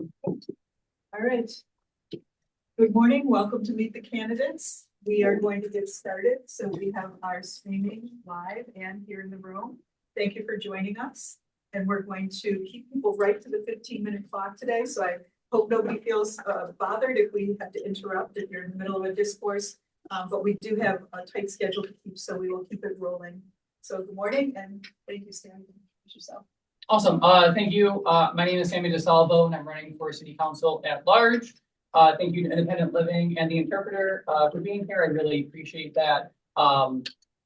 All right. Good morning. Welcome to Meet the Candidates. We are going to get started. So we have our streaming live and here in the room. Thank you for joining us. And we're going to keep people right to the 15-minute clock today. So I hope nobody feels bothered if we have to interrupt if you're in the middle of a discourse. But we do have a tight schedule to keep, so we will keep it rolling. So good morning and thank you, Stan. Introduce yourself. Awesome. Thank you. My name is Sammy DeSalvo, and I'm running for City Council at large. Thank you to Independent Living and the interpreter for being here. I really appreciate that.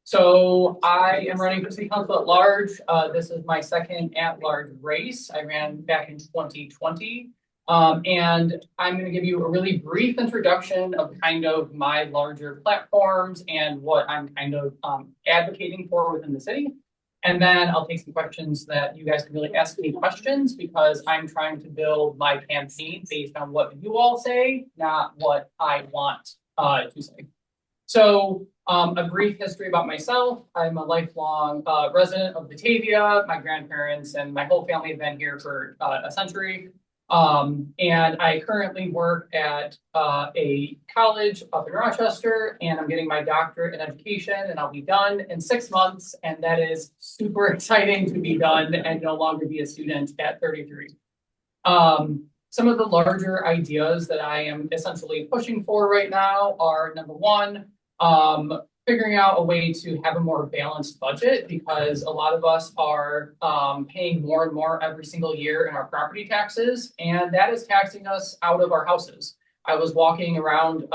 So I am running for City Council at large. This is my second at-large race. I ran back in 2020. And I'm going to give you a really brief introduction of kind of my larger platforms and what I'm kind of advocating for within the city. And then I'll take some questions that you guys can really ask me questions, because I'm trying to build my campaign based on what you all say, not what I want to say. So a brief history about myself. I'm a lifelong resident of Batavia. My grandparents and my whole family have been here for a century. And I currently work at a college up in Rochester, and I'm getting my doctorate in education, and I'll be done in 6 months. And that is super exciting to be done and no longer be a student at 33. Some of the larger ideas that I am essentially pushing for right now are, number one, figuring out a way to have a more balanced budget, because a lot of us are paying more and more every single year in our property taxes, and that is taxing us out of our houses. I was walking around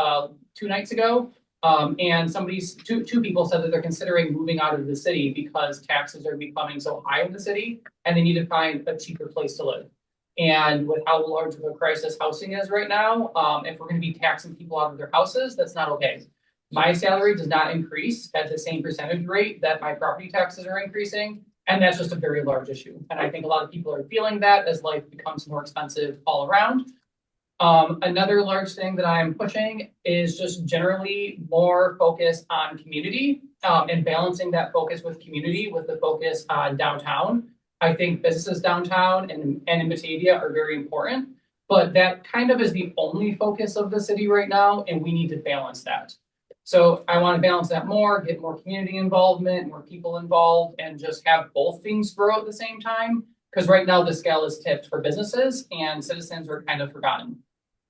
2 nights ago, and two people said that they're considering moving out of the city because taxes are becoming so high in the city, and they need to find a cheaper place to live. And with how large of a crisis housing is right now, if we're going to be taxing people out of their houses, that's not okay. My salary does not increase at the same percentage rate that my property taxes are increasing. And that's just a very large issue. And I think a lot of people are feeling that as life becomes more expensive all around. Another large thing that I'm pushing is just generally more focus on community and balancing that focus with community with the focus on downtown. I think businesses downtown and in Batavia are very important, but that kind of is the only focus of the city right now, and we need to balance that. So I want to balance that more, get more community involvement, more people involved, and just have both things grow at the same time. Because right now the scale is tipped for businesses and citizens are kind of forgotten.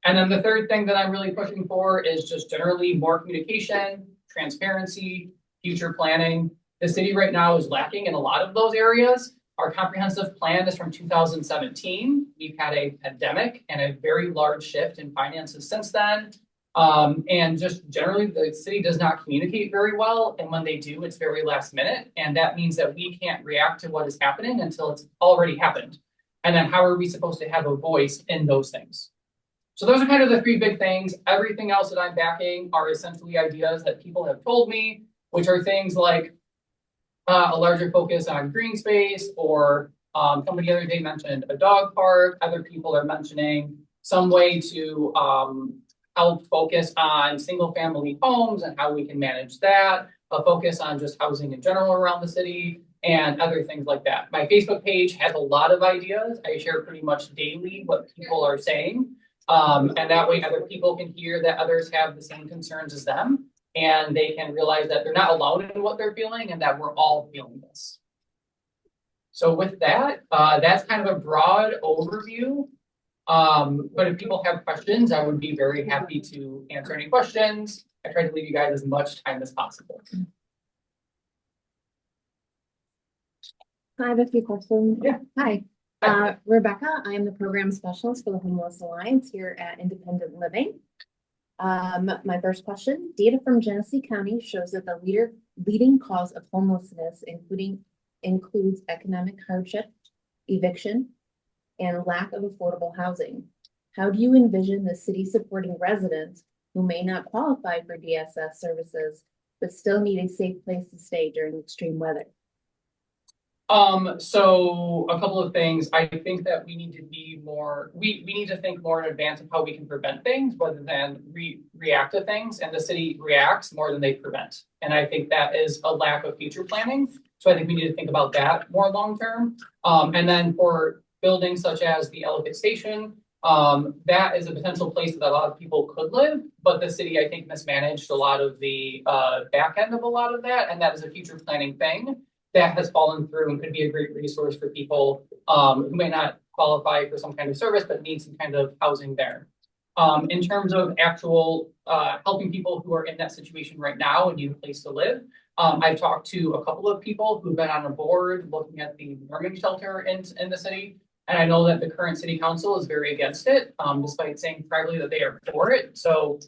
And then the third thing that I'm really pushing for is just generally more communication, transparency, future planning. The city right now is lacking in a lot of those areas. Our comprehensive plan is from 2017. We've had a pandemic and a very large shift in finances since then. And just generally, the city does not communicate very well. And when they do, it's very last minute. And that means that we can't react to what is happening until it's already happened. And then how are we supposed to have a voice in those things? So those are kind of the 3 big things. Everything else that I'm backing are essentially ideas that people have told me, which are things like a larger focus on green space, or somebody the other day mentioned a dog park. Other people are mentioning some way to help focus on single family homes and how we can manage that, a focus on just housing in general around the city, and other things like that. My Facebook page has a lot of ideas. I share pretty much daily what people are saying. And that way other people can hear that others have the same concerns as them, and they can realize that they're not alone in what they're feeling and that we're all feeling this. So with that, that's kind of a broad overview. But if people have questions, I would be very happy to answer any questions. I try to leave you guys as much time as possible. I have a few questions. Yeah. Hi. Rebecca, I am the program specialist for the Homeless Alliance here at Independent Living. My first question, data from Genesee County shows that the leading cause of homelessness includes economic hardship, eviction, and lack of affordable housing. How do you envision the city supporting residents who may not qualify for DSS services, but still need a safe place to stay during extreme weather? So a couple of things. I think that we need to be more, we need to think more in advance of how we can prevent things rather than react to things. And the city reacts more than they prevent. And I think that is a lack of future planning. So I think we need to think about that more long term. And then for buildings such as the Ellicott Station, That is a potential place that a lot of people could live, but the city, I think, mismanaged a lot of the back end of a lot of that, and that is a future planning thing that has fallen through and could be a great resource for people who may not qualify for some kind of service but need some kind of housing there. In terms of actual helping people who are in that situation right now and need a place to live, I've talked to a couple of people who've been on a board looking at the warming shelter in the city. And I know that the current city council is very against it, despite saying privately that they are for it. So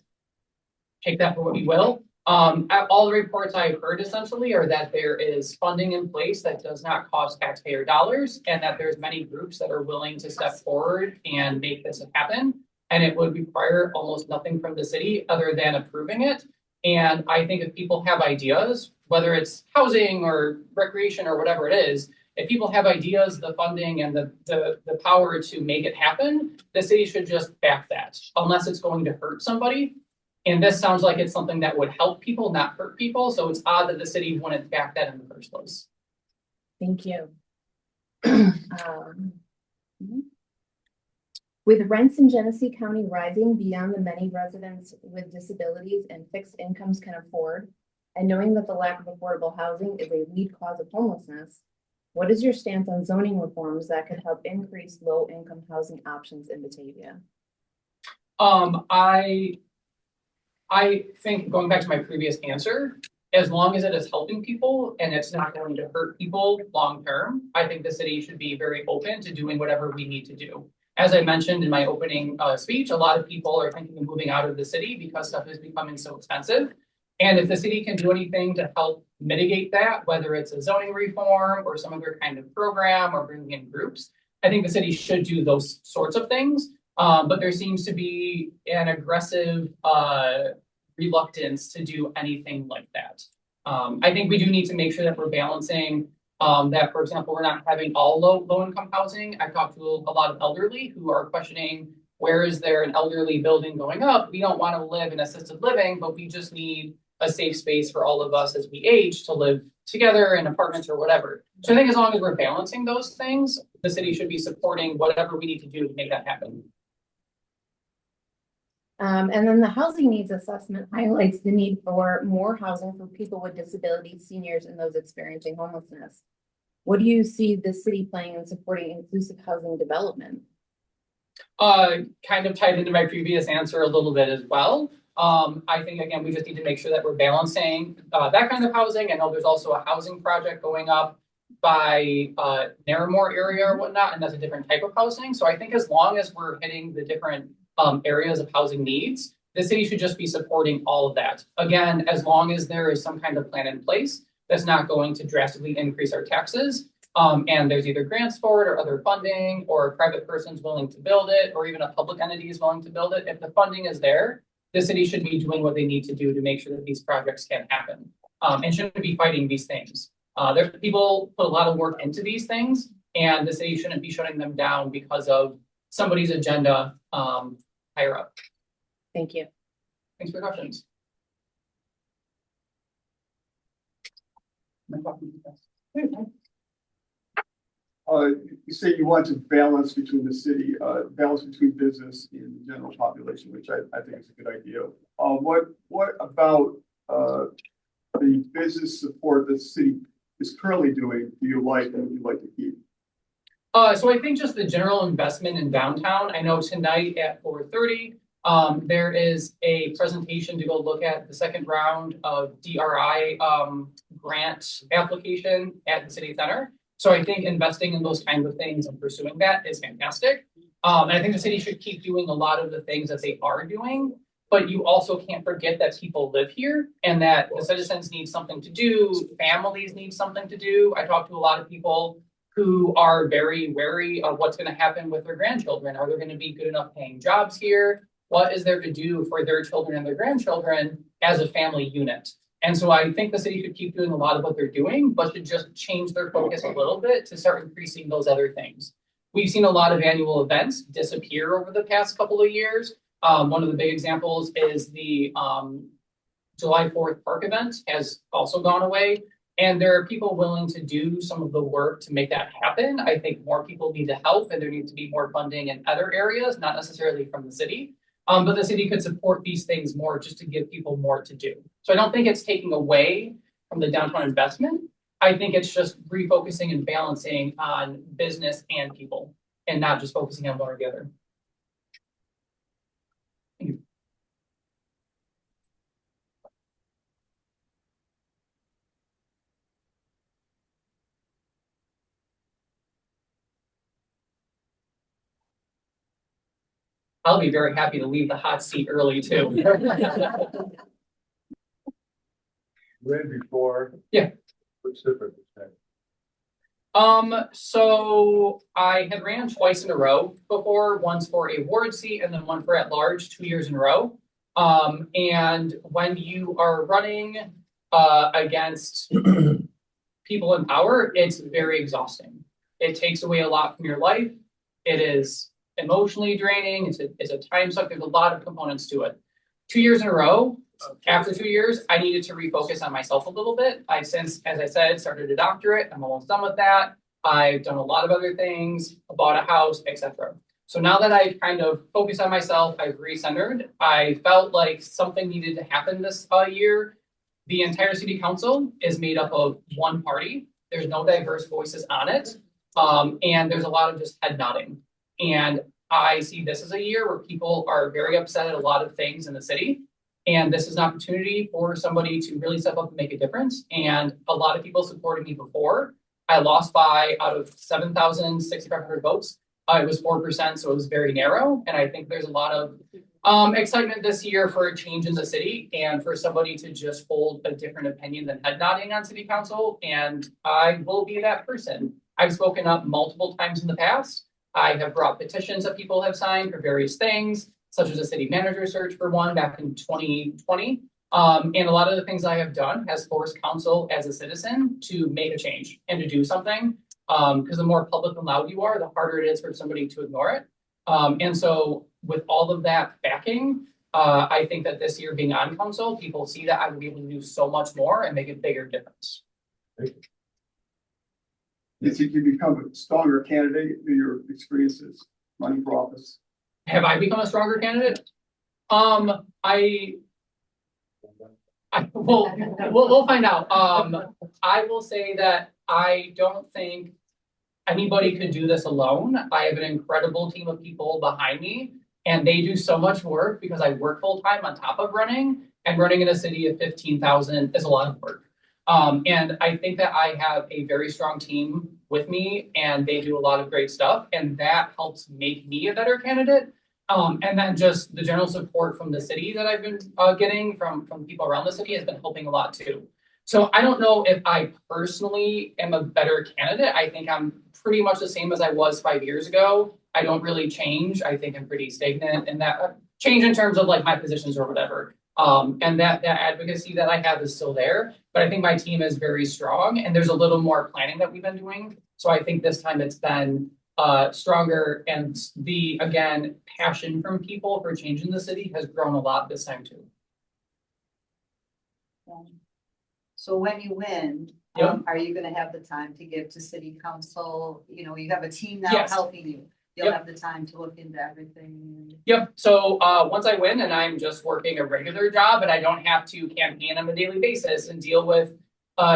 take that for what you will. All the reports I've heard essentially are that there is funding in place that does not cost taxpayer dollars, and that there's many groups that are willing to step forward and make this happen. And it would require almost nothing from the city other than approving it. And I think if people have ideas, whether it's housing or recreation or whatever it is, if people have ideas, the funding and the power to make it happen, the city should just back that, unless it's going to hurt somebody. And this sounds like it's something that would help people, not hurt people. So it's odd that the city wouldn't back that in the first place. Thank you. With rents in Genesee County rising beyond the many residents with disabilities and fixed incomes can afford, and knowing that the lack of affordable housing is a lead cause of homelessness, what is your stance on zoning reforms that could help increase low-income housing options in Batavia? I think, going back to my previous answer, as long as it is helping people and it's not going to hurt people long term, I think the city should be very open to doing whatever we need to do. As I mentioned in my opening speech, a lot of people are thinking of moving out of the city because stuff is becoming so expensive. And if the city can do anything to help mitigate that, whether it's a zoning reform or some other kind of program or bringing in groups, I think the city should do those sorts of things. But there seems to be an aggressive reluctance to do anything like that. I think we do need to make sure that we're balancing that, for example, we're not having all low income housing. I've talked to a lot of elderly who are questioning, where is there an elderly building going up? We don't want to live in assisted living, but we just need a safe space for all of us as we age to live together in apartments or whatever. So I think as long as we're balancing those things, the city should be supporting whatever we need to do to make that happen. And then the housing needs assessment highlights the need for more housing for people with disabilities, seniors, and those experiencing homelessness. What do you see the city playing in supporting inclusive housing development? Kind of tied into my previous answer a little bit as well. I think, again, we just need to make sure that we're balancing that kind of housing. I know there's also a housing project going up by Narramore area or whatnot, and that's a different type of housing. So I think as long as we're hitting the different areas of housing needs, the city should just be supporting all of that. Again, as long as there is some kind of plan in place that's not going to drastically increase our taxes, and there's either grants for it or other funding or a private person's willing to build it or even a public entity is willing to build it. If the funding is there, the city should be doing what they need to do to make sure that these projects can happen, and shouldn't be fighting these things. There's people put a lot of work into these things, and the city shouldn't be shutting them down because of somebody's agenda higher up. Thank you. Thanks for the questions. You say you want to balance between the city, balance between business and the general population, which I think is a good idea. What about the business support the city is currently doing do you like and would you like to keep? So I think just the general investment in downtown. I know tonight at 4:30, there is a presentation to go look at the second round of DRI grant application at the city center. So I think investing in those kinds of things and pursuing that is fantastic. And I think the city should keep doing a lot of the things that they are doing, but you also can't forget that people live here and that the citizens need something to do, families need something to do. I talk to a lot of people who are very wary of what's going to happen with their grandchildren. Are there going to be good enough paying jobs here? What is there to do for their children and their grandchildren as a family unit? And so I think the city should keep doing a lot of what they're doing, but should just change their focus a little bit to start increasing those other things. We've seen a lot of annual events disappear over the past couple of years. One of the big examples is the July 4th park event has also gone away. And there are people willing to do some of the work to make that happen. I think more people need to help and there needs to be more funding in other areas, not necessarily from the city. But the city could support these things more just to give people more to do. So I don't think it's taking away from the downtown investment. I think it's just refocusing and balancing on business and people and not just focusing on one or the other. Thank you. I'll be very happy to leave the hot seat early too. Ran before. Yeah. What's different this time? So I had ran twice in a row before, once for a ward seat and then one for at large, 2 years in a row. And when you are running against people in power, it's very exhausting. It takes away a lot from your life. It is emotionally draining. It's a time suck. There's a lot of components to it. 2 years in a row. After 2 years, I needed to refocus on myself a little bit. I've since, as I said, started a doctorate. I'm almost done with that. I've done a lot of other things, bought a house, etc. So now that I've kind of focused on myself, I've recentered. I felt like something needed to happen this year. The entire city council is made up of one party. There's no diverse voices on it. And there's a lot of just head nodding. And I see this as a year where people are very upset at a lot of things in the city. And this is an opportunity for somebody to really step up and make a difference. And a lot of people supported me before. I lost by out of 7,600 votes. It was 4%, so it was very narrow. And I think there's a lot of excitement this year for a change in the city and for somebody to just hold a different opinion than head nodding on city council. And I will be that person. I've spoken up multiple times in the past. I have brought petitions that people have signed for various things, such as a city manager search for one back in 2020. And a lot of the things I have done has forced council as a citizen to make a change and to do something. Because the more public and loud you are, the harder it is for somebody to ignore it. And so with all of that backing, I think that this year being on council, people see that I will be able to do so much more and make a bigger difference. You think you become a stronger candidate through your experiences running for office? Have I become a stronger candidate? We'll find out. I will say that I don't think anybody could do this alone. I have an incredible team of people behind me, and they do so much work because I work full time on top of running, and running in a city of 15,000 is a lot of work. And I think that I have a very strong team with me, and they do a lot of great stuff, and that helps make me a better candidate. And then just the general support from the city that I've been getting from people around the city has been helping a lot too. So I don't know if I personally am a better candidate. I think I'm pretty much the same as I was 5 years ago. I don't really change. I think I'm pretty stagnant in that change in terms of like my positions or whatever. And that advocacy that I have is still there, but I think my team is very strong and there's a little more planning that we've been doing. So I think this time it's been stronger, and the, again, passion from people for changing the city has grown a lot this time too. So when you win, Yep. Are you gonna have the time to give to city council? You know, you have a team now Yes. helping you. You'll Yep. have the time to look into everything. Yep. So once I win and I'm just working a regular job and I don't have to campaign on a daily basis and deal with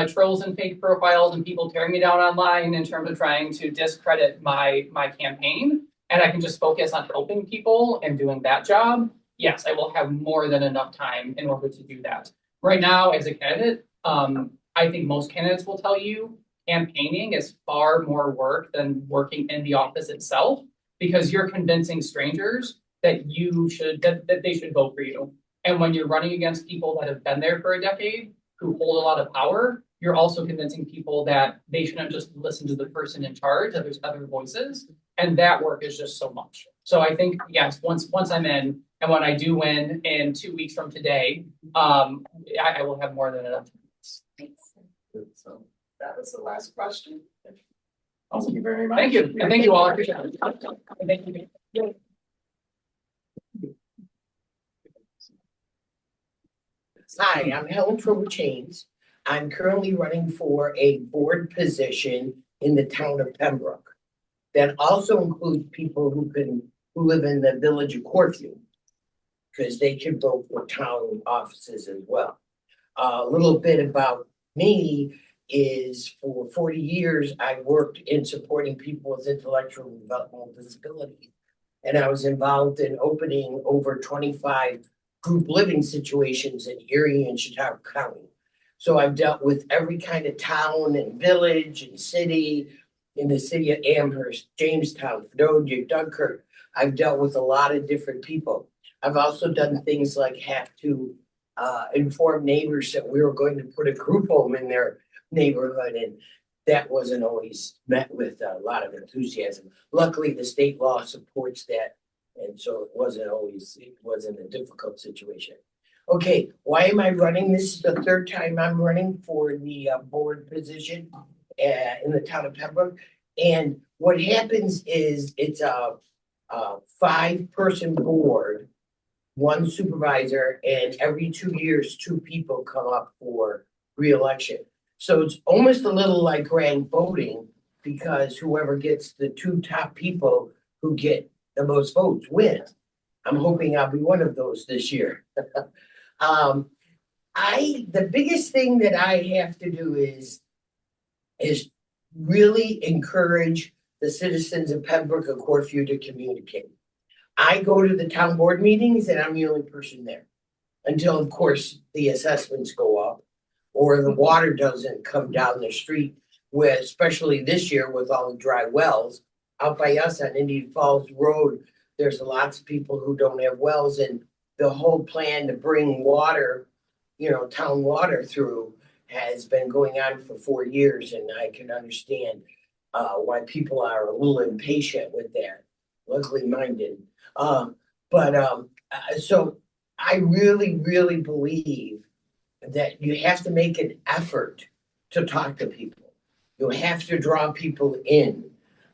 trolls and fake profiles and people tearing me down online in terms of trying to discredit my campaign, and I can just focus on helping people and doing that job, yes, I will have more than enough time in order to do that. Right now, as a candidate, I think most candidates will tell you campaigning is far more work than working in the office itself, because you're convincing strangers that that they should vote for you. And when you're running against people that have been there for a decade, who hold a lot of power, you're also convincing people that they shouldn't just listen to the person in charge, that there's other voices. And that work is just so much. So I think, yes, once I'm in, and when I do win in 2 weeks from today, I will have more than enough. So that was the last question. Thank you very much. Thank you. And thank you all. I appreciate it. Thank you. Hi, I'm Helen from Chains. I'm currently running for a board position in the town of Pembroke. That also includes people who live in the village of Corfu, because they can vote for town offices as well. A little bit about me is for 40 years, I worked in supporting people with intellectual and developmental disabilities. And I was involved in opening over 25 group living situations in Erie and Chautauqua County. So I've dealt with every kind of town and village and city, in the city of Amherst, Jamestown, Fredonia, Dunkirk. I've dealt with a lot of different people. I've also done things like have to inform neighbors that we were going to put a group home in their neighborhood, and that wasn't always met with a lot of enthusiasm. Luckily, the state law supports that, and so it wasn't a difficult situation. Okay, why am I running? This is the third time I'm running for the board position in the town of Pembroke. And what happens is it's a 5-person board, 1 supervisor, and every 2 years, 2 people come up for re-election. So it's almost a little like grand voting, because whoever gets the 2 top people who get the most votes win. I'm hoping I'll be one of those this year. The biggest thing that I have to do is really encourage the citizens of Pembroke and Corfu to communicate. I go to the town board meetings and I'm the only person there, until of course the assessments go up or the water doesn't come down the street, where especially this year with all the dry wells out by us on Indian Falls Road, there's lots of people who don't have wells, and the whole plan to bring water, town water through has been going on for 4 years, and I can understand why people are a little impatient with that. Luckily mine didn't. So I really, really believe that you have to make an effort to talk to people. You have to draw people in.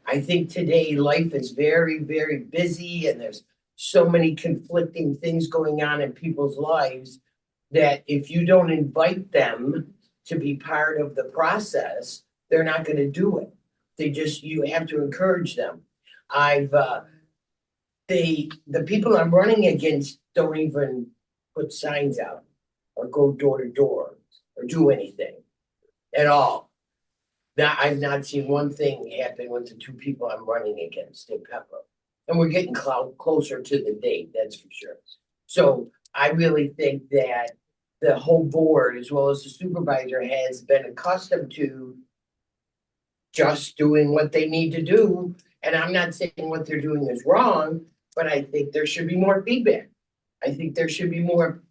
I think today life is very, very busy, and there's so many conflicting things going on in people's lives that if you don't invite them to be part of the process, they're not going to do it. You have to encourage them. The people I'm running against don't even put signs out or go door to door or do anything at all. Now, I've not seen one thing happen with the 2 people I'm running against in Pembroke. And we're getting closer to the date, that's for sure. So I really think that the whole board, as well as the supervisor, has been accustomed to just doing what they need to do. And I'm not saying what they're doing is wrong, but I think there should be more feedback. I think there should be more,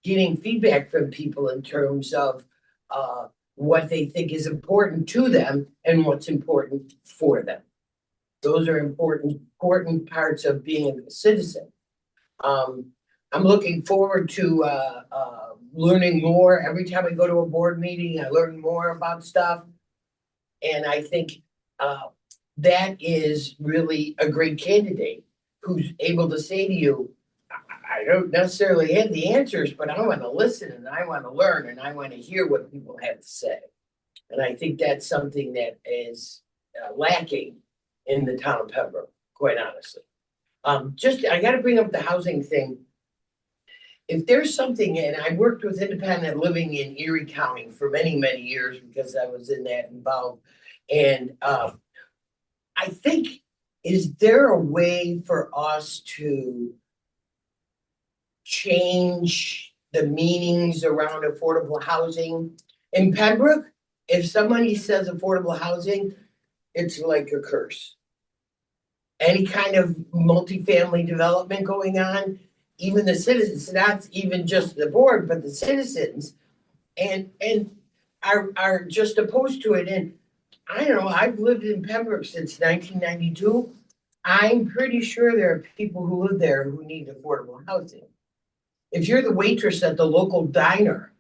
getting feedback from people in terms of what they think is important to them and what's important for them. Those are important parts of being a citizen. I'm looking forward to learning more. Every time I go to a board meeting, I learn more about stuff. And I think that is really a great candidate who's able to say to you, I don't necessarily have the answers, but I want to listen and I want to learn and I want to hear what people have to say. And I think that's something that is lacking in the town of Pembroke, quite honestly. I got to bring up the housing thing. If there's something, and I worked with independent living in Erie County for many, many years because I was in that involved. And I think, is there a way for us to change the meanings around affordable housing? In Pembroke, if somebody says affordable housing, it's like a curse. Any kind of multifamily development going on, even the citizens, not even just the board, but the citizens, and are just opposed to it. And I don't know, I've lived in Pembroke since 1992. I'm pretty sure there are people who live there who need affordable housing. If you're the waitress at the local diner,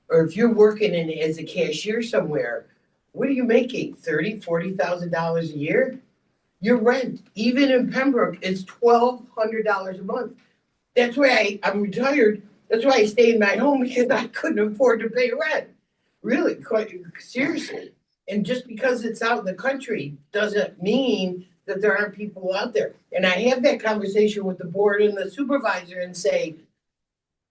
or if you're working as a cashier somewhere, what are you making? $30,000, $40,000 a year? Your rent, even in Pembroke, is $1,200 a month. That's why I'm retired. That's why I stay in my home, because I couldn't afford to pay rent. Really, quite seriously. And just because it's out in the country doesn't mean that there aren't people out there. And I have that conversation with the board and the supervisor and say,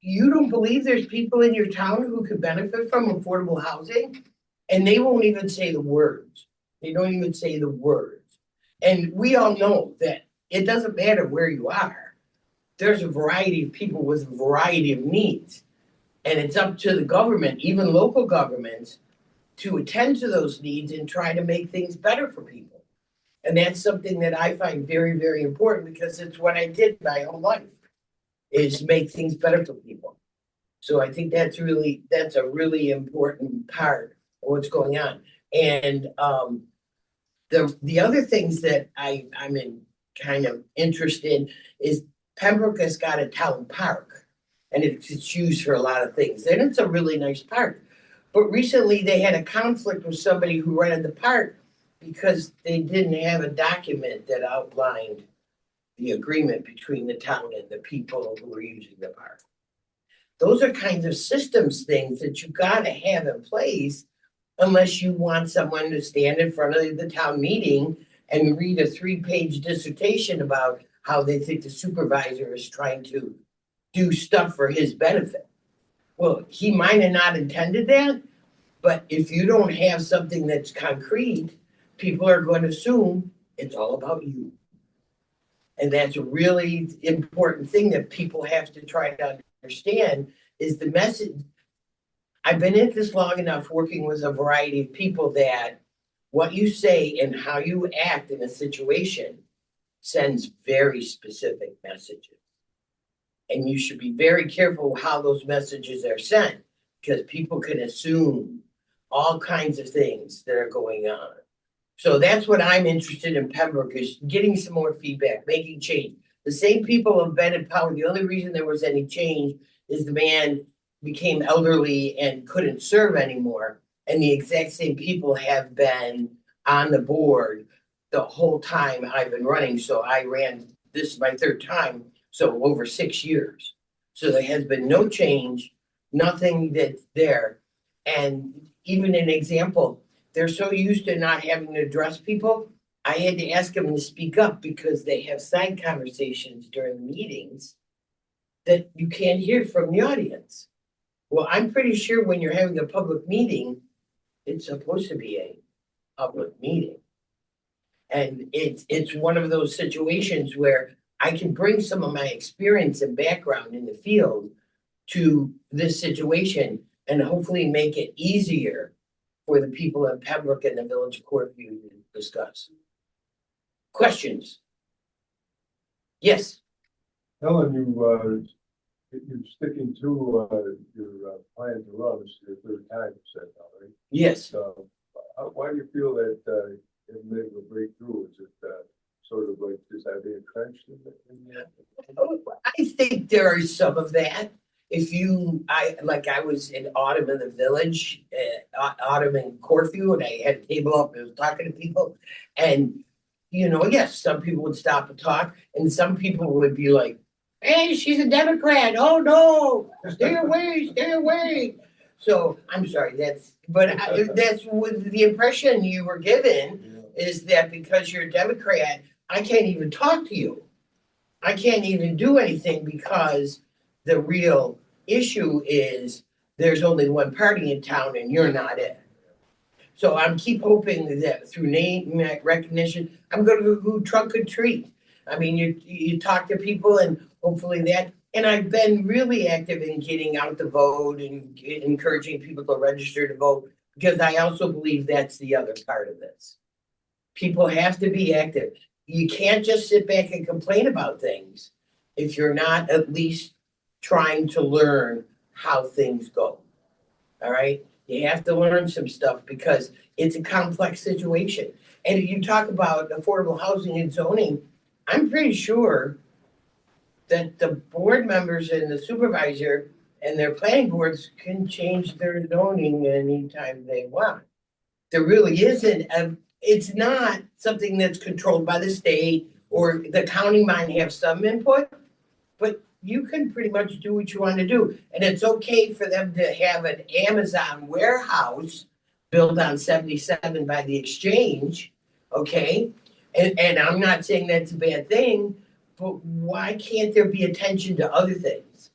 you don't believe there's people in your town who could benefit from affordable housing? And they won't even say the words. They don't even say the words. And we all know that it doesn't matter where you are. There's a variety of people with a variety of needs. And it's up to the government, even local governments, to attend to those needs and try to make things better for people. And that's something that I find very, very important because it's what I did my whole life, is make things better for people. So I think that's a really important part of what's going on. And the other things that I'm kind of interested in is Pembroke has got a town park, and it's used for a lot of things. And it's a really nice park. But recently they had a conflict with somebody who rented the park because they didn't have a document that outlined the agreement between the town and the people who were using the park. Those are kinds of systems things that you gotta have in place unless you want someone to stand in front of the town meeting and read a 3-page dissertation about how they think the supervisor is trying to do stuff for his benefit. Well, he might have not intended that, but if you don't have something that's concrete, people are going to assume it's all about you. And that's a really important thing that people have to try to understand is the message. I've been in this long enough working with a variety of people that what you say and how you act in a situation sends very specific messages. And you should be very careful how those messages are sent because people can assume all kinds of things that are going on. So that's what I'm interested in Pembroke is getting some more feedback, making change. The same people have been in power. The only reason there was any change is the man became elderly and couldn't serve anymore. And the exact same people have been on the board the whole time I've been running. So I ran, this is my 3rd time, so over 6 years. So there has been no change, nothing that's there. And even an example, they're so used to not having to address people. I had to ask them to speak up because they have side conversations during the meetings that you can't hear from the audience. Well, I'm pretty sure when you're having a public meeting, it's supposed to be a public meeting. And it's one of those situations where I can bring some of my experience and background in the field to this situation and hopefully make it easier for the people in Pembroke and the Village of Courtview to discuss. Questions? Yes. Helen, you're sticking to your plan to run. This is your 3rd time, you said now, right? Yes. So, why do you feel that it made a breakthrough? Is it sort of like this idea entrenched in that? I think there is some of that. I was in Autumn in the Village, Autumn in Courtview, and I had a table up and I was talking to people. And, yes, some people would stop and talk, and some people would be like, hey, she's a Democrat. Oh, no, stay away, stay away. So I'm sorry, that's what the impression you were given is that because you're a Democrat, I can't even talk to you. I can't even do anything because the real issue is there's only one party in town and you're not it. So I'm keep hoping that through name recognition, I'm going to go trunk or treat. I mean, you talk to people and hopefully that, and I've been really active in getting out the vote and encouraging people to register to vote because I also believe that's the other part of this. People have to be active. You can't just sit back and complain about things if you're not at least trying to learn how things go. All right? You have to learn some stuff because it's a complex situation. And if you talk about affordable housing and zoning, I'm pretty sure that the board members and the supervisor and their planning boards can change their zoning anytime they want. There really isn't it's not something that's controlled by the state or the county might have some input, but you can pretty much do what you want to do. And it's okay for them to have an Amazon warehouse built on 77 by the exchange, okay? And I'm not saying that's a bad thing, but why can't there be attention to other things?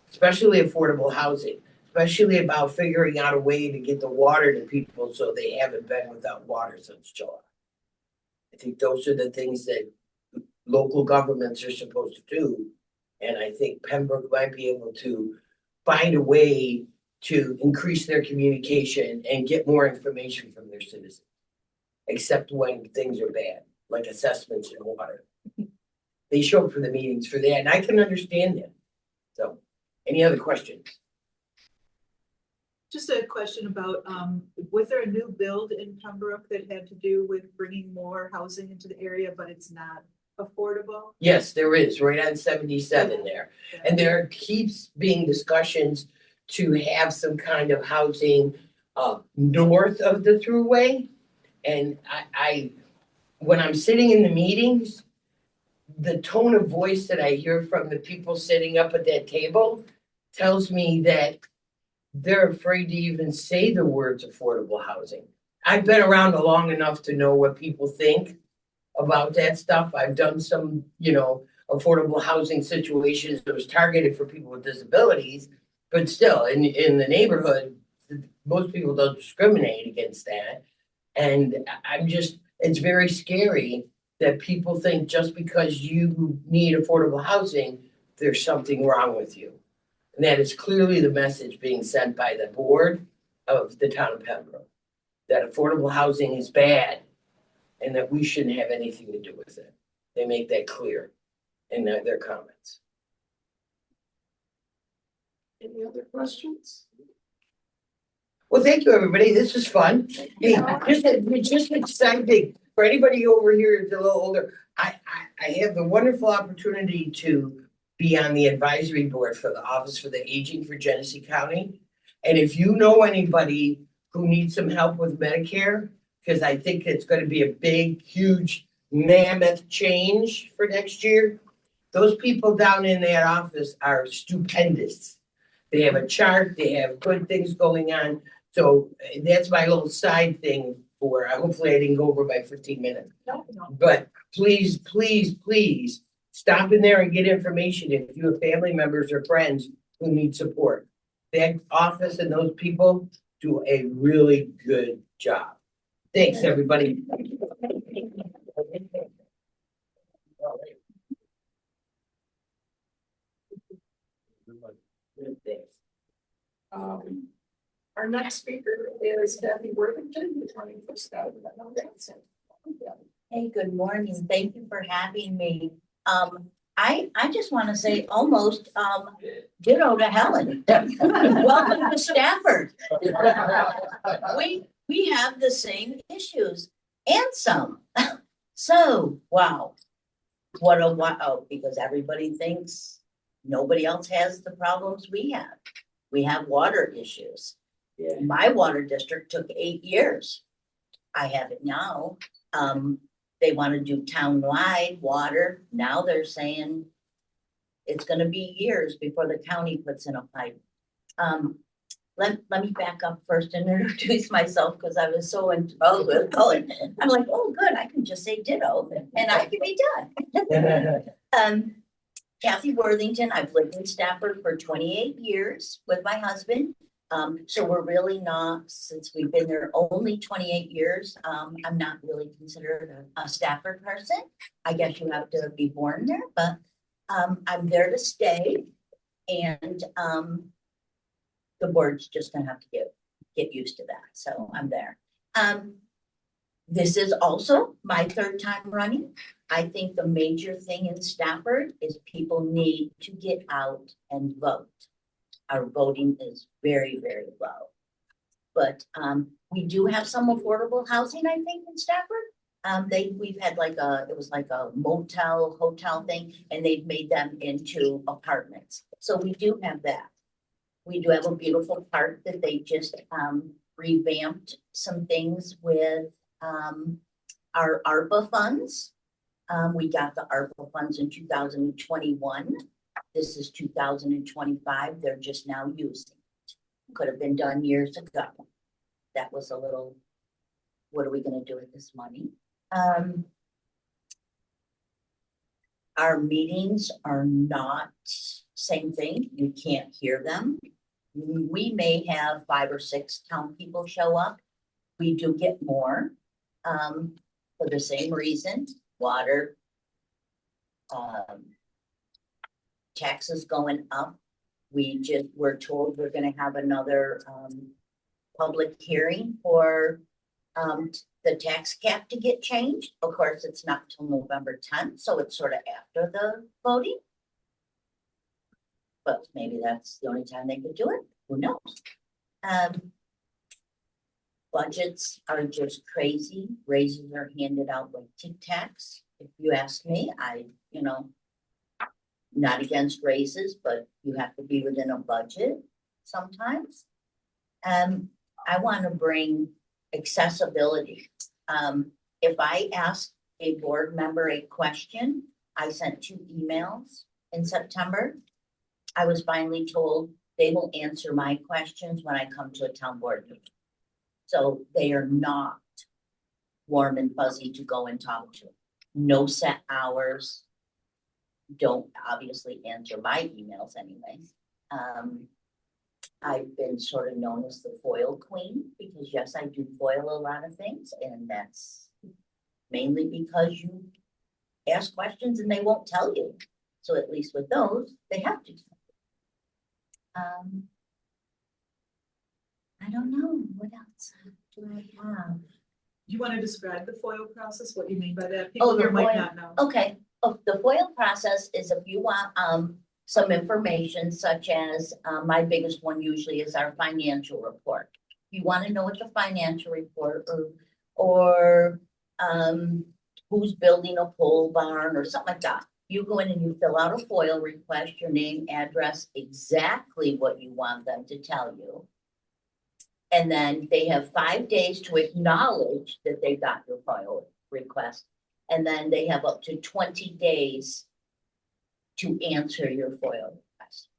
Especially affordable housing, especially about figuring out a way to get the water to people so they haven't been without water since July. I think those are the things that local governments are supposed to do. And I think Pembroke might be able to find a way to increase their communication and get more information from their citizens. Except when things are bad, like assessments in water. They show up for the meetings for that, and I can understand that. So, any other questions? Just a question about, was there a new build in Pembroke that had to do with bringing more housing into the area, but it's not affordable? Yes, there is, right on 77 there. And there keeps being discussions to have some kind of housing north of the thruway. And I, when I'm sitting in the meetings, the tone of voice that I hear from the people sitting up at that table tells me that they're afraid to even say the words affordable housing. I've been around long enough to know what people think about that stuff. I've done some, affordable housing situations that was targeted for people with disabilities, but still in the neighborhood, most people don't discriminate against that. And it's very scary that people think just because you need affordable housing, there's something wrong with you. And that is clearly the message being sent by the board of the town of Pembroke, that affordable housing is bad and that we shouldn't have anything to do with it. They make that clear in their comments. Any other questions? Well, thank you, everybody. This was fun. Hey, just exciting for anybody over here who's a little older. I have the wonderful opportunity to be on the advisory board for the Office for the Aging for Genesee County. And if you know anybody who needs some help with Medicare, because I think it's going to be a big, huge, mammoth change for next year, those people down in that office are stupendous. They have a chart, they have good things going on. So that's my little side thing for, hopefully I didn't go over by 15 minutes. No. But please, please, please stop in there and get information if you have family members or friends who need support. That office and those people do a really good job. Thanks, everybody. Our next speaker is Kathy Worthington, who's running for Scott. Hey, good morning. Thank you for having me. I just want to say almost ditto to Helen. Welcome to Stafford. We have the same issues and some. So, wow. What a wow, because everybody thinks nobody else has the problems we have. We have water issues. Yeah. My water district took 8 years. I have it now. They want to do town-wide water. Now they're saying it's going to be years before the county puts in a pipe. Let me back up first and introduce myself because I was so enthralled with Colin. I'm like, oh, good. I can just say ditto and I can be done. Kathy Worthington. I've lived in Stafford for 28 years with my husband. So we're really not, since we've been there only 28 years, I'm not really considered a Stafford person. I guess you have to be born there, but I'm there to stay. And the board's just gonna have to get used to that. So I'm there. This is also my 3rd time running. I think the major thing in Stafford is people need to get out and vote. Our voting is very, very low. But we do have some affordable housing, I think, in Stafford. We've had it was like a motel, hotel thing, and they've made them into apartments. So we do have that. We do have a beautiful park that they just revamped some things with our ARPA funds. We got the ARPA funds in 2021. This is 2025. They're just now using it. Could have been done years ago. That was a little, what are we gonna do with this money? Our meetings are not same thing. You can't hear them. We may have 5 or 6 town people show up. We do get more, for the same reason, water, taxes going up. We're told we're gonna have another, public hearing for, the tax cap to get changed. Of course, it's not till November 10th, so it's sort of after the voting. But maybe that's the only time they could do it, who knows? Budgets are just crazy, raises are handed out like Tic Tacs. If you ask me, not against raises, but you have to be within a budget sometimes. I wanna bring accessibility. If I ask a board member a question, I sent 2 emails in September. I was finally told they will answer my questions when I come to a town board meeting. So they are not warm and fuzzy to go and talk to. No set hours. Don't obviously answer my emails anyways. I've been sort of known as the foil queen because yes, I do foil a lot of things, and that's mainly because you ask questions and they won't tell you. So at least with those, they have to. I don't know, what else do I have? You want to describe the FOIL process, what you mean by that? Oh, People the here might FOIL. not know. Okay, the FOIL process is if you want some information such as, my biggest one usually is our financial report. If you want to know what the financial report or who's building a pole barn or something like that, you go in and you fill out a FOIL request, your name, address, exactly what you want them to tell you. And then they have 5 days to acknowledge that they got your FOIL request. And then they have up to 20 days to answer your FOIL request.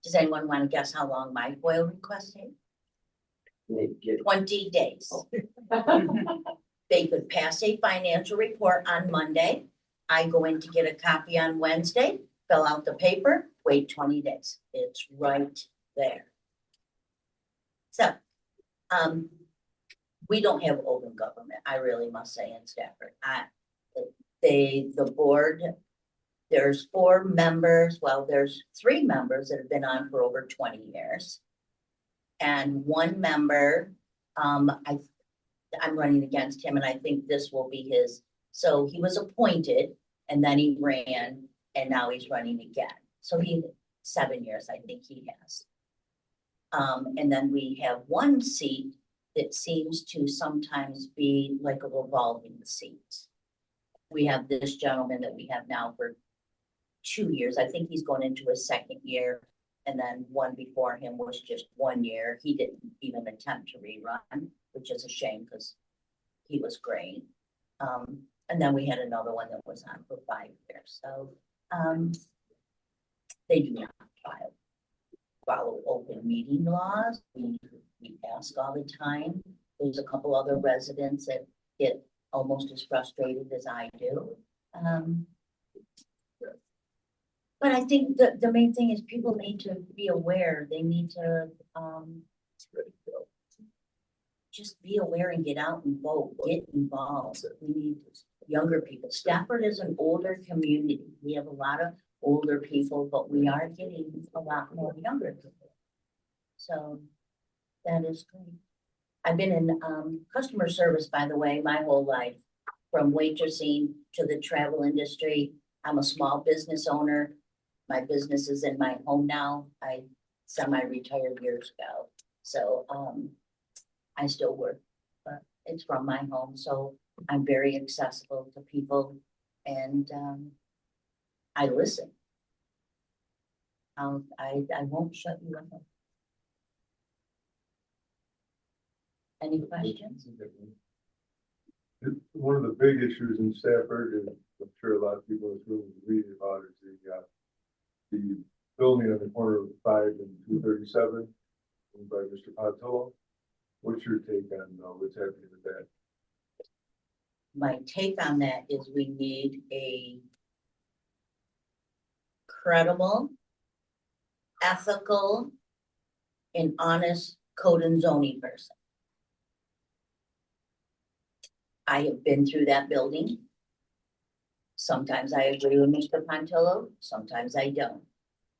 Does anyone want to guess how long my FOIL request takes? 20 days. They could pass a financial report on Monday. I go in to get a copy on Wednesday, fill out the paper, wait 20 days. It's right there. So, we don't have open government, I really must say, in Stafford. The board, there's 4 members, well, there's 3 members that have been on for over 20 years. And 1 member, I'm running against him, and I think this will be his. So he was appointed, and then he ran, and now he's running again. So 7 years, I think he has. And then we have 1 seat that seems to sometimes be like a revolving seat. We have this gentleman that we have now for 2 years. I think he's going into his 2nd year. And then one before him was just 1 year. He didn't even attempt to rerun, which is a shame because he was great. And then we had another one that was on for 5 years. So they do not follow open meeting laws. We ask all the time. There's a couple other residents that get almost as frustrated as I do. But I think the main thing is people need to be aware. They need to just be aware and get out and vote, get involved. We need younger people. Stafford is an older community. We have a lot of older people, but we are getting a lot more younger people. So that is great. I've been in customer service, by the way, my whole life, from waitressing to the travel industry. I'm a small business owner. My business is in my home now. I semi-retired years ago. So I still work, but it's from my home. So I'm very accessible to people, and I listen. I won't shut you up. Any questions? One of the big issues in Stafford, and I'm sure a lot of people in this room read about, is the building on the corner of 5 and 237, owned by Mr. Pontillo. What's your take on what's happening with that? My take on that is we need a credible, ethical, and honest code and zoning person. I have been through that building. Sometimes I agree with Mr. Pontillo, sometimes I don't.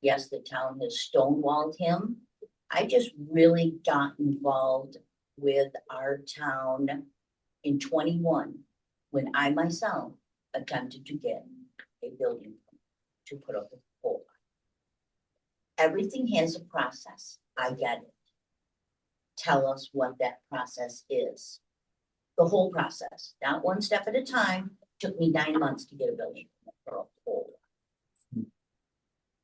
Yes, the town has stonewalled him. I just really got involved with our town in 21, when I myself attempted to get a building to put up a pole. Everything has a process, I get it. Tell us what that process is. The whole process, not one step at a time. Took me 9 months to get a building for a pole.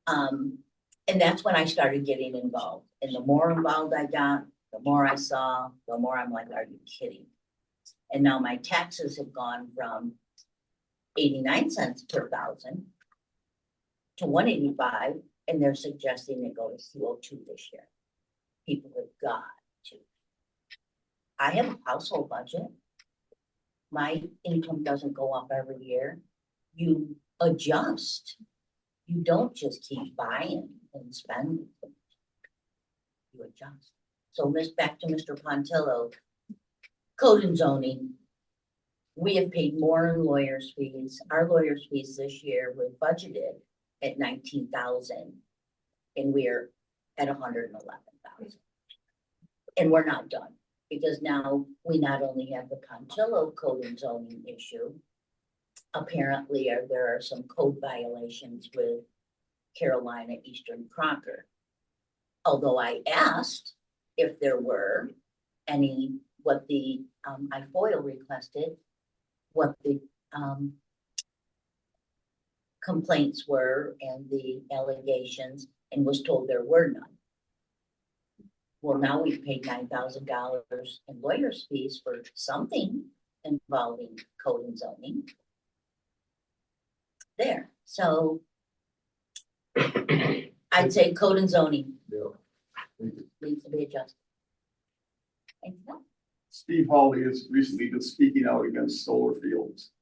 And that's when I started getting involved. And the more involved I got, the more I saw, the more I'm like, are you kidding? And now my taxes have gone from 89 cents per thousand to 185, and they're suggesting it go to 202 this year. People have got to. I have a household budget. My income doesn't go up every year. You adjust. You don't just keep buying and spending. You adjust. So back to Mr. Pontillo, code and zoning. We have paid more in lawyers' fees. Our lawyers' fees this year were budgeted at 19,000, and we're at 111,000. And we're not done, because now we not only have the Pontillo code and zoning issue. Apparently, there are some code violations with Carolina Eastern Crocker. Although I asked if there were any, what the, I FOIL requested, what the complaints were and the allegations, and was told there were none. Well, now we've paid $9,000 in lawyers' fees for something involving code and zoning. There, so I'd say code and zoning Yeah. needs to be adjusted. Thank you. Steve Hawley has recently been speaking out against solar fields.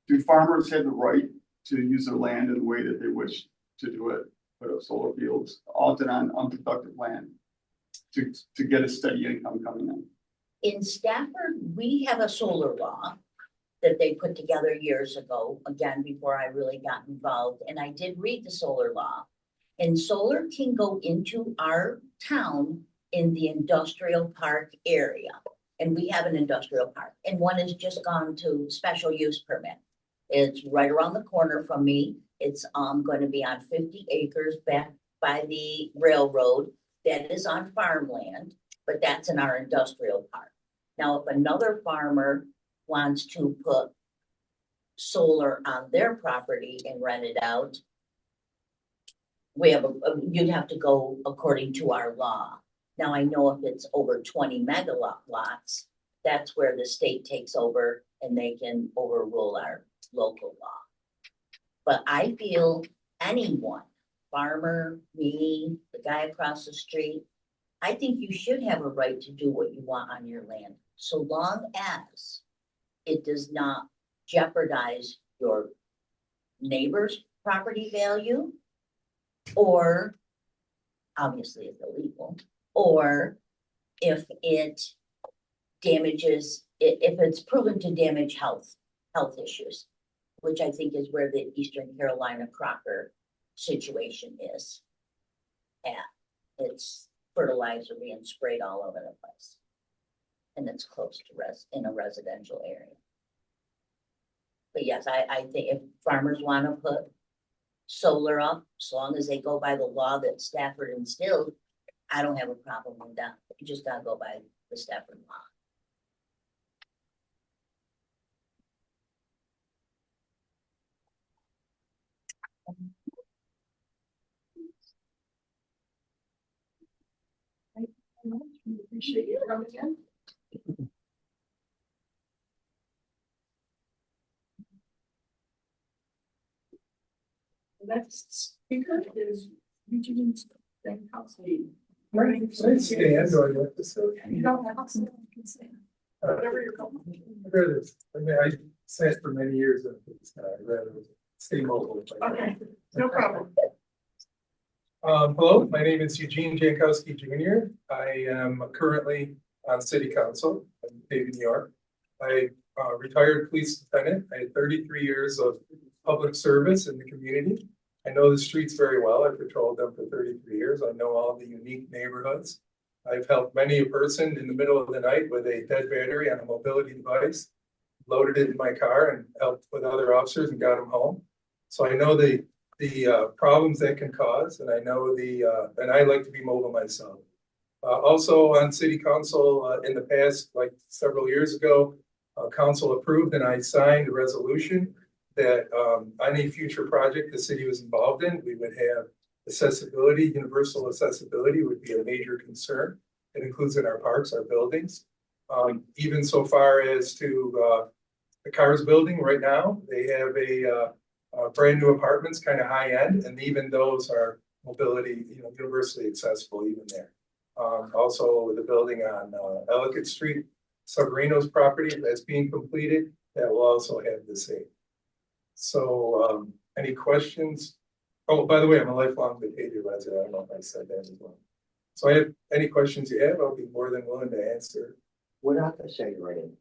Do farmers have the right to use their land in the way that they wish to do it, put up solar fields, often on unproductive land, to get a steady income coming in? In Stafford, we have a solar law that they put together years ago, again, before I really got involved, and I did read the solar law. And solar can go into our town in the industrial park area. And we have an industrial park, and one has just gone to special use permit. It's right around the corner from me. It's going to be on 50 acres back by the railroad. That is on farmland, but that's in our industrial park. Now, if another farmer wants to put solar on their property and rent it out, we have you'd have to go according to our law. Now, I know if it's over 20 megawatts, that's where the state takes over and they can overrule our local law. But I feel anyone, farmer, me, the guy across the street, I think you should have a right to do what you want on your land, so long as it does not jeopardize your neighbor's property value, or obviously it's illegal, or if it damages, if it's proven to damage health issues, which I think is where the Eastern Carolina Crocker situation is at. It's fertilizer being sprayed all over the place. And it's close to in a residential area. But yes, I think if farmers want to put solar up, as long as they go by the law that Stafford instilled, I don't have a problem with that. You just gotta go by the Stafford law. We appreciate you coming in. Next speaker is Region Genesee. Let's stand or you have to sit. You don't have to, you can say, whatever you're comfortable with. I'd rather, I mean, I sat for many years and I'd rather stay mobile. Okay, no problem. Hello, my name is Eugene Jankowski Jr. I am currently on city council in Dayton, New York. I retired police lieutenant. I had 33 years of public service in the community. I know the streets very well. I patrolled them for 33 years. I know all the unique neighborhoods. I've helped many a person in the middle of the night with a dead battery on a mobility device, loaded it in my car and helped with other officers and got them home. So I know the problems that can cause, and I know and I like to be mobile myself. Also on city council in the past, like several years ago, council approved and I signed a resolution that any future project the city was involved in, we would have accessibility, universal accessibility would be a major concern. It includes in our parks, our buildings. Even so far as to the Cars building right now, they have a brand new apartments, kind of high end, and even those are mobility, universally accessible even there. Also the building on Ellicott Street, Severino's property that's being completed, that will also have the same. So any questions? Oh, by the way, I'm a lifelong Batavia resident. I don't know if I said that as well. So I have any questions you have, I'll be more than willing to answer. What office are you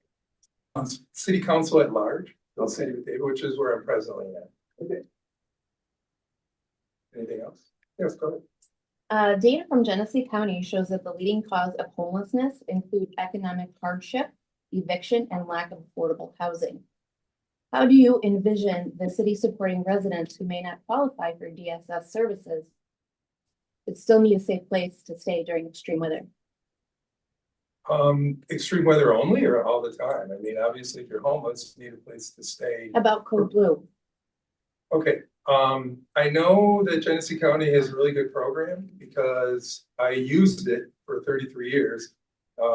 in? City council at large, the city of Batavia, which is where I'm presently at. Okay. Anything else? Yes, go ahead. Data from Genesee County shows that the leading cause of homelessness include economic hardship, eviction, and lack of affordable housing. How do you envision the city supporting residents who may not qualify for DSS services, but still need a safe place to stay during extreme weather? Extreme weather only or all the time? I mean, obviously, if you're homeless, you need a place to stay. About Code Blue. Okay. I know that Genesee County has a really good program because I used it for 33 years.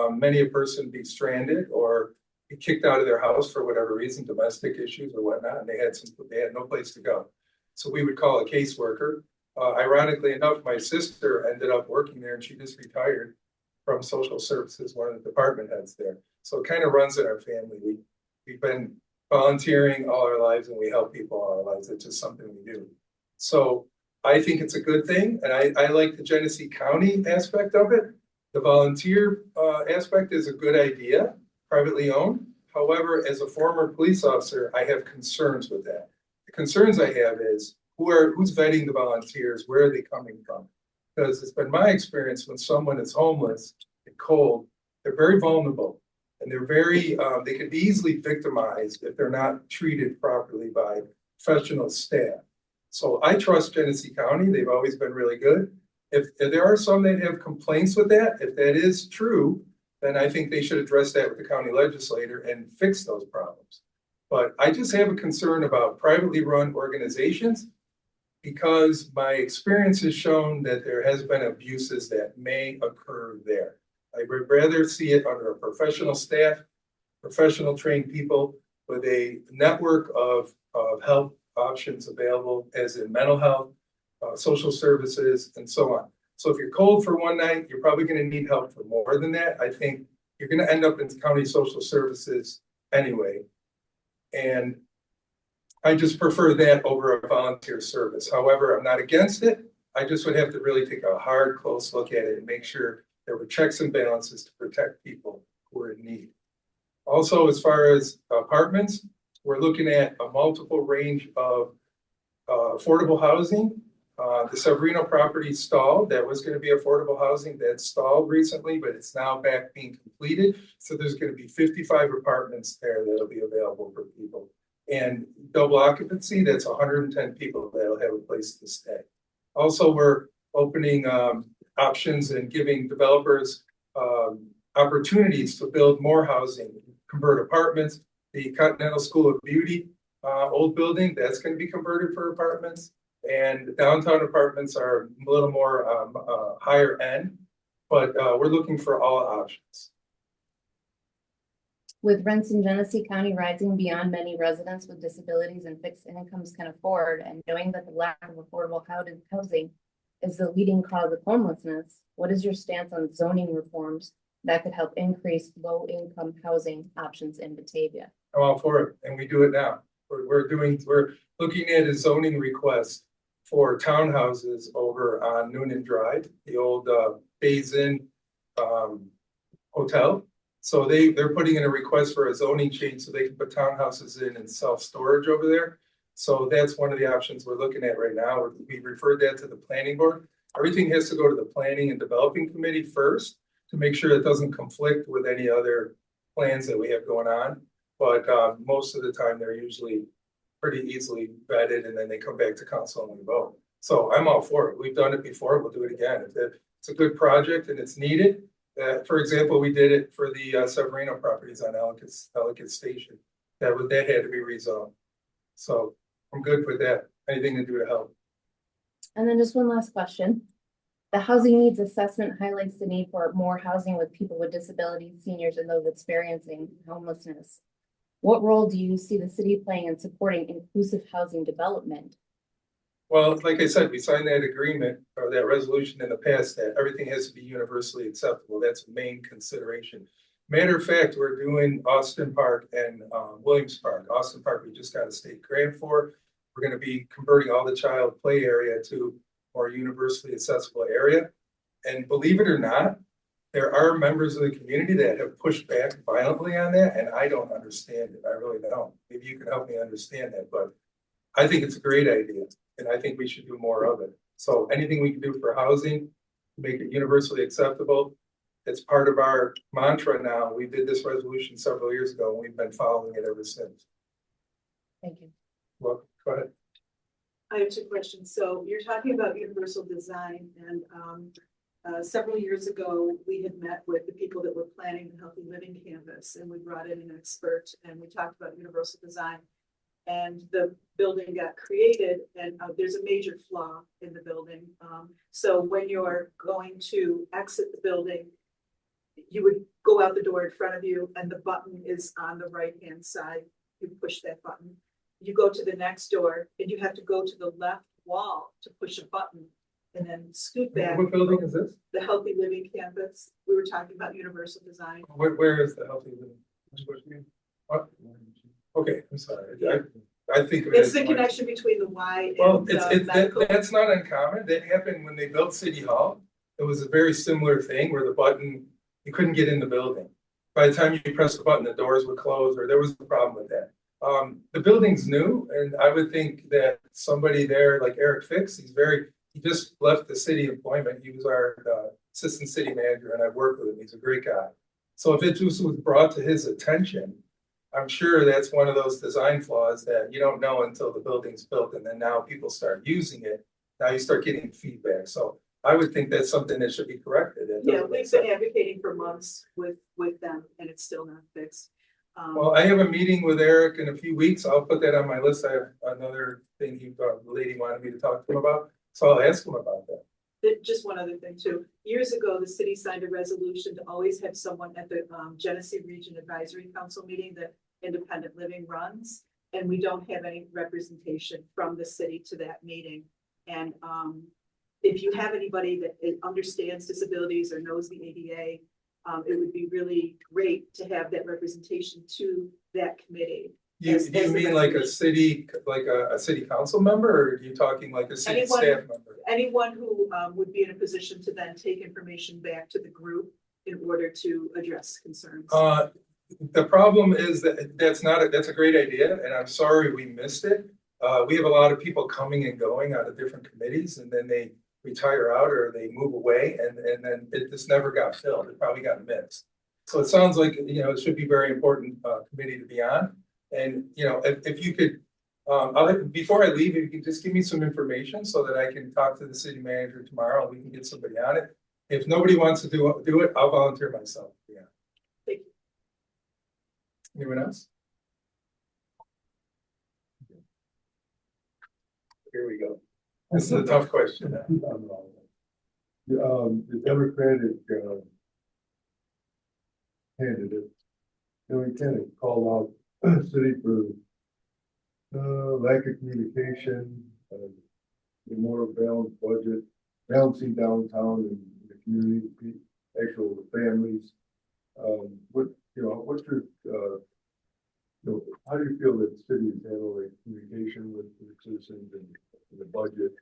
Many a person be stranded or be kicked out of their house for whatever reason, domestic issues or whatnot, and they had no place to go. So we would call a caseworker. Ironically enough, my sister ended up working there and she just retired from social services, one of the department heads there. So it kind of runs in our family. We've been volunteering all our lives and we help people all our lives. It's just something we do. So I think it's a good thing. And I like the Genesee County aspect of it. The volunteer aspect is a good idea, privately owned. However, as a former police officer, I have concerns with that. The concerns I have is who's vetting the volunteers? Where are they coming from? Because it's been my experience when someone is homeless and cold, they're very vulnerable. And they're very, they could be easily victimized if they're not treated properly by professional staff. So I trust Genesee County. They've always been really good. If there are some that have complaints with that, if that is true, then I think they should address that with the county legislator and fix those problems. But I just have a concern about privately run organizations because my experience has shown that there has been abuses that may occur there. I would rather see it under a professional staff, professional trained people with a network of help options available as in mental health, social services, and so on. So if you're cold for one night, you're probably going to need help for more than that. I think you're going to end up in county social services anyway. And I just prefer that over a volunteer service. However, I'm not against it. I just would have to really take a hard, close look at it and make sure there were checks and balances to protect people who are in need. Also, as far as apartments, we're looking at a multiple range of affordable housing. The Severino property stalled. That was going to be affordable housing that stalled recently, but it's now back being completed. So there's going to be 55 apartments there that'll be available for people. And double occupancy, that's 110 people that'll have a place to stay. Also, we're opening options and giving developers opportunities to build more housing, convert apartments. The Continental School of Beauty old building, that's going to be converted for apartments. And the downtown apartments are a little more higher end, but we're looking for all options. With rents in Genesee County rising beyond many residents with disabilities and fixed incomes can afford, and knowing that the lack of affordable housing is the leading cause of homelessness, what is your stance on zoning reforms that could help increase low-income housing options in Batavia? I'm all for it, and we do it now. We're looking at a zoning request for townhouses over on Noonan Drive, the old Bays Inn hotel. So they're putting in a request for a zoning change so they can put townhouses in and self-storage over there. So that's one of the options we're looking at right now. We referred that to the planning board. Everything has to go to the planning and developing committee first to make sure it doesn't conflict with any other plans that we have going on. But most of the time, they're usually pretty easily vetted, and then they come back to council and we vote. So I'm all for it. We've done it before. We'll do it again. If it's a good project and it's needed. For example, we did it for the Severino properties on Ellicott Station. That had to be rezoned. So I'm good with that. Anything to do to help. And then just one last question. The housing needs assessment highlights the need for more housing with people with disabilities, seniors, and those experiencing homelessness. What role do you see the city playing in supporting inclusive housing development? Well, like I said, we signed that agreement or that resolution in the past that everything has to be universally acceptable. That's a main consideration. Matter of fact, we're doing Austin Park and Williams Park. Austin Park, we just got a state grant for. We're going to be converting all the child play area to more universally accessible area. And believe it or not, there are members of the community that have pushed back violently on that, and I don't understand it. I really don't. Maybe you can help me understand that, but I think it's a great idea, and I think we should do more of it. So anything we can do for housing, make it universally acceptable. It's part of our mantra now. We did this resolution several years ago, and we've been following it ever since. Thank you. Well, go ahead. I have two questions. So you're talking about universal design, and several years ago, we had met with the people that were planning the Healthy Living Canvas, and we brought in an expert, and we talked about universal design. And the building got created, and there's a major flaw in the building. So when you're going to exit the building, you would go out the door in front of you, and the button is on the right-hand side. You push that button. You go to the next door, and you have to go to the left wall to push a button, and then scoot back. What building is this? The Healthy Living Campus. We were talking about universal design. Where is the Healthy Living? What? Okay, I'm sorry. I think of it It's as the like- connection between the Y Well, and it's medical. that's not uncommon. That happened when they built City Hall. It was a very similar thing where the button, you couldn't get in the building. By the time you press the button, the doors would close, or there was a problem with that. The building's new, and I would think that somebody there like Eric Fix, he just left the city employment. He was our assistant city manager, and I've worked with him. He's a great guy. So if it just was brought to his attention, I'm sure that's one of those design flaws that you don't know until the building's built, and then now people start using it. Now you start getting feedback. So I would think that's something that should be corrected. Yeah, we've been advocating for months with them, and it's still not fixed. Well, I have a meeting with Eric in a few weeks. I'll put that on my list. I have another thing the lady wanted me to talk to him about. So I'll ask him about that. Just one other thing too. Years ago, the city signed a resolution to always have someone at the Genesee Region Advisory Council meeting that Independent Living runs. And we don't have any representation from the city to that meeting. And if you have anybody that understands disabilities or knows the ADA, it would be really great to have that representation to that committee. Do you mean like a city council member, or are you talking like a city staff member? Anyone who would be in a position to then take information back to the group in order to address concerns. The problem is that that's a great idea, and I'm sorry we missed it. We have a lot of people coming and going out of different committees, and then they retire out or they move away, and then it just never got filled. It probably got missed. So it sounds like, it should be a very important committee to be on. And, if you could, before I leave, if you could just give me some information so that I can talk to the city manager tomorrow and we can get somebody on it. If nobody wants to do it, I'll volunteer myself. Yeah. Thank you. Anyone else? Here we go. This is a tough question. The Democratic candidate And we kind of called out city for lack of communication, a more balanced budget, balancing downtown and the community, actual families. What, you know, what's your, you know, how do you feel that the city is handling communication with the citizens and the budget?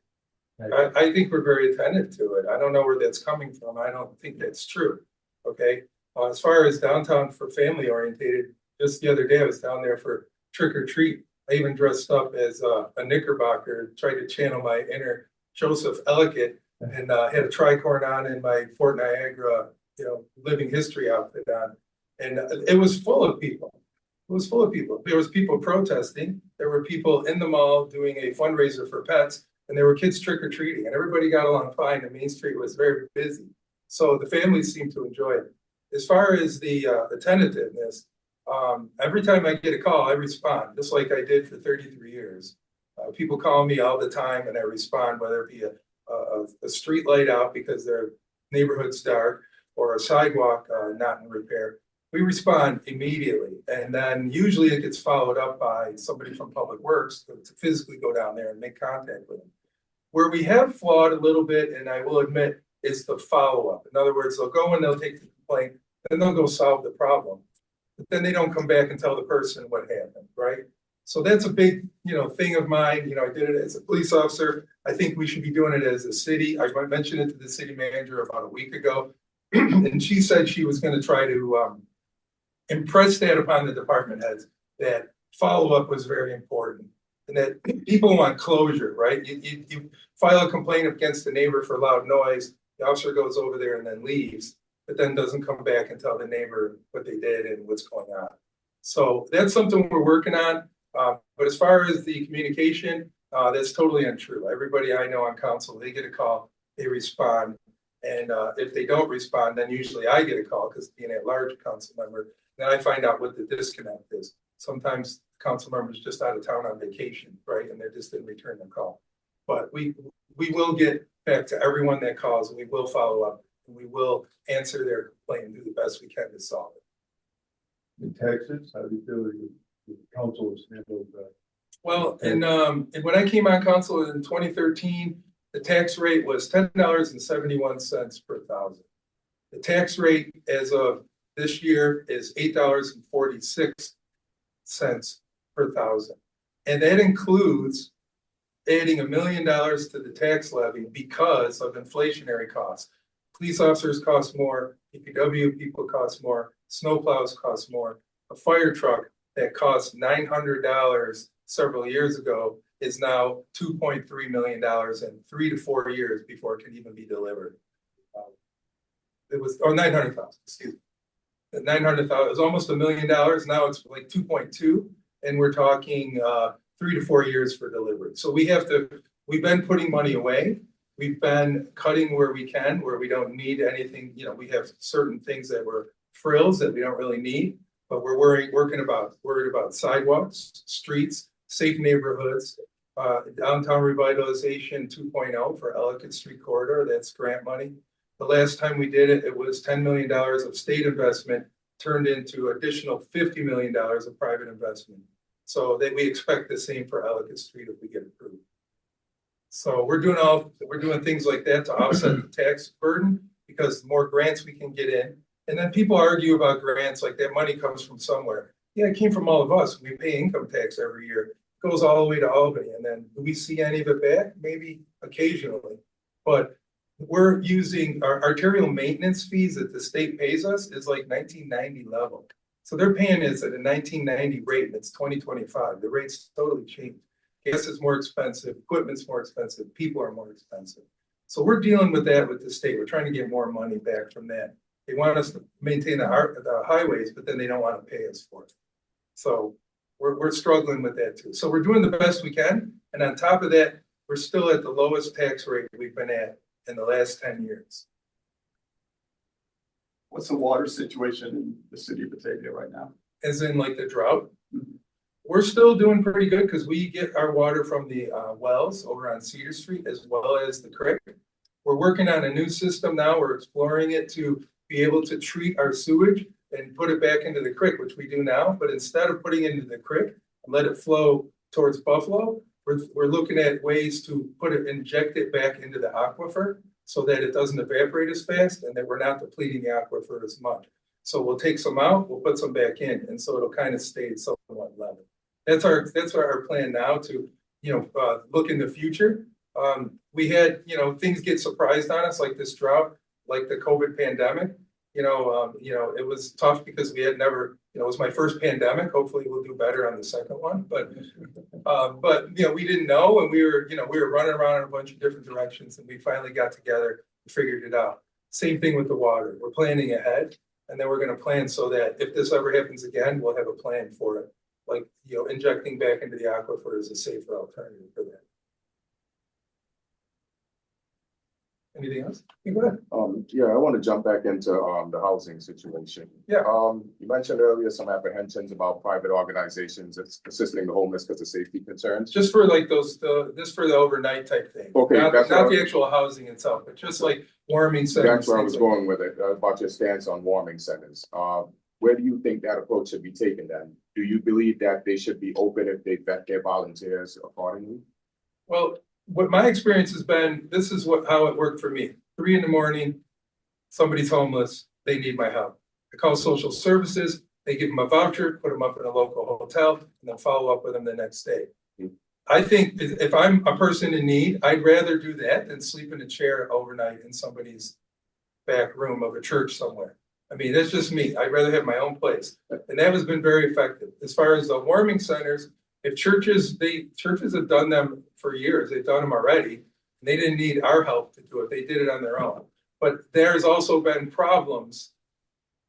I think we're very attentive to it. I don't know where that's coming from. I don't think that's true. Okay. As far as downtown for family orientated, just the other day I was down there for trick or treat. I even dressed up as a Knickerbocker, tried to channel my inner Joseph Ellicott, and had a tricorn on and my Fort Niagara, you know, living history outfit on. And it was full of people. It was full of people. There was people protesting. There were people in the mall doing a fundraiser for pets, and there were kids trick or treating, and everybody got along fine. And Main Street was very busy. So the families seemed to enjoy it. As far as the tentativeness, every time I get a call, I respond, just like I did for 33 years. People call me all the time and I respond, whether it be a street light out because their neighborhood's dark or a sidewalk not in repair. We respond immediately. And then usually it gets followed up by somebody from Public Works to physically go down there and make contact with them. Where we have flawed a little bit, and I will admit, is the follow-up. In other words, they'll go and they'll take the complaint, then they'll go solve the problem. But then they don't come back and tell the person what happened, right? So that's a big, you know, thing of mine. You know, I did it as a police officer. I think we should be doing it as a city. I mentioned it to the city manager about a week ago, and she said she was going to try to impress that upon the department heads, that follow-up was very important and that people want closure, right? You file a complaint against the neighbor for loud noise, the officer goes over there and then leaves, but then doesn't come back and tell the neighbor what they did and what's going on. So that's something we're working on. But as far as the communication, that's totally untrue. Everybody I know on council, they get a call, they respond. And if they don't respond, then usually I get a call because being a large council member, then I find out what the disconnect is. Sometimes the council member's just out of town on vacation, right? And they just didn't return the call. But we will get back to everyone that calls, and we will follow up, and we will answer their complaint and do the best we can to solve it. In Texas, how do you feel the council has handled that? Well, and when I came on council in 2013, the tax rate was $10.71 per thousand. The tax rate as of this year is $8.46 per thousand. And that includes adding $1 million to the tax levy because of inflationary costs. Police officers cost more, DPW people cost more, snowplows cost more. A fire truck that cost $900 several years ago is now $2.3 million in 3 to 4 years before it can even be delivered. It was, or 900,000, excuse me. 900,000, it was almost $1 million. Now it's like 2.2, and we're talking 3 to 4 years for delivery. So we've been putting money away. We've been cutting where we can, where we don't need anything. You know, we have certain things that were frills that we don't really need, but we're worried about sidewalks, streets, safe neighborhoods, downtown revitalization 2.0 for Ellicott Street corridor. That's grant money. The last time we did it, it was $10 million of state investment turned into additional $50 million of private investment. So that we expect the same for Ellicott Street if we get approved. So we're doing things like that to offset the tax burden, because the more grants we can get in, and then people argue about grants like that money comes from somewhere. Yeah, it came from all of us. We pay income tax every year. It goes all the way to Albany, and then do we see any of it back? Maybe occasionally, but we're using our arterial maintenance fees that the state pays us is like 1990 level. So they're paying us at a 1990 rate, and it's 2025. The rate's totally changed. Gas is more expensive, equipment's more expensive, people are more expensive. So we're dealing with that with the state. We're trying to get more money back from that. They want us to maintain the highways, but then they don't want to pay us for it. So we're struggling with that too. So we're doing the best we can. And on top of that, we're still at the lowest tax rate we've been at in the last 10 years. What's the water situation in the city of Batavia right now? As in like the drought? We're still doing pretty good because we get our water from the wells over on Cedar Street as well as the creek. We're working on a new system now. We're exploring it to be able to treat our sewage and put it back into the creek, which we do now, but instead of putting it into the creek and let it flow towards Buffalo, we're looking at ways to inject it back into the aquifer so that it doesn't evaporate as fast and that we're not depleting the aquifer as much. So we'll take some out, we'll put some back in, and so it'll kind of stay somewhat level. That's our plan now to, look in the future. We had, things get surprised on us like this drought, like the COVID pandemic. It was tough because we had never, it was my first pandemic. Hopefully we'll do better on the second one, but we didn't know, and we were running around in a bunch of different directions, and we finally got together and figured it out. Same thing with the water. We're planning ahead, and then we're going to plan so that if this ever happens again, we'll have a plan for it. Like, injecting back into the aquifer is a safer alternative for that. Anything else? Go ahead. Yeah, I want to jump back into the housing situation. Yeah. You mentioned earlier some apprehensions about private organizations assisting the homeless because of safety concerns. Just for like just for the overnight type thing. Okay, not that's the actual housing itself, but just like warming centers. That's where I was going with it, about your stance on warming centers. Where do you think that approach should be taken then? Do you believe that they should be open if they vet their volunteers accordingly? Well, what my experience has been, this is how it worked for me. 3 a.m, somebody's homeless, they need my help. I call social services, they give them a voucher, put them up in a local hotel, and then follow up with them the next day. I think if I'm a person in need, I'd rather do that than sleep in a chair overnight in somebody's back room of a church somewhere. I mean, that's just me. I'd rather have my own place. And that has been very effective. As far as the warming centers, if churches have done them for years, they've done them already, and they didn't need our help to do it. They did it on their own. But there's also been problems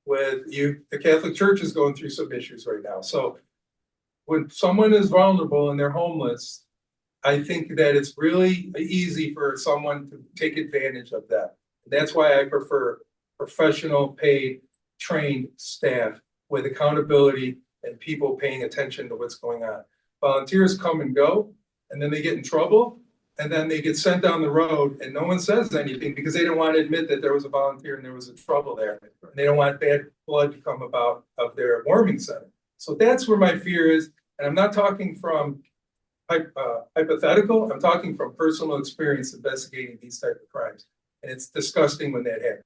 with the Catholic Church is going through some issues right now. So when someone is vulnerable and they're homeless, I think that it's really easy for someone to take advantage of that. That's why I prefer professional, paid, trained staff with accountability and people paying attention to what's going on. Volunteers come and go, and then they get in trouble, and then they get sent down the road, and no one says anything because they don't want to admit that there was a volunteer and there was a trouble there. And they don't want bad blood to come about of their warming center. So that's where my fear is, and I'm not talking from hypothetical, I'm talking from personal experience investigating these type of crimes. And it's disgusting when that happens.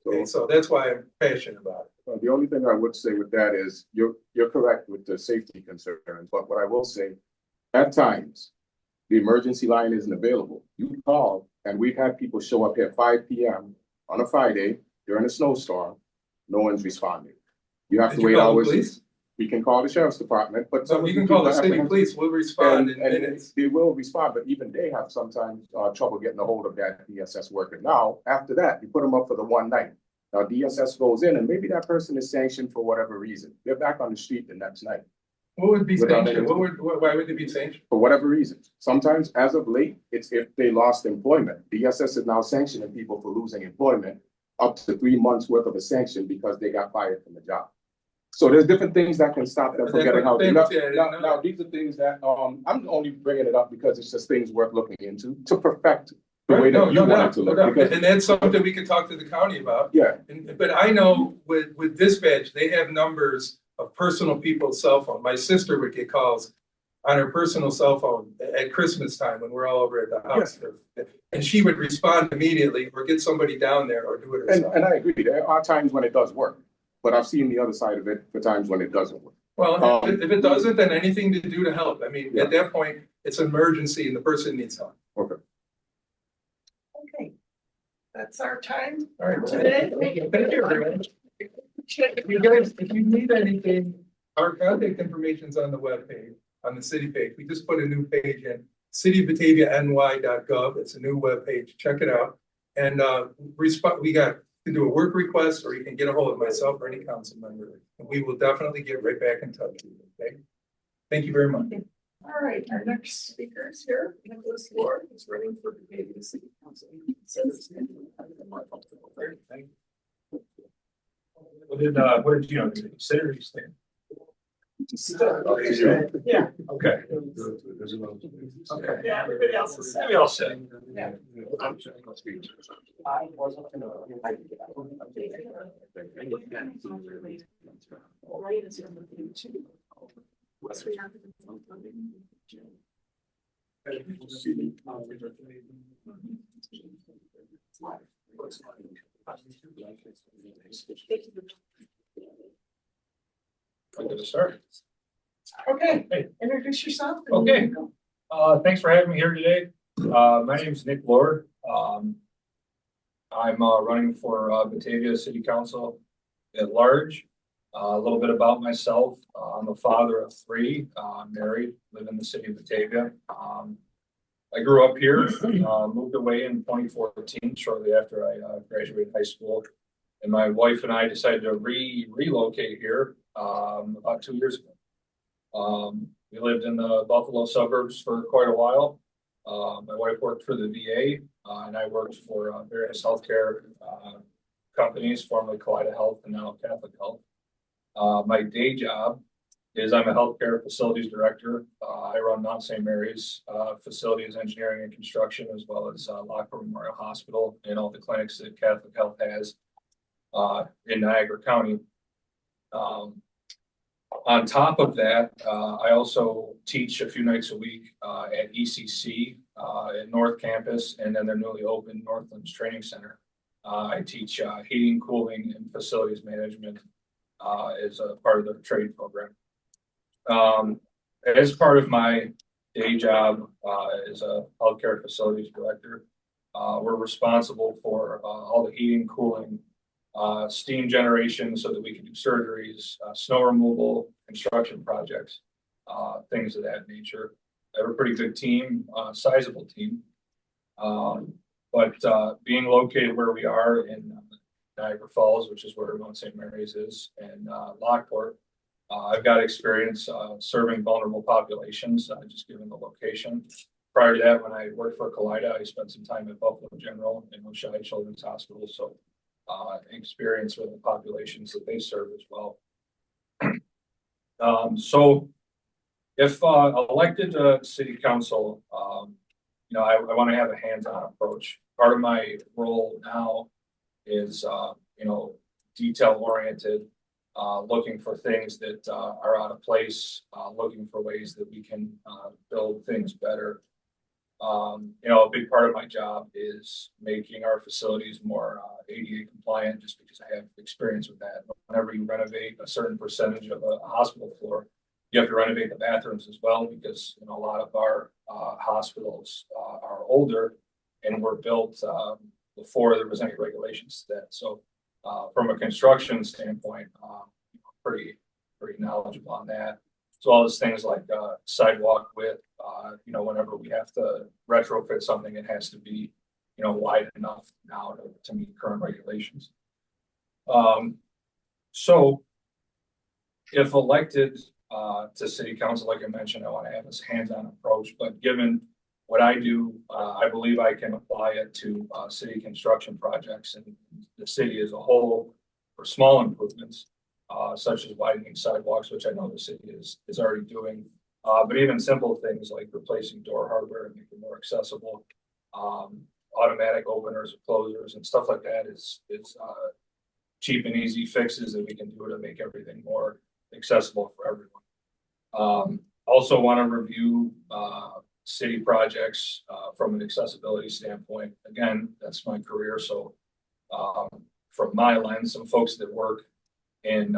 Okay, so that's why I'm passionate about it. The only thing I would say with that is you're correct with the safety concerns, but what I will say, at times, the emergency line isn't available. You call, and we've had people show up here at 5 p.m. on a Friday during a snowstorm. No one's responding. You have to wait hours. We can call the sheriff's department, but so you can call the city police. We'll respond in minutes. They will respond, but even they have sometimes trouble getting a hold of that DSS worker. Now, after that, you put them up for the one night. Now, DSS goes in, and maybe that person is sanctioned for whatever reason. They're back on the street the next night. What would be sanctioned? Why would they be sanctioned? For whatever reason. Sometimes, as of late, it's if they lost employment. DSS is now sanctioning people for losing employment up to 3 months worth of a sanction because they got fired from the job. So there's different things that can stop them from getting out. Now, these are things that I'm only bringing it up because it's just things worth looking into to perfect the way that you want it to look. And that's something we can talk to the county about. Yeah. But I know with dispatch, they have numbers of personal people's cell phone. My sister would get calls on her personal cell phone at Christmas time when we're all over at the house. Yeah. And she would respond immediately or get somebody down there or do it herself. And I agree. There are times when it does work. But I've seen the other side of it for times when it doesn't work. Well, if it doesn't, then anything to do to help. I mean, at that point, it's an emergency and the person needs help. Okay. Okay. That's our time. All right. Today. Thank you, everyone. You guys, if you need anything, our contact information is on the webpage, on the city page. We just put a new page in, cityofbataviany.gov. It's a new webpage. Check it out. And we can do a work request, or you can get a hold of myself or any council member, and we will definitely get right back in touch with you. Okay. Thank you very much. All right, our next speaker is here. Nicholas Ward is running for the City Council. What did you consider these things? Yeah. Okay. Okay. Yeah, everybody else is. We all said. Yeah. I wasn't gonna. Right, is on the thing too. Once we have the funding. I'm gonna start. Okay, Hey. introduce yourself. and Okay. go. Thanks for having me here today. My name is Nick Lord. I'm running for Batavia City Council at large. A little bit about myself. I'm a father of three, married, live in the city of Batavia. I grew up here, moved away in 2014, shortly after I graduated high school. And my wife and I decided to relocate here about 2 years ago. We lived in the Buffalo suburbs for quite a while. My wife worked for the VA, and I worked for various healthcare companies, formerly Kaleida Health and now Catholic Health. My day job is I'm a healthcare facilities director. I run Mount St. Mary's facilities, engineering and construction, as well as Lockport Memorial Hospital and all the clinics that Catholic Health has in Niagara County. On top of that, I also teach a few nights a week at ECC at North Campus, and then their newly opened Northlands Training Center. I teach heating, cooling, and facilities management as a part of the trade program. As part of my day job as a healthcare facilities director, we're responsible for all the heating, cooling, steam generation so that we can do surgeries, snow removal, construction projects, things of that nature. I have a pretty good team, sizable team. But being located where we are in Niagara Falls, which is where Mount St. Mary's is, and Lockport, I've got experience serving vulnerable populations, just given the location. Prior to that, when I worked for Kaleida, I spent some time at Buffalo General and Oshai Children's Hospital. So experience with the populations that they serve as well. So if elected to city council, I want to have a hands-on approach. Part of my role now is, detail oriented, looking for things that are out of place, looking for ways that we can build things better. A big part of my job is making our facilities more ADA compliant, just because I have experience with that. Whenever you renovate a certain percentage of a hospital floor, you have to renovate the bathrooms as well, because a lot of our hospitals are older and were built before there was any regulations to that. So from a construction standpoint, pretty knowledgeable on that. As well as things like sidewalk width. Whenever we have to retrofit something, it has to be, wide enough now to meet current regulations. So if elected to city council, like I mentioned, I want to have this hands-on approach, but given what I do, I believe I can apply it to city construction projects and the city as a whole for small improvements, such as widening sidewalks, which I know the city is already doing. But even simple things like replacing door hardware and making it more accessible, automatic openers or closers and stuff like that is cheap and easy fixes that we can do to make everything more accessible for everyone. Also want to review city projects from an accessibility standpoint. Again, that's my career. So from my lens, some folks that work in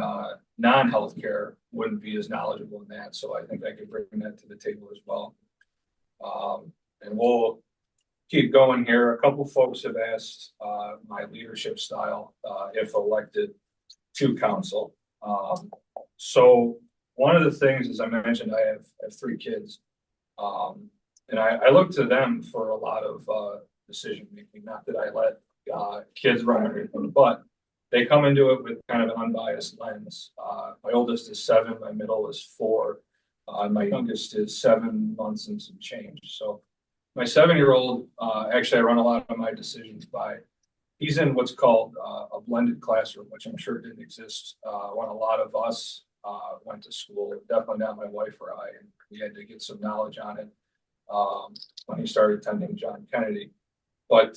non-healthcare wouldn't be as knowledgeable in that. So I think I could bring that to the table as well. And we'll keep going here. A couple folks have asked my leadership style if elected to council. So one of the things, as I mentioned, I have three kids. And I look to them for a lot of decision making. Not that I let kids run everything, but they come into it with kind of an unbiased lens. My oldest is 7, my middle is 4, and my youngest is 7 months and some change. So my 7-year-old, actually I run a lot of my decisions by, he's in what's called a blended classroom, which I'm sure didn't exist when a lot of us went to school. Definitely not my wife or I, and we had to get some knowledge on it when he started attending John Kennedy. But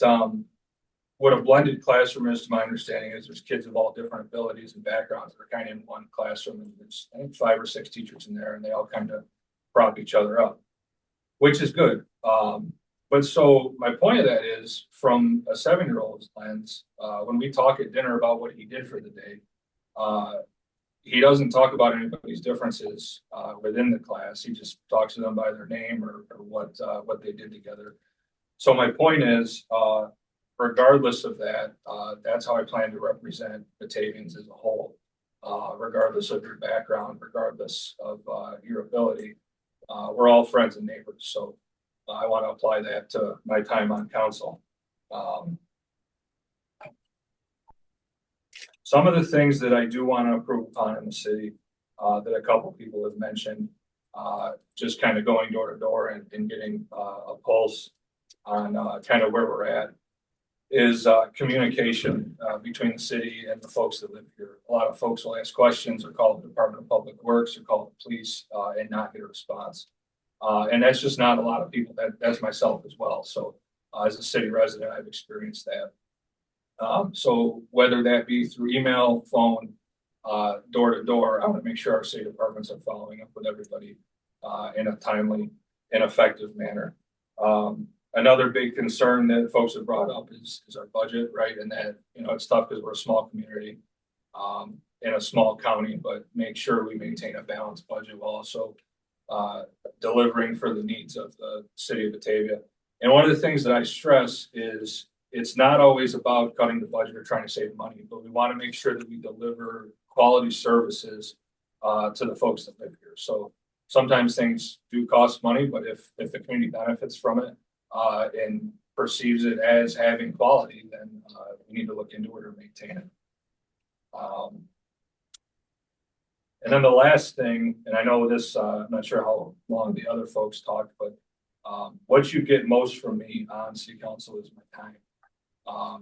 what a blended classroom is, to my understanding, is there's kids of all different abilities and backgrounds that are kind of in one classroom, and there's, I think, 5 or 6 teachers in there, and they all kind of prop each other up, which is good. But so my point of that is, from a 7-year-old's lens, when we talk at dinner about what he did for the day, he doesn't talk about anybody's differences within the class. He just talks to them by their name or what they did together. So my point is, regardless of that, that's how I plan to represent Batavians as a whole, regardless of your background, regardless of your ability. We're all friends and neighbors, so I want to apply that to my time on council. Some of the things that I do want to improve upon in the city, that a couple people have mentioned, just kind of going door to door and getting a pulse on kind of where we're at, is communication between the city and the folks that live here. A lot of folks will ask questions or call the Department of Public Works or call the police and not get a response. And that's just not a lot of people. That's myself as well. So as a city resident, I've experienced that. So whether that be through email, phone, door to door, I want to make sure our city departments are following up with everybody in a timely and effective manner. Another big concern that folks have brought up is our budget, right? And that, you know, it's tough because we're a small community in a small county, but make sure we maintain a balanced budget while also delivering for the needs of the city of Batavia. And one of the things that I stress is it's not always about cutting the budget or trying to save money, but we want to make sure that we deliver quality services to the folks that live here. So sometimes things do cost money, but if the community benefits from it and perceives it as having quality, then we need to look into it or maintain it. And then the last thing, and I know this, I'm not sure how long the other folks talked, but what you get most from me on city council is my time.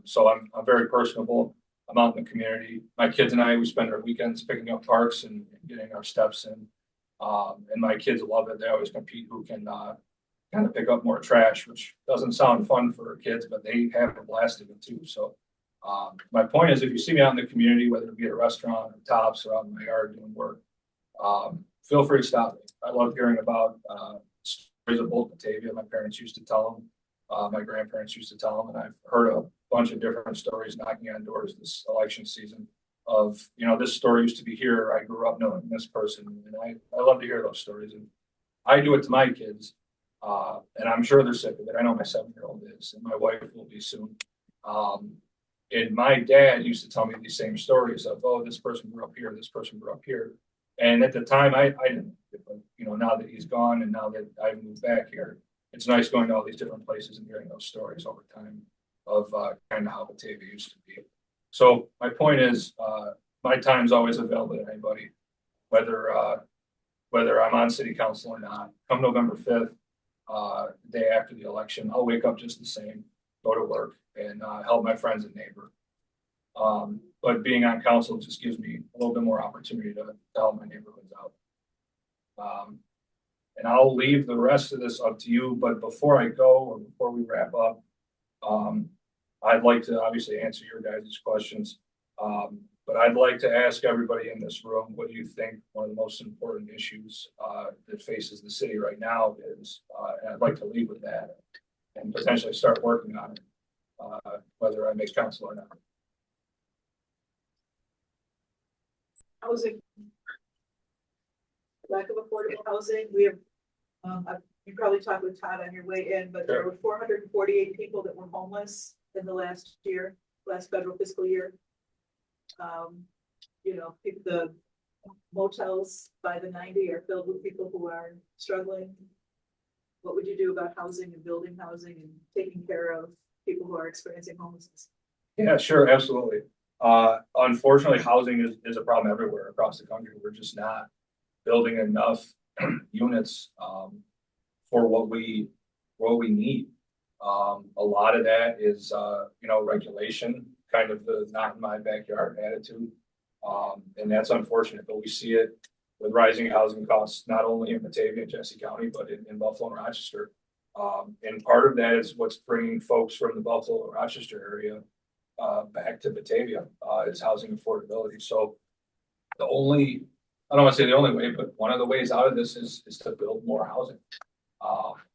So I'm very personable. I'm out in the community. My kids and I, we spend our weekends picking up parks and getting our steps in. And my kids love it. They always compete who can kind of pick up more trash, which doesn't sound fun for kids, but they have a blast of it too. So my point is, if you see me out in the community, whether it be at a restaurant or Tops or out in my yard doing work, feel free to stop me. I love hearing about stories of old Batavia. My parents used to tell them. My grandparents used to tell them, and I've heard a bunch of different stories knocking on doors this election season of, you know, this story used to be here. I grew up knowing this person, and I love to hear those stories. And I do it to my kids, and I'm sure they're sick of it. I know my 7-year-old is, and my wife will be soon. And my dad used to tell me these same stories of, oh, this person grew up here, this person grew up here. And at the time, I didn't, but, you know, now that he's gone and now that I moved back here, it's nice going to all these different places and hearing those stories over time of kind of how Batavia used to be. So my point is, my time's always available to anybody, whether I'm on city council or not. Come November 5th, the day after the election, I'll wake up just the same, go to work, and help my friends and neighbor. But being on council just gives me a little bit more opportunity to help my neighborhoods out. And I'll leave the rest of this up to you, but before I go, or before we wrap up, I'd like to obviously answer your guys' questions. But I'd like to ask everybody in this room, what do you think one of the most important issues that faces the city right now is? And I'd like to leave with that and potentially start working on it, whether I make council or not. Housing. Lack of affordable housing. We have, you probably talked with Todd on your way in, but there were 448 people that were homeless in the last federal fiscal year. You know, the motels by the 90 are filled with people who are struggling. What would you do about housing and building housing and taking care of people who are experiencing homelessness? Yeah, sure, absolutely. Unfortunately, housing is a problem everywhere across the country. We're just not building enough units for what we need. A lot of that is you know, regulation, kind of the not in my backyard attitude. And that's unfortunate, but we see it with rising housing costs, not only in Batavia and Genesee County, but in Buffalo and Rochester. And part of that is what's bringing folks from the Buffalo and Rochester area back to Batavia, is housing affordability. So the only, I don't want to say the only way, but one of the ways out of this is to build more housing.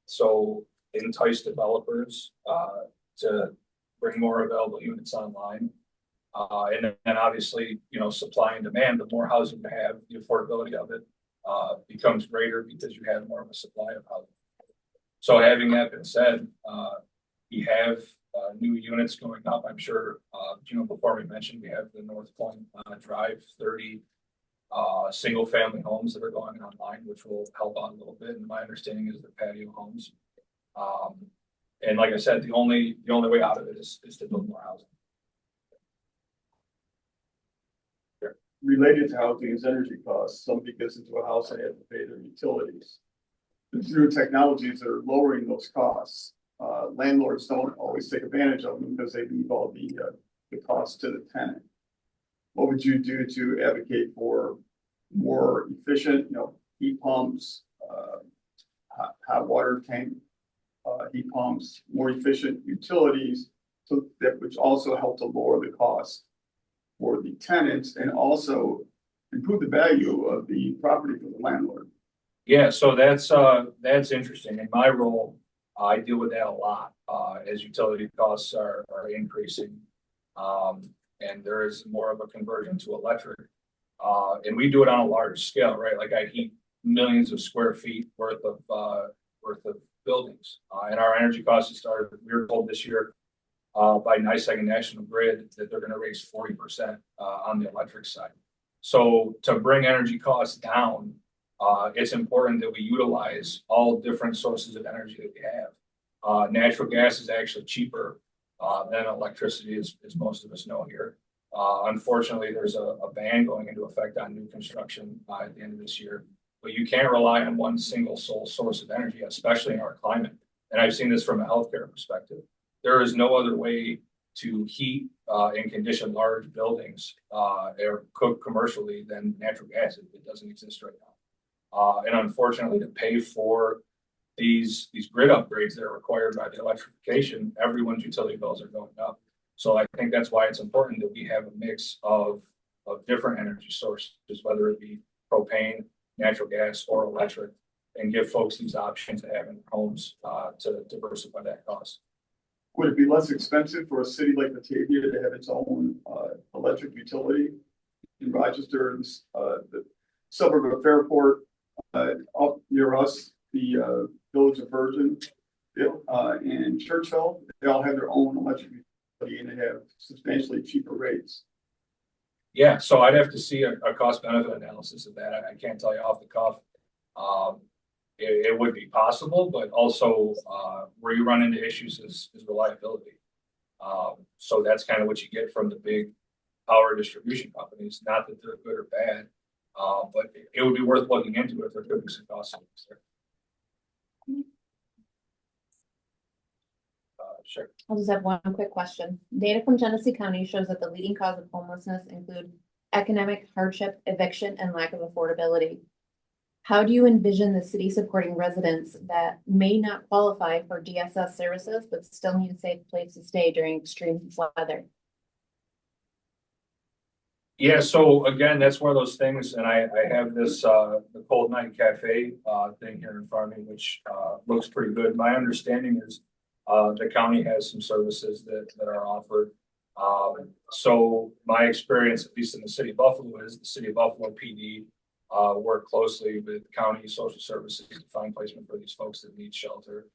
So entice developers, to bring more available units online. And then obviously, you know, supply and demand, the more housing you have, the affordability of it, becomes greater because you have more of a supply of housing. So having that been said, we have new units going up. I'm sure, you know, before we mentioned, we have the North Point Drive 30 single family homes that are going online, which will help out a little bit. And my understanding is the patio homes. And like I said, the only way out of it is to build more housing. Related to housing is energy costs. Somebody gets into a house and they have to pay their utilities. There's new technologies that are lowering those costs. Landlords don't always take advantage of them because they leave all the costs to the tenant. What would you do to advocate for more efficient, you know, heat pumps, hot water tank, heat pumps, more efficient utilities, so that which also help to lower the cost for the tenants and also improve the value of the property for the landlord? Yeah, so that's interesting. In my role, I deal with that a lot as utility costs are increasing, and there is more of a conversion to electric. And we do it on a large scale, right? Like I heat millions of square feet worth of buildings, and our energy costs started. We were told this year by NYSEG and National Grid that they're going to raise 40% on the electric side. So to bring energy costs down, it's important that we utilize all different sources of energy that we have. Natural gas is actually cheaper than electricity, as most of us know here. Unfortunately, there's a ban going into effect on new construction at the end of this year. But you can't rely on one single sole source of energy, especially in our climate. And I've seen this from a healthcare perspective. There is no other way to heat and condition large buildings or cook commercially than natural gas. It doesn't exist right now. And unfortunately, to pay for these grid upgrades that are required by the electrification, everyone's utility bills are going up. So I think that's why it's important that we have a mix of different energy sources, whether it be propane, natural gas, or electric, and give folks these options to have in their homes to diversify that cost. Would it be less expensive for a city like Batavia to have its own electric utility? In Rochester, the suburb of Fairport, up near us, the village of Virgin, and Churchill, they all have their own electric utility and they have substantially cheaper rates. Yeah, so I'd have to see a cost benefit analysis of that. I can't tell you off the cuff. It would be possible, but also where you run into issues is reliability. So that's kind of what you get from the big power distribution companies. Not that they're good or bad, but it would be worth looking into if there could be some cost savings there. Sure. I'll just have one quick question. Data from Genesee County shows that the leading cause of homelessness include economic hardship, eviction, and lack of affordability. How do you envision the city supporting residents that may not qualify for DSS services, but still need a safe place to stay during extreme weather? Yeah, so again, that's one of those things, and I have this the Cold Night Cafe thing here in front of me, which looks pretty good. My understanding is the county has some services that are offered. So my experience, at least in the city of Buffalo, is the city of Buffalo PD work closely with county social services to find placement for these folks that need shelter.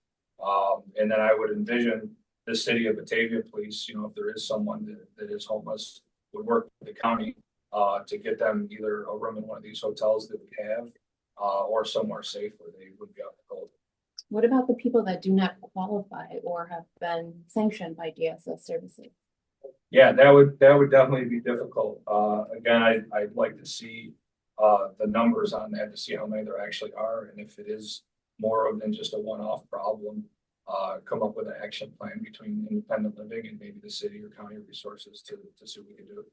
And then I would envision the city of Batavia Police, you know, if there is someone that is homeless, would work with the county to get them either a room in one of these hotels that we have or somewhere safe where they would be out in the cold. What about the people that do not qualify or have been sanctioned by DSS services? Yeah, that would definitely be difficult. Again, I'd like to see the numbers on that to see how many there actually are, and if it is more than just a one-off problem, come up with an action plan between independent living and maybe the city or county resources to see what we can do.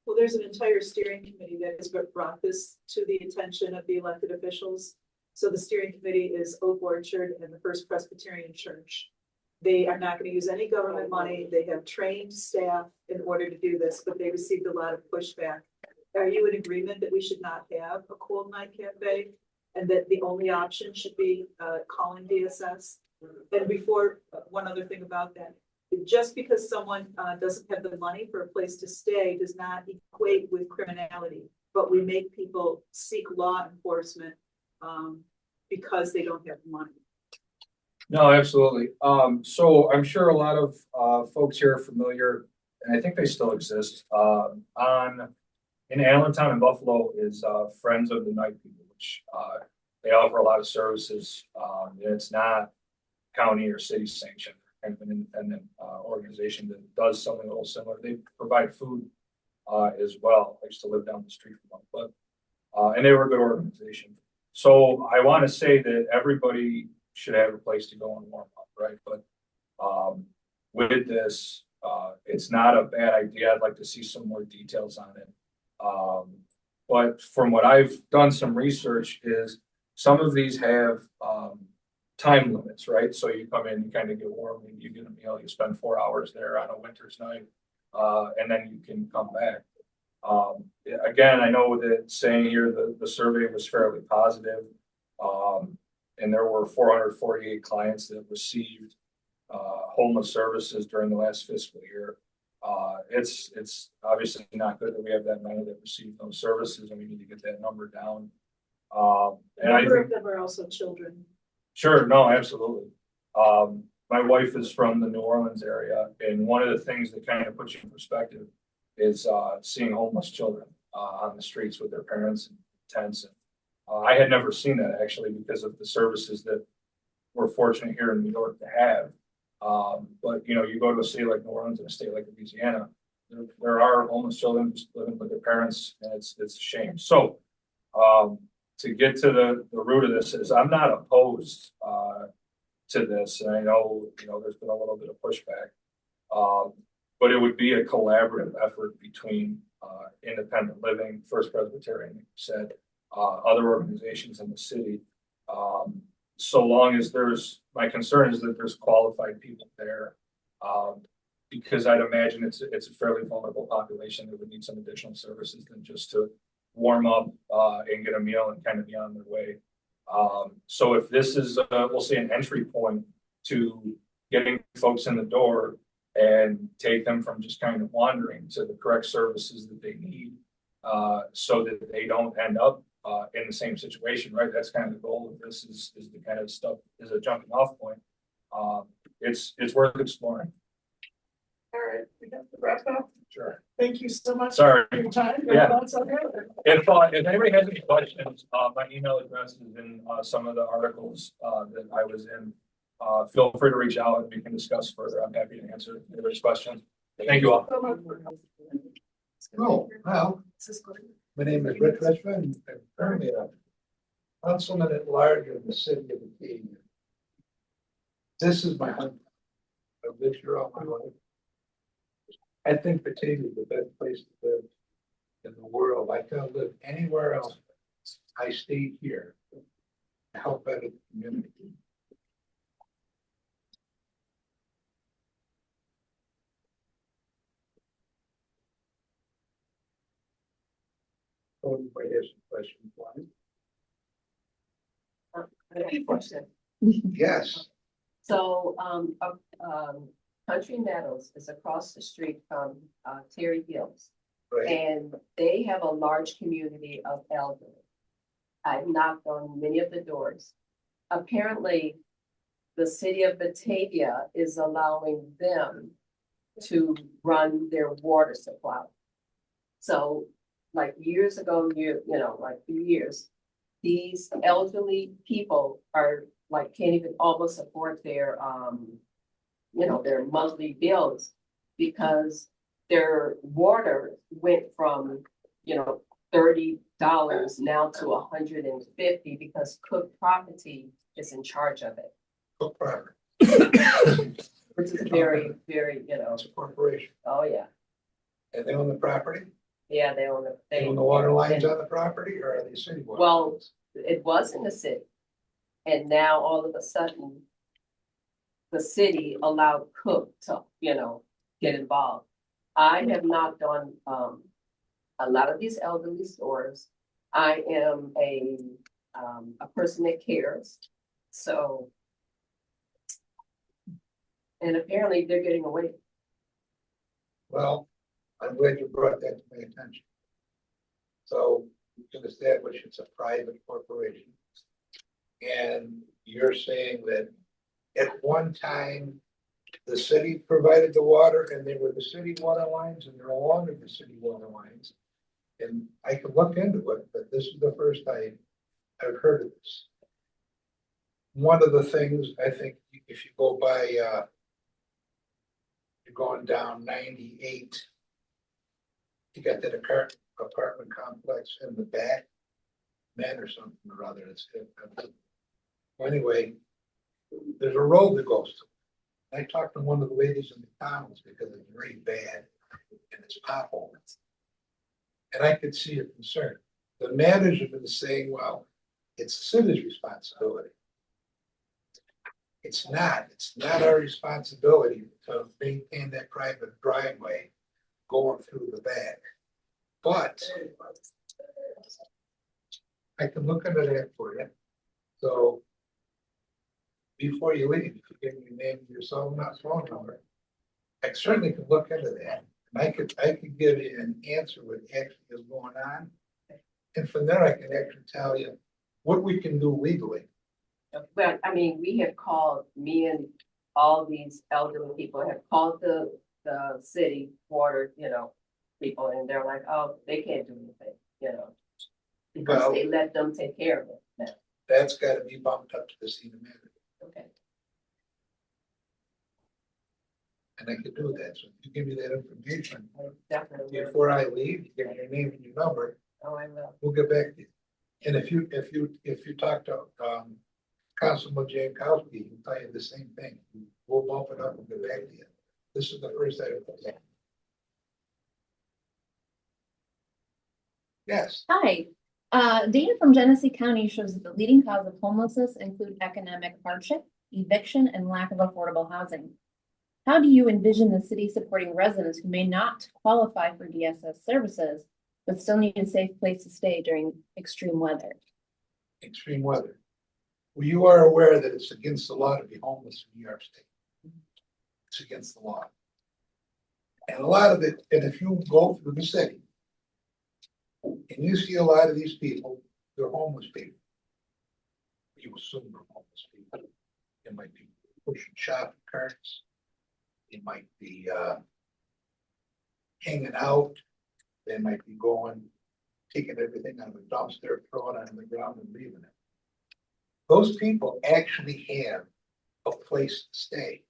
Well, there's an entire steering committee that has brought this to the attention of the elected officials. So the steering committee is Oak Orchard and the First Presbyterian Church. They are not gonna use any government money. They have trained staff in order to do this, but they received a lot of pushback. Are you in agreement that we should not have a cold night cafe? And that the only option should be calling DSS? And before, one other thing about that, just because someone doesn't have the money for a place to stay does not equate with criminality. But we make people seek law enforcement because they don't have money. No, absolutely. So I'm sure a lot of folks here are familiar, and I think they still exist. In Allentown and Buffalo is Friends of the Night People, which they offer a lot of services. And it's not county or city sanctioned, kind of an independent organization that does something a little similar. They provide food as well. I used to live down the street from them, but and they were a good organization. So I want to say that everybody should have a place to go and warm up, right? But with this, it's not a bad idea. I'd like to see some more details on it. But from what I've done some research is some of these have time limits, right? So you come in, you kind of get warm, you get a meal, you spend 4 hours there on a winter's night, and then you can come back. Again, I know that saying here the survey was fairly positive. And there were 448 clients that received homeless services during the last fiscal year. It's obviously not good that we have that many that receive those services, and we need to get that number down. And I think of them are also children. Sure, no, absolutely. My wife is from the New Orleans area, and one of the things that kind of puts you in perspective is seeing homeless children on the streets with their parents and tents. And I had never seen that actually because of the services that we're fortunate here in New York to have. But you know, you go to a state like New Orleans and a state like Louisiana, there are homeless children just living with their parents, and it's a shame. So to get to the root of this is I'm not opposed to this, and I know there's been a little bit of pushback, but it would be a collaborative effort between Independent Living, First Presbyterian, like you said, other organizations in the city. So long as my concern is that there's qualified people there, because I'd imagine it's a fairly vulnerable population that would need some additional services than just to warm up and get a meal and kind of be on their way. So if this is, we'll say, an entry point to getting folks in the door and take them from just kind of wandering to the correct services that they need, so that they don't end up in the same situation, right? That's kind of the goal of this is the kind of stuff is a jumping off point. It's worth exploring. All right, we have to wrap up. Sure. Thank you so much. Sorry. For your time. Yeah. Thoughts on it? If anybody has any questions, my email address is in some of the articles that I was in. Feel free to reach out and we can discuss further. I'm happy to answer anybody's questions. Thank you all. Oh, well, my name is Rick Richmond. I'm currently a councilman at large in the city of Acadia. This is my home. I've lived here all my life. I think Batavia is the best place to live in the world. I can't live anywhere else. I stayed here to help better the community. So anybody has some questions, Why? I have a question. Yes. So, Country Meadows is across the street from Terry Hills. Right. And they have a large community of elderly. I've knocked on many of the doors. Apparently, the city of Batavia is allowing them to run their water supply. So, like years ago, like a few years, these elderly people are like can't even almost afford their their monthly bills because their water went from $30 now to $150 because Cook Property is in charge of it. Cook Property. Which is very, very, It's a corporation. oh yeah. And they own the property? Yeah, they own They own the water lines on the property, or are they city water? Well, lines? it was in the city. And now all of a sudden, the city allowed Cook to, get involved. I have knocked on, a lot of these elderly stores. I am a person that cares, so. And apparently they're getting away. Well, I'm glad you brought that to my attention. So you can establish it's a private corporation. And you're saying that at one time, the city provided the water and they were the city water lines and they're no longer the city water lines. And I could look into it, but this is the first time I've heard of this. One of the things, I think, if you go by, you're going down 98, you got that apartment complex in the back, man or something or other. Anyway, there's a road that goes to. I talked to one of the ladies in McDonald's because it's very bad and it's potholes. And I could see a concern. The managers have been saying, well, it's the city's responsibility. It's not our responsibility to maintain that private driveway going through the back. But I can look into that for you. So before you leave, if you give me your name, your cell phone number, I certainly can look into that. And I could give you an answer what actually is going on. And from there, I can actually tell you what we can do legally. But I mean, we have called, me and all these elderly people have called the city water, people, and they're like, oh, they can't do anything, because they let them take care of it now. That's got to be bumped up to the senior manager. Okay. And I could do that. So if you give me that information Definitely. before I leave, you give me your name and your number. Oh, I will. We'll get back to you. And if you talk to Councilman Jankowski, he'll tell you the same thing. We'll bump it up and get back to you. This is the first item. Yes. Hi. Data from Genesee County shows that the leading cause of homelessness include economic hardship, eviction, and lack of affordable housing. How do you envision the city supporting residents who may not qualify for DSS services, but still need a safe place to stay during extreme weather? Extreme weather. Well, you are aware that it's against the law to be homeless in New York State. It's against the law. And a lot of it, and if you go through the city, and you see a lot of these people, they're homeless people. You assume they're homeless people. They might be pushing shopping carts. They might be hanging out. They might be taking everything out of the dumpster, throwing it on the ground and leaving it. Those people actually have a place to stay.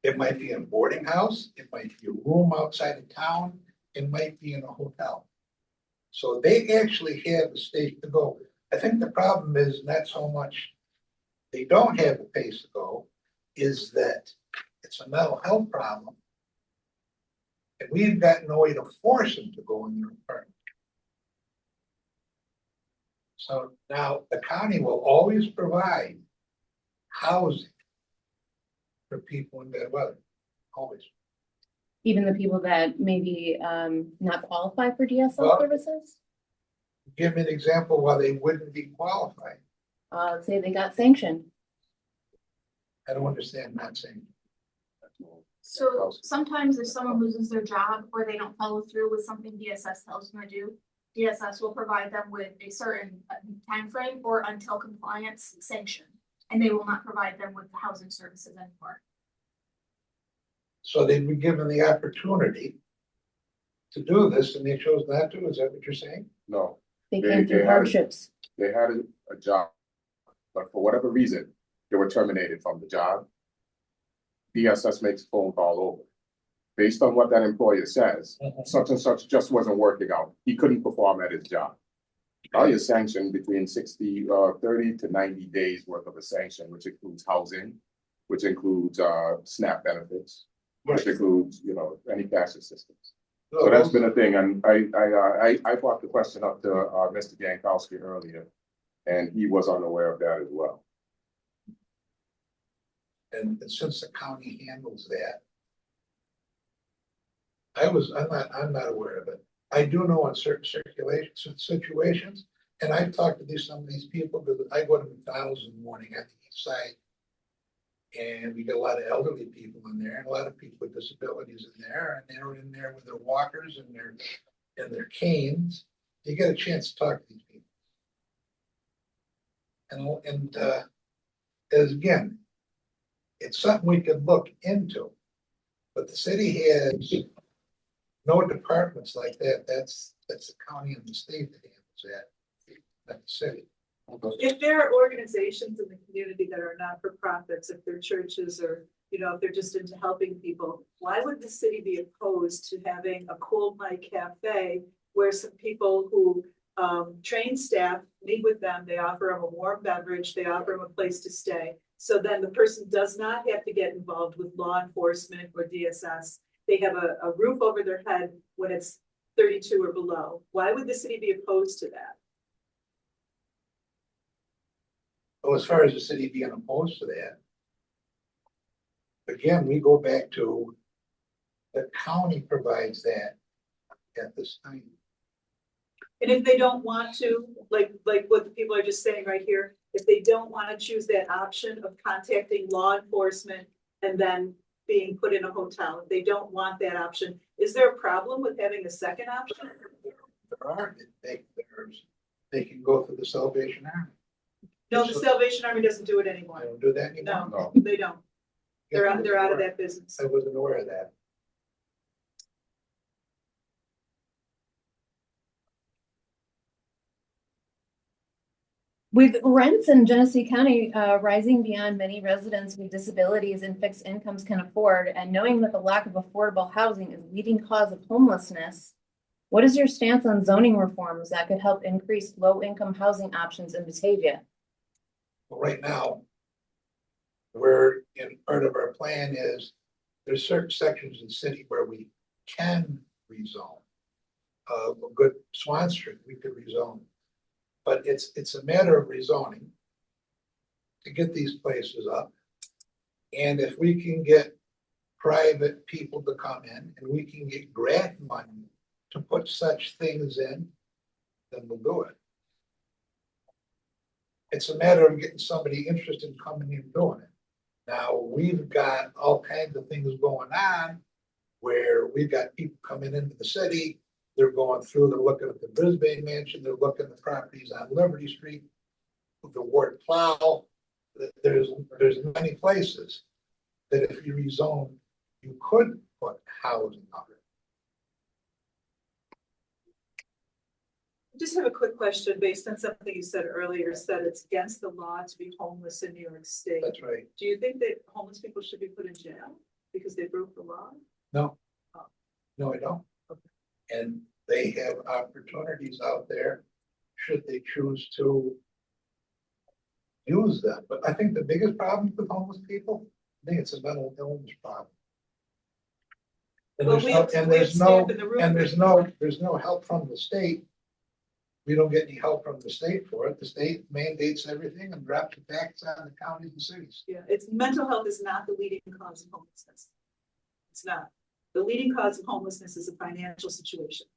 It might be in a boarding house. It might be a room outside of town. It might be in a hotel. So they actually have a place to go. I think the problem is not so much they don't have a place to go, is that it's a mental health problem. And we've got no way to force them to go in their apartment. So now the county will always provide housing for people in bad weather, always. Even the people that maybe not qualify for DSL services? Give me an example why they wouldn't be qualified. Let's say they got sanctioned. I don't understand not saying. So sometimes if someone loses their job or they don't follow through with something DSS tells them to do, DSS will provide them with a certain time frame or until compliance sanction, and they will not provide them with the housing services anymore. So they've been given the opportunity to do this and they chose not to, is that what you're saying? No. They came through hardships. They had a job, but for whatever reason, they were terminated from the job. DSS makes a phone call over. Based on what that employer says, such and such just wasn't working out. He couldn't perform at his job. Now you're sanctioned between 30 to 90 days worth of a sanction, which includes housing, which includes SNAP benefits, which includes, any cash assistance. So that's been a thing, and I brought the question up to Mr. Jankowski earlier, and he was unaware of that as well. And since the county handles that, I'm not aware of it. I do know in certain situations, and I've talked to some of these people, because I go to McDonald's in the morning at the east side. And we get a lot of elderly people in there and a lot of people with disabilities in there, and they're in there with their walkers and their canes. You get a chance to talk to these people. And as again, it's something we could look into, but the city has no departments like that. That's the county and the state that handles that, not the city. If there are organizations in the community that are not for profits, if they're churches or, if they're just into helping people, why would the city be opposed to having a cold night cafe where some people who train staff meet with them, they offer them a warm beverage, they offer them a place to stay. So then the person does not have to get involved with law enforcement or DSS. They have a roof over their head when it's 32 or below. Why would the city be opposed to that? Well, as far as the city being opposed to that, again, we go back to the county provides that at this time. And if they don't want to, like what the people are just saying right here, if they don't want to choose that option of contacting law enforcement and then being put in a hotel, if they don't want that option, is there a problem with having a second option? There are, they can go through the Salvation Army. No, the Salvation Army doesn't do it anymore. They don't do that anymore? No, they don't. They're out of that business. I wasn't aware of that. With rents in Genesee County rising beyond many residents with disabilities and fixed incomes can afford, and knowing that the lack of affordable housing is a leading cause of homelessness, what is your stance on zoning reforms that could help increase low-income housing options in Batavia? Well, right now, we're in part of our plan is there's certain sections of the city where we can rezone. A good Swan Street, we could rezone. But it's a matter of rezoning to get these places up. And if we can get private people to come in and we can get grant money to put such things in, then we'll do it. It's a matter of getting somebody interested in coming in and doing it. Now, we've got all kinds of things going on where we've got people coming into the city. They're going through, they're looking at the Brisbane mansion, they're looking at the properties on Liberty Street, the Ward Plow. There's many places that if you rezone, you could put housing on it. I just have a quick question based on something you said earlier, said it's against the law to be homeless in New York State. That's right. Do you think that homeless people should be put in jail because they broke the law? No. No, I don't. Okay. And they have opportunities out there should they choose to use them. But I think the biggest problem with homeless people, I think it's a mental illness problem. And there's no help from the state. We don't get any help from the state for it. The state mandates everything and drops the tax on the counties and cities. Yeah, mental health is not the leading cause of homelessness. It's not. The leading cause of homelessness is a financial situation.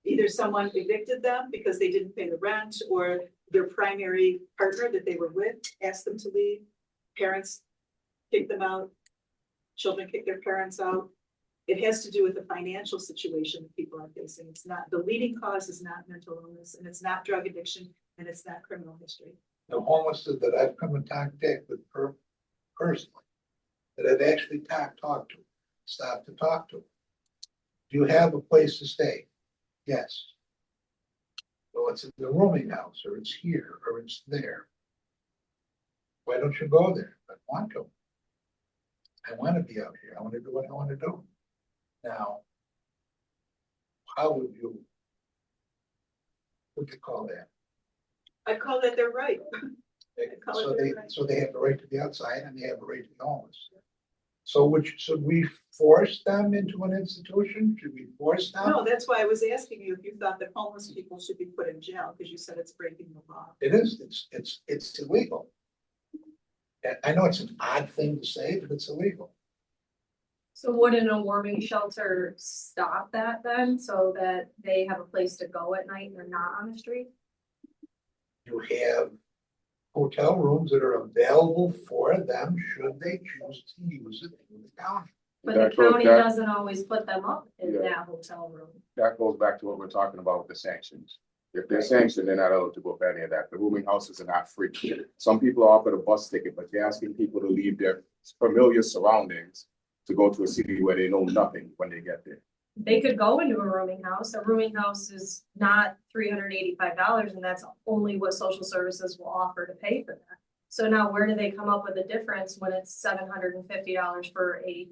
Either someone evicted them because they didn't pay the rent, or their primary partner that they were with asked them to leave. Parents kick them out. Children kick their parents out. It has to do with the financial situation that people are facing. It's not, the leading cause is not mental illness, and it's not drug addiction, and it's not criminal history. The homeless that I've come in contact with personally, that I've actually talked to, stopped to talk to. Do you have a place to stay? Yes. Well, it's in the rooming house, or it's here, or it's there. Why don't you go there? I want to. I want to be out here. I want to do what I want to do. Now, how would you call that? I call that their right. So they have the right to be outside and they have a right to be homeless. So should we force them into an institution? Should we force them? No, that's why I was asking you if you thought that homeless people should be put in jail, because you said it's breaking the law. It is. It's illegal. And I know it's an odd thing to say, but it's illegal. So wouldn't a warming shelter stop that then, so that they have a place to go at night and they're not on the street? You have hotel rooms that are available for them should they choose to use it in the county. But the county doesn't always put them up in that hotel room. That goes back to what we're talking about with the sanctions. If they're sanctioned, they're not eligible for any of that. The rooming houses are not free. Some people are offered a bus ticket, but you're asking people to leave their familiar surroundings to go to a city where they know nothing when they get there. They could go into a rooming house. A rooming house is not $385, and that's only what social services will offer to pay for that. So now where do they come up with a difference when it's $750 for a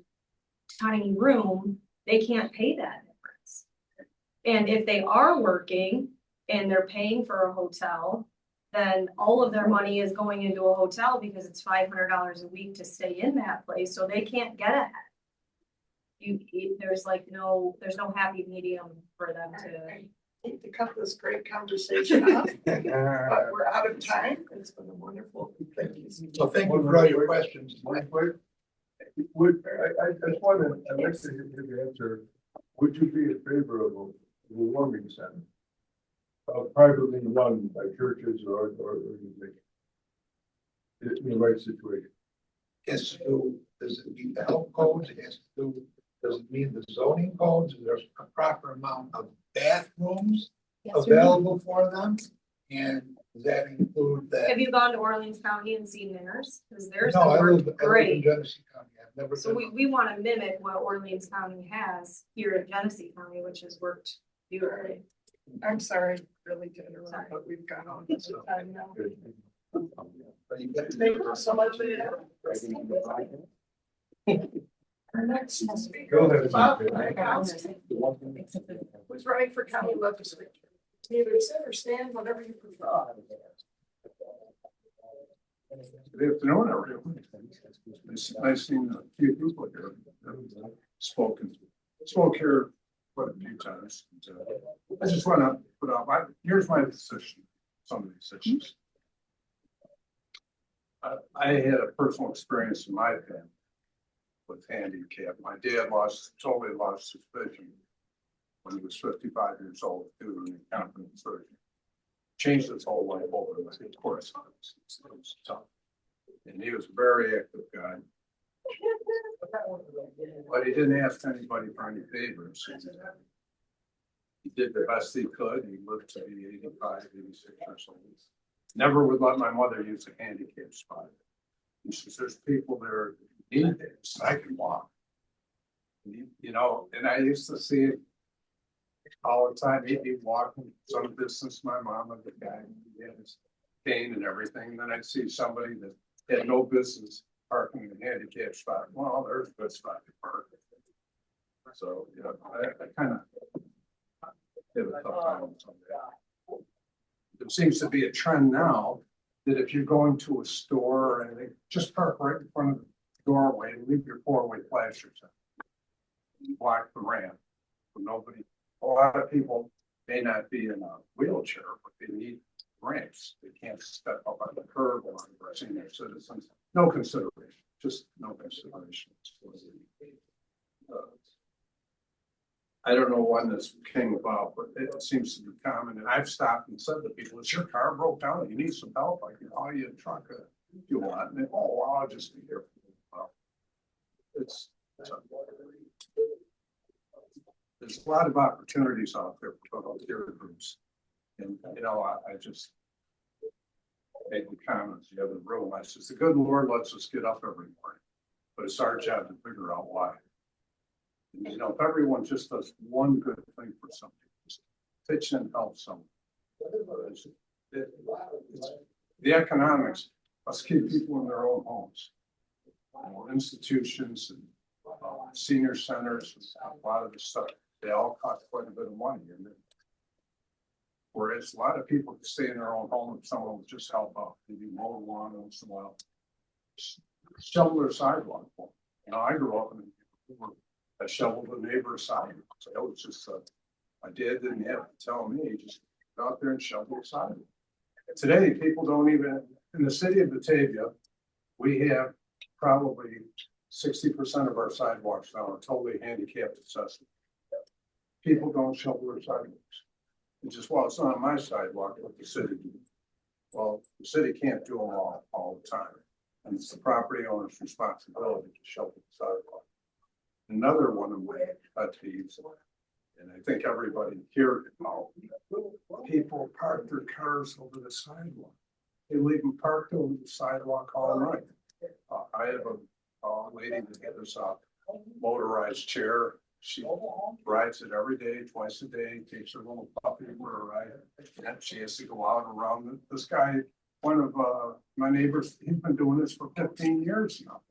tiny room? They can't pay that difference. And if they are working and they're paying for a hotel, then all of their money is going into a hotel because it's $500 a week to stay in that place, so they can't get ahead. There's no happy medium for them to. Need to cut this great conversation off, but we're out of time. It's been a wonderful. Thank you. So thank you for all your questions. I just wanted, I'd like to hear the answer. Would you be in favor of a warming center? Privately run by churches or organizations? In the right situation. Does it meet the health codes? Does it mean the zoning codes? There's a proper amount of bathrooms available for them? And does that include that? Have you gone to Orleans County and seen theirs? Because theirs No, I live in great. Genesee County. I've never So been. we want to mimic what Orleans County has here in Genesee County, which has worked beautifully. I'm sorry, really to interrupt, but we've gone on this time now. Thank you so much. Our next speaker is Bob who's running for county legislature. Either sit or stand, whatever you prefer. Good afternoon, everyone. Nice seeing a few people here. Spoke here quite a few times. I just want to put up, here's my position, some of these issues. I had a personal experience in my family with handicap. My dad totally lost his vision when he was 55 years old due to an incompetent surgeon. Changed his whole life overnight. Of course, it was tough. And he was a very active guy. But he didn't ask anybody for any favors. He did the best he could. He lived to be 85, 86 years old. Never would let my mother use a handicap spot. He says, there's people there need this. I can walk. You know, and I used to see it all the time. He'd be walking some distance, my mom and the guy, he had his cane and everything. And then I'd see somebody that had no business parking in a handicap spot. Well, there's a good spot to park. So, you know, I kind of had a tough time with some of that. There seems to be a trend now that if you're going to a store and they just park right in front of the doorway and leave your four-way flashers in. Block the ramp. Nobody, a lot of people may not be in a wheelchair, but they need ramps. They can't step up on the curb or senior citizens. No consideration, just no consideration. I don't know when this came about, but it seems to be common. And I've stopped and said to people, "Is your car broke down? You need some help? I can haul you a truck if you want." And they, "Oh, well, I'll just be here." Well, there's a lot of opportunities out there for volunteer groups. And, you know, I just made the comments the other room. I says, the good Lord lets us get up every morning, but it's our job to figure out why. And, you know, if everyone just does one good thing for something, just pitch in and help someone. The economics, let's keep people in their own homes. Institutions and senior centers, a lot of the stuff, they all cost quite a bit of money. Whereas a lot of people can stay in their own home and someone will just help out. Maybe mow the lawn once in a while. Shovel their sidewalk. You know, I grew up and I shoveled the neighbor's sidewalk. So it was just, my dad didn't have to tell me, he just go out there and shovel the sidewalk. Today, people don't even, in the city of Batavia, We have probably 60% of our sidewalks now are totally handicapped accessible. People don't shovel their sidewalks. It's just, well, it's not my sidewalk, what the city do. Well, the city can't do them all the time. And it's the property owner's responsibility to shovel the sidewalk. Another one of my pet peeves, and I think everybody here now, people park their cars over the sidewalk. They leave them parked over the sidewalk all night. I have a lady that has a motorized chair. She rides it every day, twice a day, takes her little puppy for a ride. And she has to go out around it. This guy, one of my neighbors, he's been doing this for 15 years now.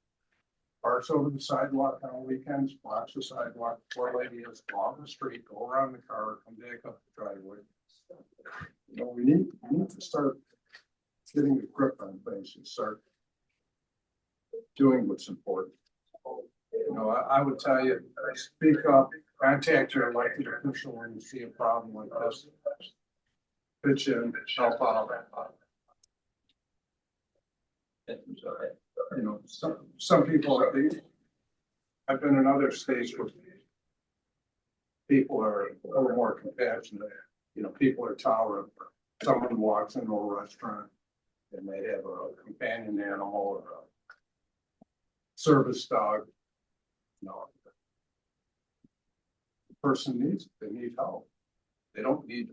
Parks over the sidewalk on weekends, blocks the sidewalk, poor lady has to go off the street, go around the car, come back up the driveway. You know, we need to start getting a grip on things and start doing what's important. You know, I would tell you, speak up, contact your elected official when you see a problem like this. Pitch in, help out. You know, some people, I've been in other states where people are a little more compassionate. You know, people are tolerant. Someone walks into a restaurant and they have a companion animal or a service dog. No, the person needs it. They need help. They don't need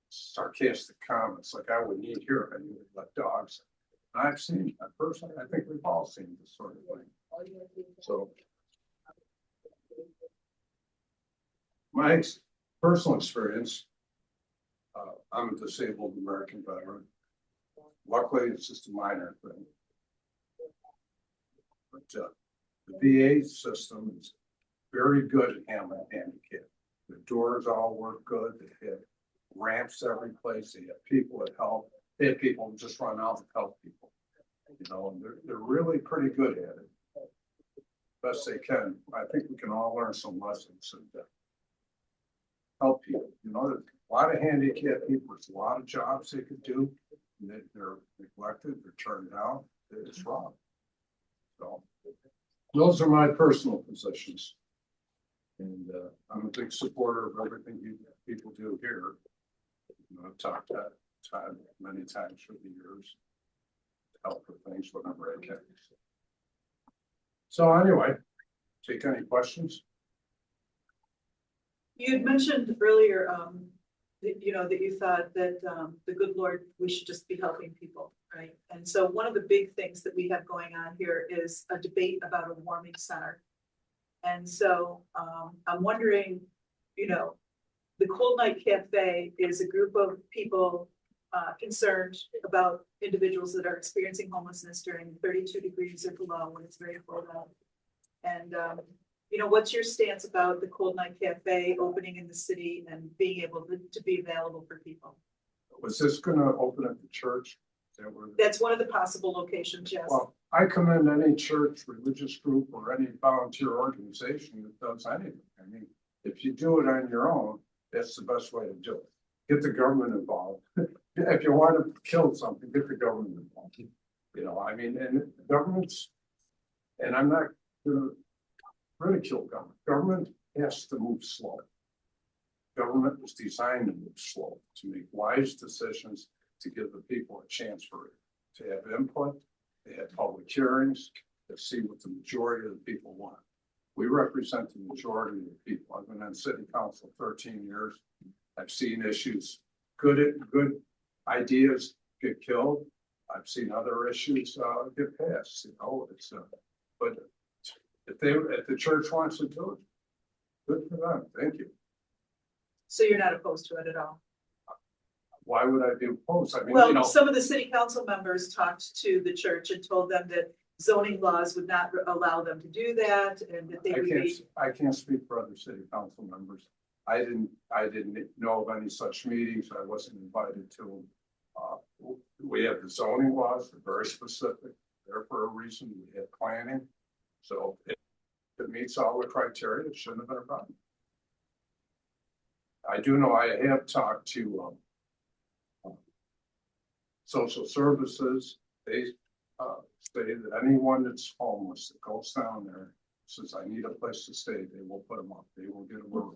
sarcastic comments like I would need here if I would let dogs. And I've seen that personally. I think we've all seen this sort of thing. So my personal experience, I'm a disabled American veteran. Luckily, it's just a minor thing. But the VA system is very good at handling handicap. The doors all work good. They have ramps every place. They have people that help. They have people who just run out to help people. You know, and they're really pretty good at it. Best they can. I think we can all learn some lessons and help people. You know, there's a lot of handicapped people. There's a lot of jobs they could do. And they're neglected. They're turned down. It's wrong. So those are my personal positions. And I'm a big supporter of everything you people do here. You know, I've talked that time many times for the years to help with things whenever I can. So anyway, take any questions. You had mentioned earlier, that, you know, that you thought that the good Lord, we should just be helping people, right? And so one of the big things that we have going on here is a debate about a warming center. And so I'm wondering, you know, the Cold Night Cafe is a group of people concerned about individuals that are experiencing homelessness during 32 degrees or below when it's very cold out. And you know, what's your stance about the Cold Night Cafe opening in the city and being able to be available for people? Was this going to open at the church? That's one of the possible locations, yes. Well, I commend any church, religious group, or any volunteer organization that does anything. I mean, if you do it on your own, that's the best way to do it. Get the government involved. If you want to kill something, get the government involved. You know, I mean, and governments, and I'm not going to ridicule government. Government has to move slow. Government was designed to move slow, to make wise decisions, to give the people a chance for it, to have input, to have public hearings, to see what the majority of the people want. We represent the majority of the people. I've been on city council 13 years. I've seen issues, good ideas get killed. I've seen other issues get passed. You know, it's but if the church wants to do it, good for them. Thank you. So you're not opposed to it at all? Why would I be opposed? I mean, well, you know, some of the city council members talked to the church and told them that zoning laws would not allow them to do that, and that they would be. I can't speak for other city council members. I didn't know of any such meetings. I wasn't invited to them. We have the zoning laws. They're very specific. They're for a reason. We have planning. So if it meets all the criteria, it shouldn't have been a problem. I do know I have talked to social services. They say that anyone that's homeless that goes down there says, I need a place to stay, they will put them up, they will get a room.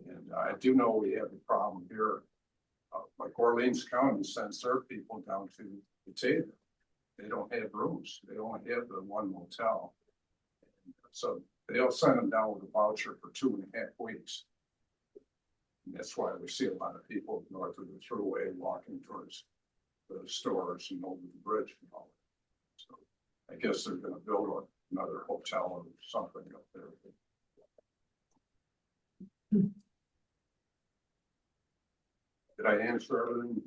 And I do know we have a problem here. Like Orleans County sends their people down to Batavia. They don't have rooms. They only have the one motel. So they'll send them down with a voucher for 2.5 weeks. And that's why we see a lot of people north of the thruway walking towards the stores and over the bridge and all that. So I guess they're gonna build another hotel or something up there. Did I answer everything?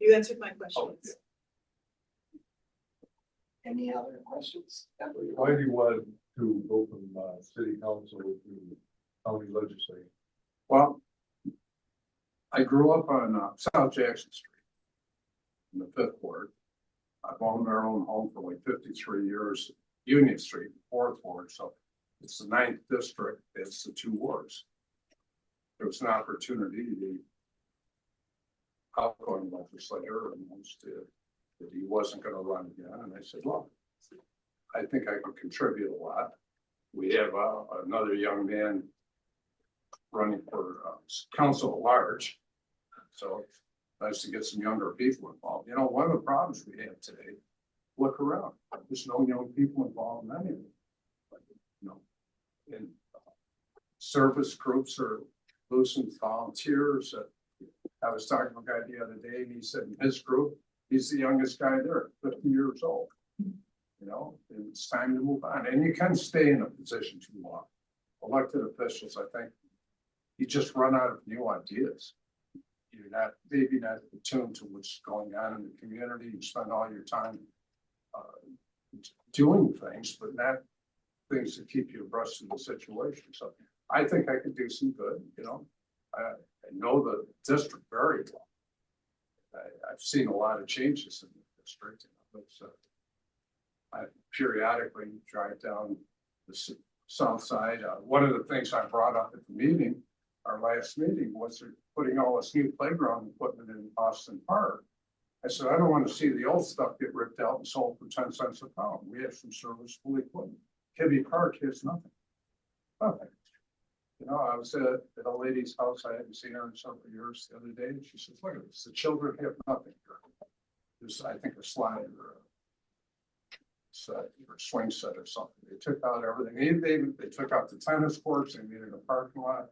You answered my Oh, questions. Any other questions? Why do you want to go from city council to county legislature? Well, I grew up on South Jackson Street in the 5th Ward. I've owned our own home for like 53 years, Union Street, 4th Ward. So it's the 9th district. It's the 2 wards. There was an opportunity to be outgoing legislator announced that he wasn't going to run again. And I said, well, I think I could contribute a lot. We have another young man running for council at large. So it's nice to get some younger people involved. You know, one of the problems we have today, look around, there's no young people involved in anything. You know, and service groups are losing volunteers. I was talking to a guy the other day and he said in his group, he's the youngest guy there, 50 years old. You know, and it's time to move on. And you can stay in a position too long. Elected officials, I think, you just run out of new ideas. You're not, maybe not attuned to what's going on in the community. You spend all your time doing things, but not things that keep you abreast of the situation. So I think I could do some good, you know. I know the district very well. I've seen a lot of changes in the district. You know, I periodically drive down the south side. One of the things I brought up at the meeting, our last meeting, was they're putting all this new playground equipment in Austin Park. I said, I don't want to see the old stuff get ripped out and sold for 10 cents a pound. We have some serviceable equipment. Kibbe Park has nothing. Nothing. You know, I was at a lady's house. I hadn't seen her in several years the other day. And she says, look at this. The children have nothing here. There's, I think, a slide or a swing set or something. They took out everything. They took out the tennis courts. They made it a parking lot.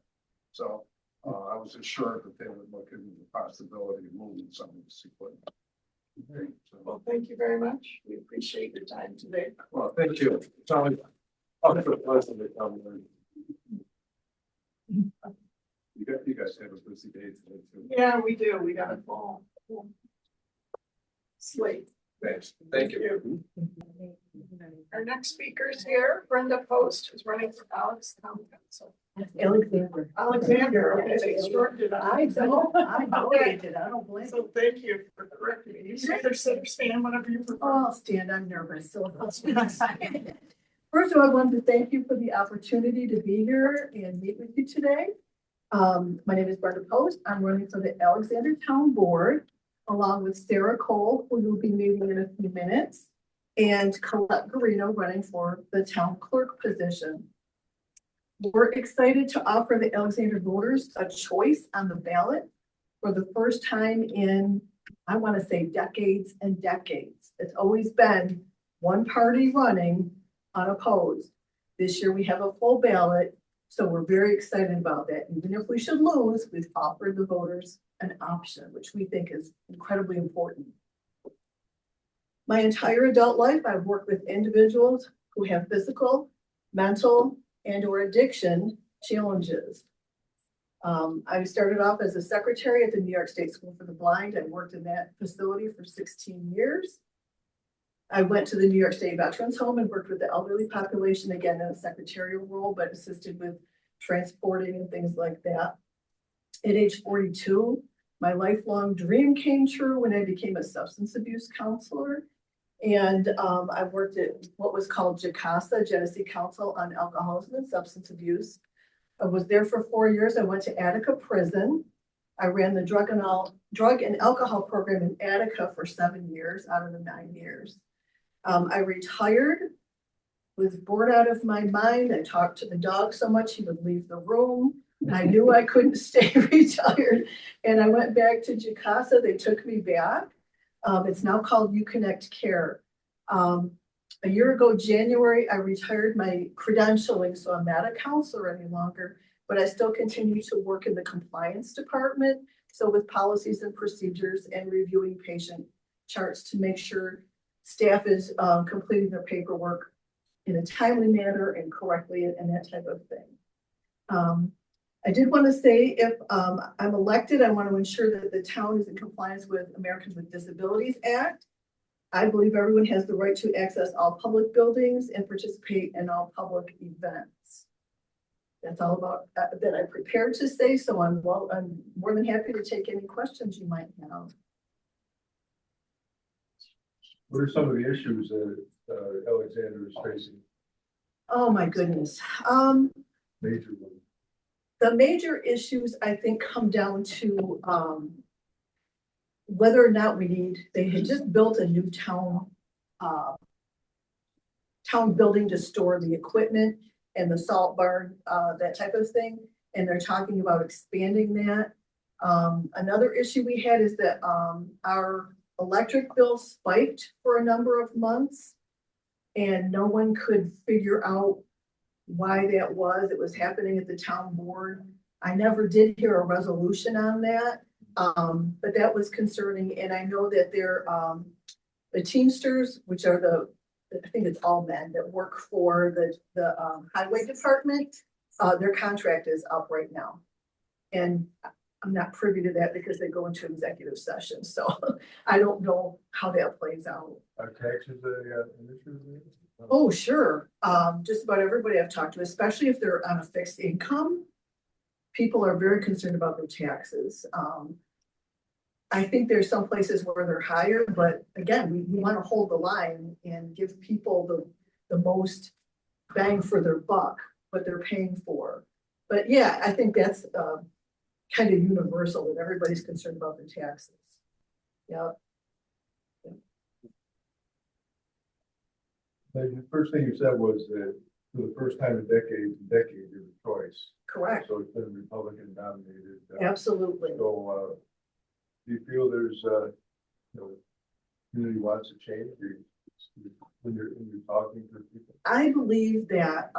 So I was assured that they would look into the possibility of moving some of this equipment. Great. Well, thank you very much. We appreciate your time today. Well, thank you. It's always a pleasure to come here. You guys have a busy day today too. Yeah, we do. We got a full slate. Thanks. Thank you. Our next speaker is here, Brenda Post, who's running for Alex Town Council. Alexander, okay, they shortened it. I know you did. I don't blame you. So thank you for correcting me. You either sit or stand, whatever you prefer. Oh, I'll stand. I'm nervous, so First of all, I wanted to thank you for the opportunity to be here and meet with you today. My name is Brenda Post. I'm running for the Alexander Town Board, along with Sarah Cole, who will be meeting in a few minutes, and Colette Garino running for the town clerk position. We're excited to offer the Alexander voters a choice on the ballot for the first time in, I want to say, decades and decades. It's always been one party running unopposed. This year we have a full ballot, so we're very excited about that. Even if we should lose, we've offered the voters an option, which we think is incredibly important. My entire adult life, I've worked with individuals who have physical, mental, and or addiction challenges. I started off as a secretary at the New York State School for the Blind. I worked in that facility for 16 years. I went to the New York State Veterans Home and worked with the elderly population, again in a secretarial role, but assisted with transporting and things like that. At age 42, my lifelong dream came true when I became a substance abuse counselor. And I worked at what was called JACASA, Genesee Council on Alcoholism and Substance Abuse. I was there for 4 years. I went to Attica Prison. I ran the drug and alcohol program in Attica for 7 years out of the 9 years. I retired, was bored out of my mind. I talked to the dog so much he would leave the room. I knew I couldn't stay retired. And I went back to Jacasa. They took me back. It's now called UConnect Care. A year ago, January, I retired my credentialing, so I'm not a counselor any longer, but I still continue to work in the compliance department. So with policies and procedures and reviewing patient charts to make sure staff is completing their paperwork in a timely manner and correctly and that type of thing. I did want to say if I'm elected, I want to ensure that the town is in compliance with Americans with Disabilities Act. I believe everyone has the right to access all public buildings and participate in all public events. That's all about that I'm prepared to say, so I'm more than happy to take any questions you might have. What are some of the issues that Alexander is facing? Oh my goodness. Major ones. The major issues I think come down to whether or not they had just built a new town building to store the equipment and the salt barn, that type of thing. And they're talking about expanding that. Another issue we had is that our electric bill spiked for a number of months and no one could figure out why that was. It was happening at the town board. I never did hear a resolution on that. But that was concerning, and I know that the Teamsters, which are I think it's all men that work for the highway department, their contract is up right now. And I'm not privy to that because they go into executive session, so I don't know how that plays out. Are taxes an issue? Oh, sure. Just about everybody I've talked to, especially if they're on a fixed income, people are very concerned about their taxes. I think there's some places where they're higher, but again, we want to hold the line and give people the most bang for their buck, what they're paying for. But yeah, I think that's kind of universal that everybody's concerned about their taxes. Yeah. The first thing you said was that for the first time in decades, you're the choice. Correct. So it's been Republican dominated. Absolutely. So do you feel there's community wants to change when you're talking to people? I believe that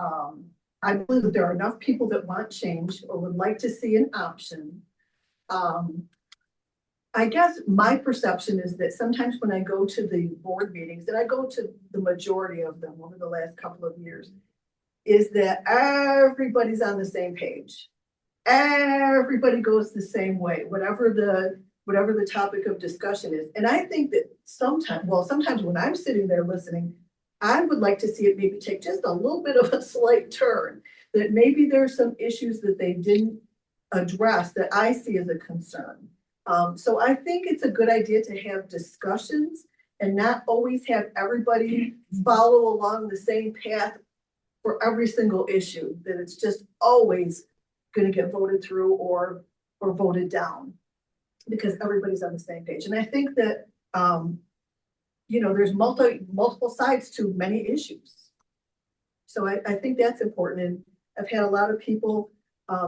there are enough people that want change or would like to see an option. I guess my perception is that sometimes when I go to the board meetings, and I go to the majority of them over the last couple of years, is that everybody's on the same page. Everybody goes the same way, whatever the topic of discussion is. And I think that sometimes when I'm sitting there listening, I would like to see it maybe take just a little bit of a slight turn, that maybe there's some issues that they didn't address that I see as a concern. So I think it's a good idea to have discussions and not always have everybody follow along the same path for every single issue, that it's just always going to get voted through or voted down because everybody's on the same page. And I think that, there's multiple sides to many issues. So I think that's important. And I've had a lot of people,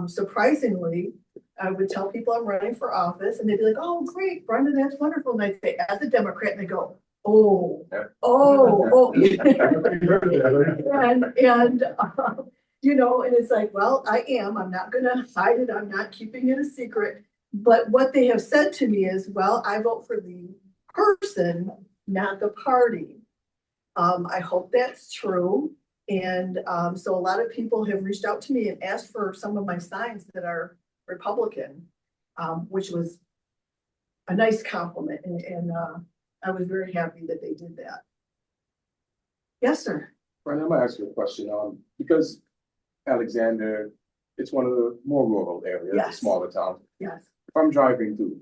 surprisingly, I would tell people I'm running for office and they'd be like, oh, great, Brenda, that's wonderful. And I'd say, as a Democrat, and they go, oh. And it's like, well, I'm not going to hide it. I'm not keeping it a secret. But what they have said to me is, well, I vote for the person, not the party. I hope that's true. And so a lot of people have reached out to me and asked for some of my signs that are Republican, which was a nice compliment. And I was very happy that they did that. Yes, sir. Brian, I'm gonna ask you a question. Because Alexander, it's one of the more rural areas, Yes. a smaller town. Yes. If I'm driving through,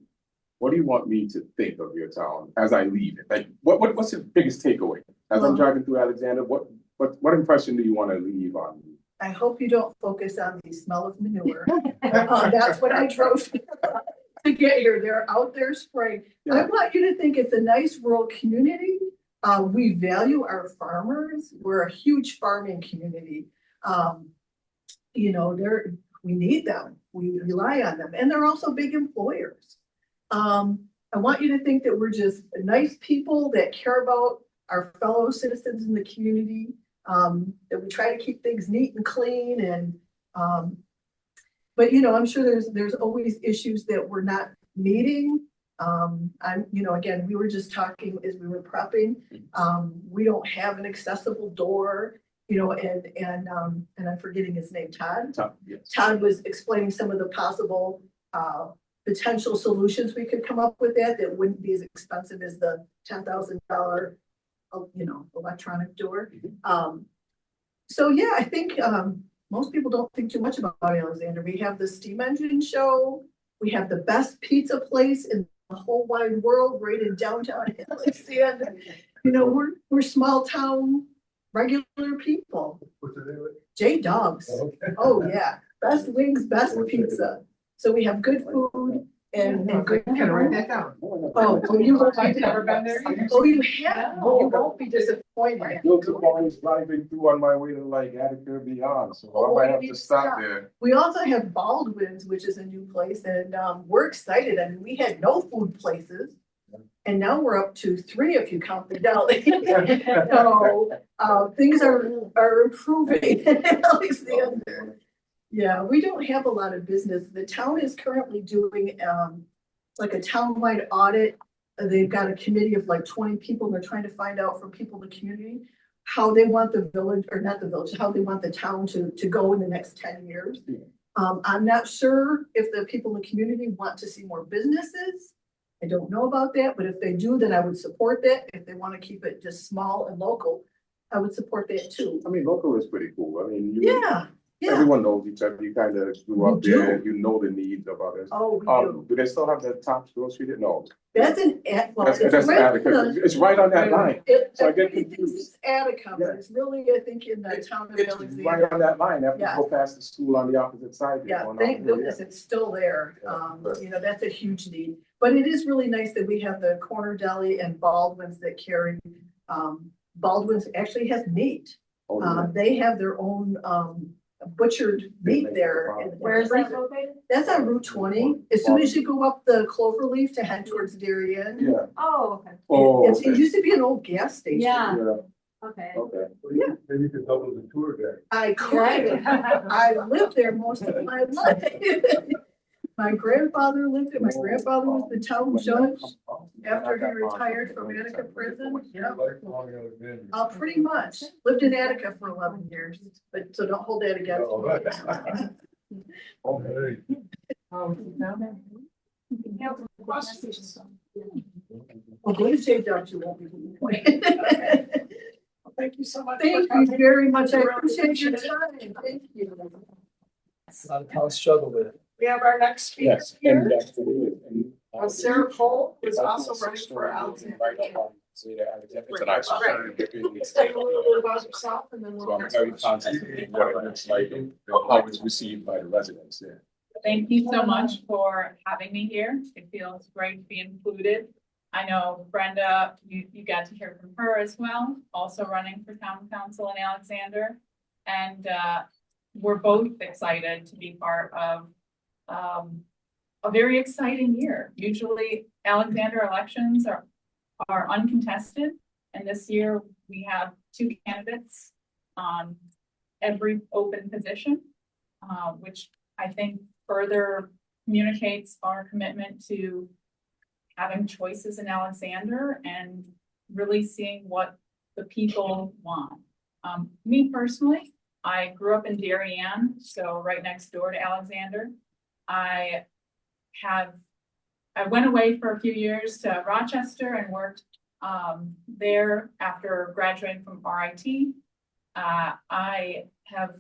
what do you want me to think of your town as I leave it? Like, what's your biggest takeaway? As I'm driving through Alexander, what impression do you want to leave on me? I hope you don't focus on the smell of manure. That's what I drove. to get here. They're out there spraying. I want you to think it's a nice rural community. We value our farmers. We're a huge farming community. You know, we need them. We rely on them, and they're also big employers. I want you to think that we're just nice people that care about our fellow citizens in the community. That we try to keep things neat and clean, and but you know, I'm sure there's always issues that we're not meeting. You know, again, we were just talking as we were prepping. We don't have an accessible door, you know, and I'm forgetting his name, Todd. Yes. Todd was explaining some of the possible potential solutions we could come up with that wouldn't be as expensive as the $10,000, you know, electronic door. So yeah, I think most people don't think too much about Alexander. We have the steam engine show. We have the best pizza place in the whole wide world, right in downtown Alexander. You know, we're small town, regular people. What's the name of it? J Dubs. Okay. Oh yeah, best wings, best pizza. So we have good food and good. Can I write that down? Oh, well, you won't. I've never been there either. Oh, you have. You won't be disappointed. Look, I'm always driving through on my way to like Attica Beyond, so I might have to stop there. We also have Baldwin's, which is a new place, and we're excited. I mean, we had no food places. And now we're up to 3 if you count the deli. So things are improving in Alexander. Yeah, we don't have a lot of business. The town is currently doing like a townwide audit. They've got a committee of like 20 people. And they're trying to find out from people in the community how they want the village, or not the village, how they want the town to go in the next 10 years. I'm not sure if the people in the community want to see more businesses. I don't know about that, but if they do, then I would support that. If they want to keep it just small and local, I would support that too. I mean, local is pretty cool. I mean, Yeah. everyone knows each other. You kind of grew up We there. do. You know the needs of others. Oh, we do. Do they still have the Tops grocery? No. That's well, That's it's right Attica. It's right on that line. So I get Everybody thinks confused. it's Attica, but it's really, I think, in the town of It's Alexander. right on that line after Yeah. you go past the school on the opposite side. Yeah, going thank out there, goodness it's still there. You know, that's a huge need. But it is really nice that we have the Corner Deli and Baldwin's that carry. Baldwin's actually has meat. Oh, yeah. They have their own butchered meat there. Where is that located? That's on Route 20. As soon as you go up the Cloverleaf to head towards Darien. Yeah. Oh, okay. It used to be an old gas station. Yeah. Yeah. Okay. Okay. Yeah. Maybe you could double the tour guide. I could. I lived there most of my life. My grandfather lived there. My grandfather was the town judge after he retired from Attica prison. Yeah. Lifelong Alexander. Pretty much. Lived in Attica for 11 years, but so don't hold that against me. Okay. Well, go to J Dubs, you won't be. Thank you so much. Thank you very much. I appreciate your time. Thank you. A lot of towns struggle with it. We have our next speaker Yes. And here. that's what it is. Sarah Cole is also running for Alexander. So yeah, Alexander's an actual. Let's take a little bit about yourself and then So we'll. I'm very conscious of what it looks like and how it's received by the residents there. Thank you so much for having me here. It feels great to be included. I know Brenda, you got to hear from her as well, also running for town council in Alexander. And we're both excited to be part of a very exciting year. Usually Alexander elections are uncontested. And this year we have 2 candidates on every open position, which I think further communicates our commitment to having choices in Alexander and really seeing what the people want. Me personally, I grew up in Darien, so right next door to Alexander. I went away for a few years to Rochester and worked there after graduating from RIT. I have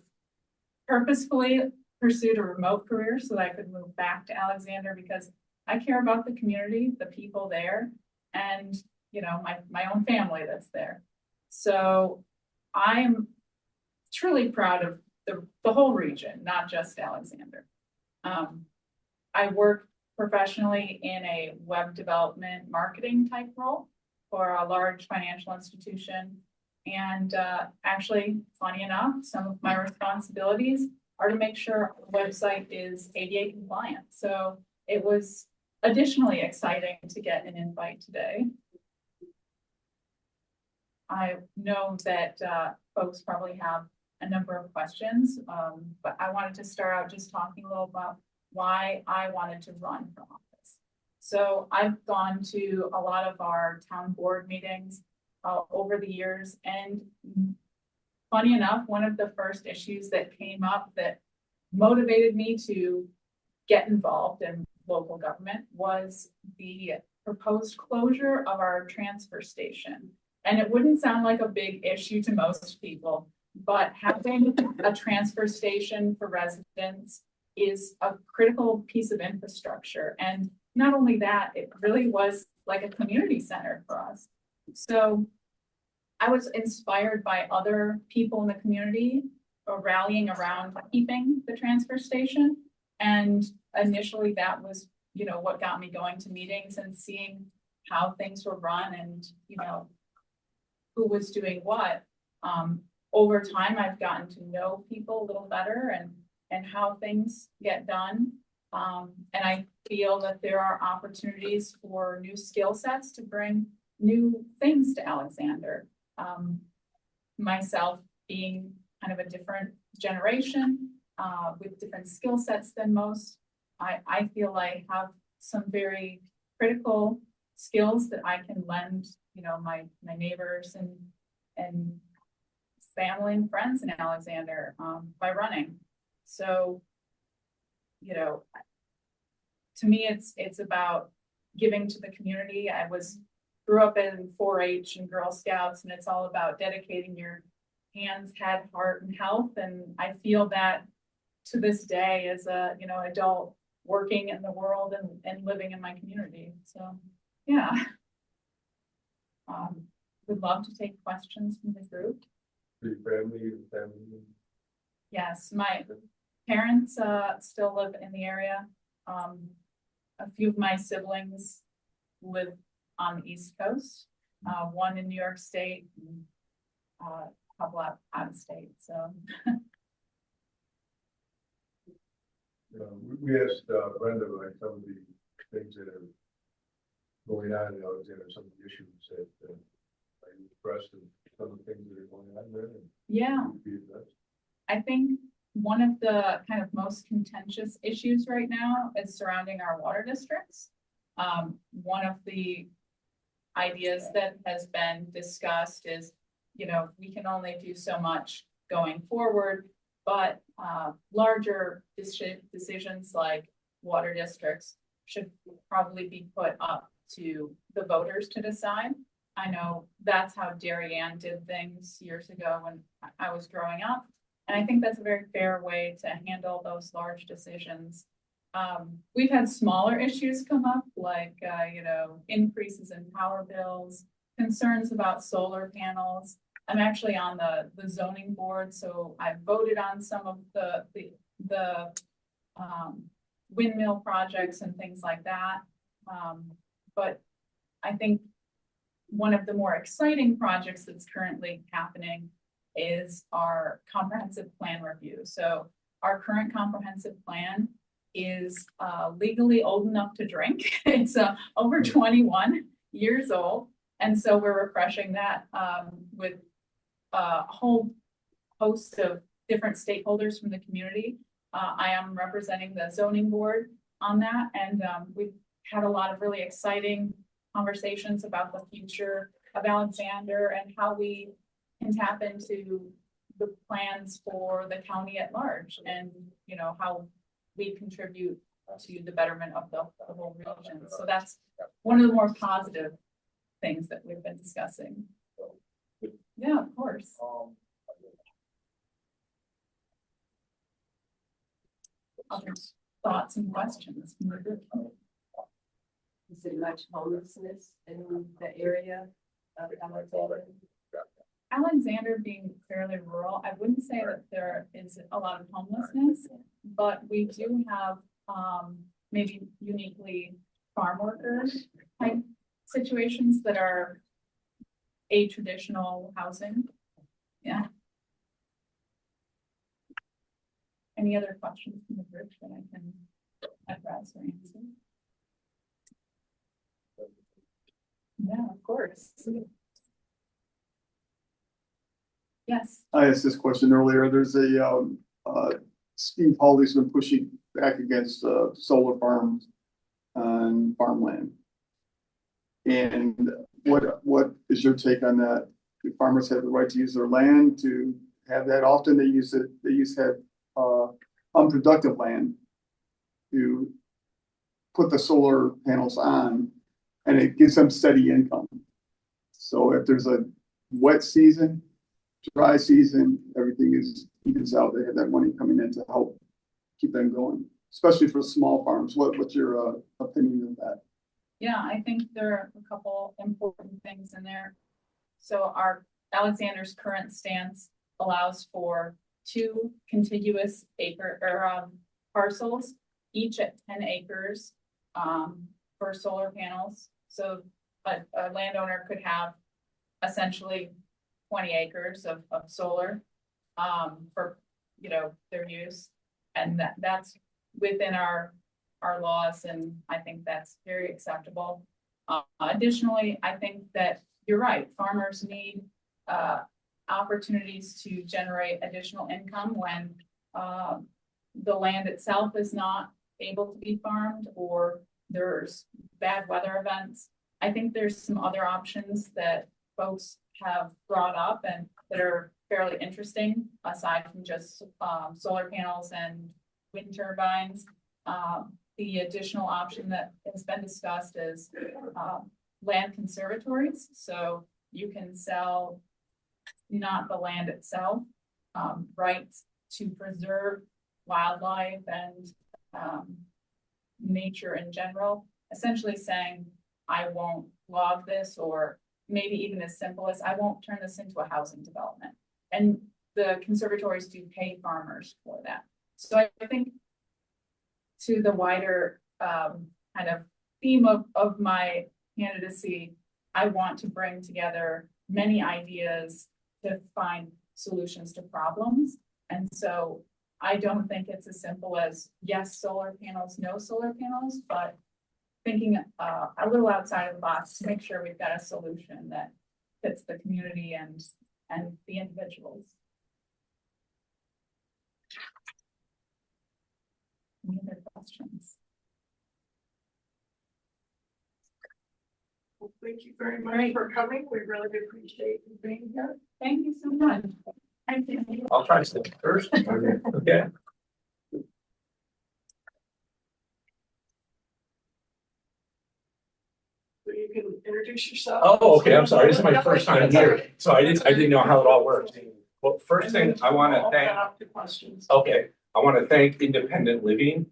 purposefully pursued a remote career so that I could move back to Alexander because I care about the community, the people there, and you know, my own family that's there. So I am truly proud of the whole region, not just Alexander. I work professionally in a web development marketing type role for a large financial institution. And actually, funny enough, some of my responsibilities are to make sure the website is ADA compliant. So it was additionally exciting to get an invite today. I know that folks probably have a number of questions, but I wanted to start out just talking a little about why I wanted to run for office. So I've gone to a lot of our town board meetings over the years, and funny enough, one of the first issues that came up that motivated me to get involved in local government was the proposed closure of our transfer station. And it wouldn't sound like a big issue to most people, but having a transfer station for residents is a critical piece of infrastructure. And not only that, it really was like a community center for us. So I was inspired by other people in the community rallying around keeping the transfer station. And initially that was, you know, what got me going to meetings and seeing how things were run and, you know, who was doing what. Over time, I've gotten to know people a little better and how things get done. And I feel that there are opportunities for new skill sets to bring new things to Alexander. Myself being kind of a different generation with different skill sets than most, I feel I have some very critical skills that I can lend, you know, my neighbors and family and friends in Alexander by running. So, you know, to me, it's about giving to the community. Grew up in 4-H and Girl Scouts, and it's all about dedicating your hands, head, heart, and health. And I feel that to this day as a, you know, adult working in the world and living in my community. So, yeah. Would love to take questions from the group. Your family. Yes, my parents still live in the area. A few of my siblings live on the East Coast, one in New York State, and a couple out of state. So We asked Brenda like some of the things that are going on in Alexander, some of the issues that are expressed and some of the things that are going on there. yeah, I think one of the kind of most contentious issues right now is surrounding our water districts. One of the ideas that has been discussed is, you know, we can only do so much going forward, but larger decisions like water districts should probably be put up to the voters to decide. I know that's how Darien did things years ago when I was growing up. And I think that's a very fair way to handle those large decisions. We've had smaller issues come up, like, you know, increases in power bills, concerns about solar panels. I'm actually on the zoning board, so I voted on some of the windmill projects and things like that. But I think one of the more exciting projects that's currently happening is our comprehensive plan review. So our current comprehensive plan is legally old enough to drink. It's over 21 years old. And so we're refreshing that with a whole host of different stakeholders from the community. I am representing the zoning board on that. And we've had a lot of really exciting conversations about the future of Alexander and how we can tap into the plans for the county at large and, you know, how we contribute to the betterment of the whole region. So that's one of the more positive things that we've been discussing. Yeah, of course. Other thoughts and questions from the group? Is it much homelessness in the area of Alexander? Alexander being fairly rural, I wouldn't say that there is a lot of homelessness, but we do have maybe uniquely farm workers type situations that are a traditional housing. Yeah. Any other questions from the group that I can address or answer? Yeah, of course. Yes. I asked this question earlier. There's Steve Hawley's been pushing back against solar farms on farmland. And what is your take on that? Do farmers have the right to use their land to have that? Often they use unproductive land to put the solar panels on, and it gives them steady income. So if there's a wet season, dry season, everything evens out. They have that money coming in to help keep them going, especially for small farms. What's your opinion of that? Yeah, I think there are a couple important things in there. So our Alexander's current stance allows for 2 contiguous parcels, each at 10 acres for solar panels. So a landowner could have essentially 20 acres of solar for their use, and that's within our laws, and I think that's very acceptable. Additionally, I think that you're right, farmers need opportunities to generate additional income when the land itself is not able to be farmed or there's bad weather events. I think there's some other options that folks have brought up and that are fairly interesting aside from just solar panels and wind turbines. The additional option that has been discussed is land conservatories. So you can sell not the land itself, rights to preserve wildlife and nature in general, essentially saying, I won't log this, or maybe even as simple as I won't turn this into a housing development. And the conservatories do pay farmers for that. So I think to the wider kind of theme of my candidacy, I want to bring together many ideas to find solutions to problems. And so I don't think it's as simple as yes, solar panels, no solar panels, but thinking a little outside of the box to make sure we've got a solution that fits the community and the individuals. Any other questions? Well, thank you very much for coming. We really appreciate you being here. Thank you so much. Thank you. I'll try to sit first. Okay. So you can introduce yourself. Oh, okay, I'm sorry, this is my first time here, so I didn't know how it all works. Well, first thing I wanna thank, okay, I wanna thank Independent Living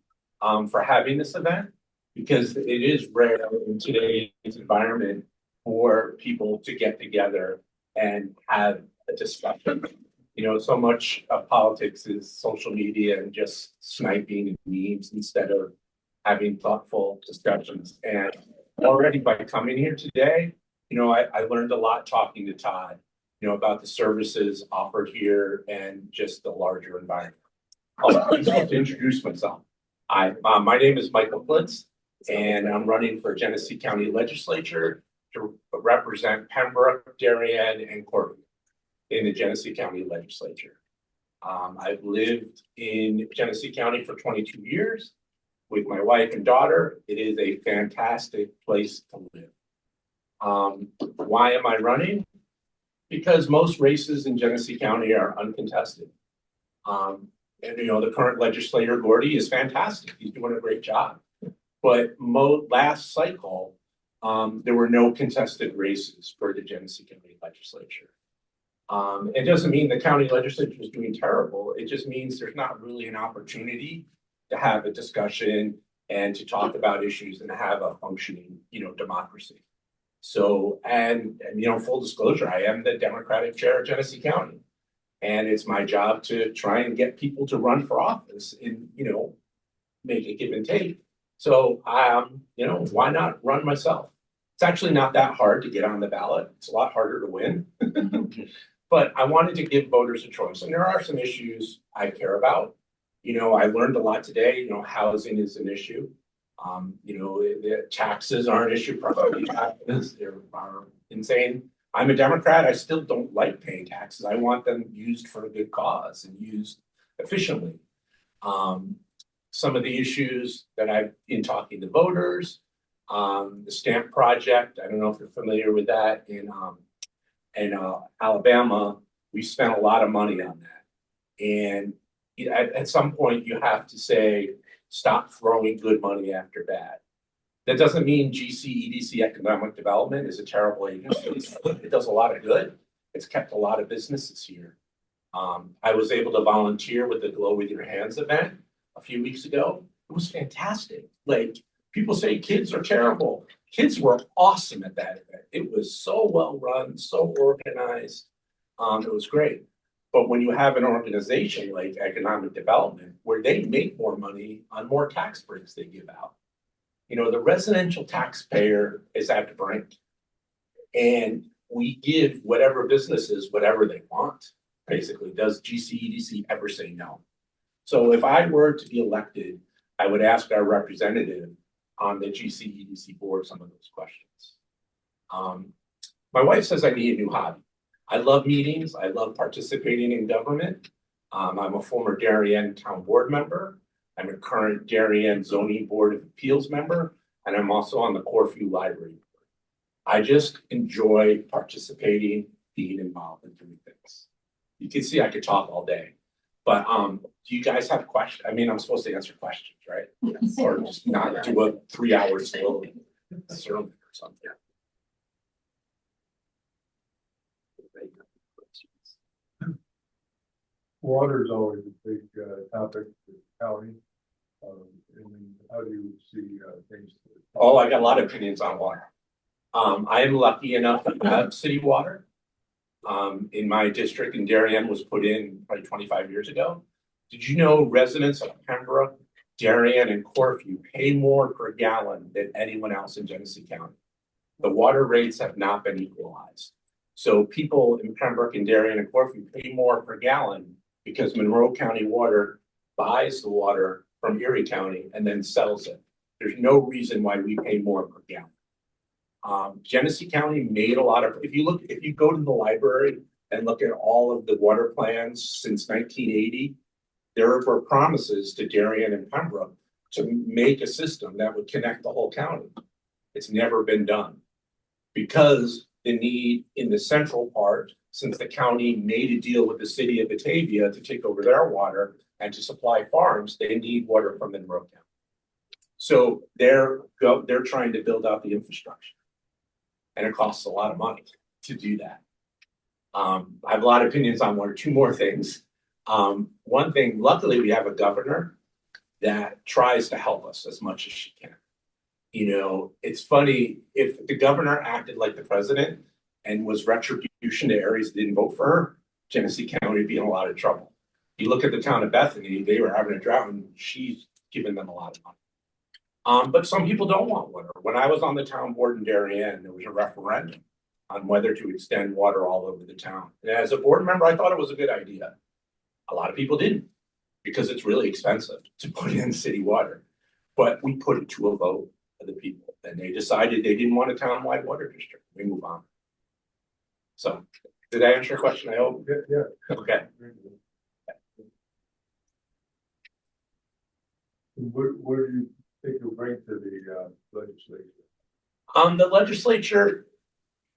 for having this event, because it is rare in today's environment for people to get together and have a discussion. You know, so much of politics is social media and just sniping and memes instead of having thoughtful discussions. And already by coming here today, you know, I learned a lot talking to Todd, you know, about the services offered here and just the larger environment. I'll just have to introduce myself. My name is Michael Blitz, and I'm running for Genesee County Legislature to represent Pembroke, Darien, and Corby in the Genesee County Legislature. I've lived in Genesee County for 22 years with my wife and daughter. It is a fantastic place to live. Why am I running? Because most races in Genesee County are uncontested. And you know, the current legislator, Gordy, is fantastic. He's doing a great job. But last cycle, there were no contested races for the Genesee County Legislature. It doesn't mean the county legislature is doing terrible. It just means there's not really an opportunity to have a discussion and to talk about issues and have a functioning, you know, democracy. So, and you know, full disclosure, I am the Democratic chair of Genesee County. And it's my job to try and get people to run for office and, you know, make a give and take. So, why not run myself? It's actually not that hard to get on the ballot. It's a lot harder to win. But I wanted to give voters a choice, and there are some issues I care about. I learned a lot today, housing is an issue. The taxes are an issue, property taxes, are insane. I'm a Democrat, I still don't like paying taxes. I want them used for a good cause and used efficiently. Some of the issues that I've been talking to voters, the stamp project, I don't know if you're familiar with that in Alabama, we spent a lot of money on that. And at some point you have to say, stop throwing good money after bad. That doesn't mean GCEDC Economic Development is a terrible agency. It does a lot of good. It's kept a lot of businesses here. I was able to volunteer with the Glow With Your Hands event a few weeks ago. It was fantastic. Like, people say kids are terrible. Kids were awesome at that event. It was so well run, so organized. It was great. But when you have an organization like Economic Development, where they make more money on more tax breaks they give out, the residential taxpayer is at the brink. And we give whatever businesses whatever they want, basically. Does GCEDC ever say no? So if I were to be elected, I would ask our representative on the GCEDC board some of those questions. My wife says I need a new hobby. I love meetings. I love participating in government. I'm a former Darien Town Board member. I'm a current Darien Zoning Board of Appeals member, and I'm also on the Corfu Library Board. I just enjoy participating, being involved in doing things. You can see I could talk all day, but do you guys have questions? I mean, I'm supposed to answer questions, right? Yes. Or just not do a 3-hour sermon or something. Water is always a big topic for the county. And how do you see things? Oh, I got a lot of opinions on water. I am lucky enough to have city water. In my district in Darien was put in probably 25 years ago. Did you know residents of Pembroke, Darien, and Corfu pay more per gallon than anyone else in Genesee County? The water rates have not been equalized. So people in Pembroke and Darien and Corfu pay more per gallon because Monroe County Water buys the water from Erie County and then sells it. There's no reason why we pay more per gallon. Genesee County made a lot of, if you go to the library and look at all of the water plans since 1980, there were promises to Darien and Pembroke to make a system that would connect the whole county. It's never been done because the need in the central part, since the county made a deal with the city of Batavia to take over their water and to supply farms, they need water from Monroe County. So they're trying to build out the infrastructure. And it costs a lot of money to do that. I have a lot of opinions on one or two more things. One thing, luckily we have a governor that tries to help us as much as she can. It's funny, if the governor acted like the president and was retribution to areas that didn't vote for her, Genesee County would be in a lot of trouble. You look at the town of Bethany, they were having a drought and she's given them a lot of money. But some people don't want water. When I was on the town board in Darien, there was a referendum on whether to extend water all over the town. And as a board member, I thought it was a good idea. A lot of people didn't because it's really expensive to put in city water. But we put it to a vote of the people and they decided they didn't want a town-wide water district. We move on. So did I answer your question? I hope. Yeah. Okay. What do you think you'll bring to the legislature? The legislature,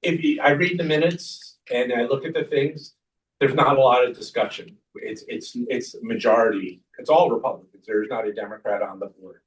I read the minutes and I look at the things, there's not a lot of discussion. It's majority. It's all Republicans. There's not a Democrat on the board.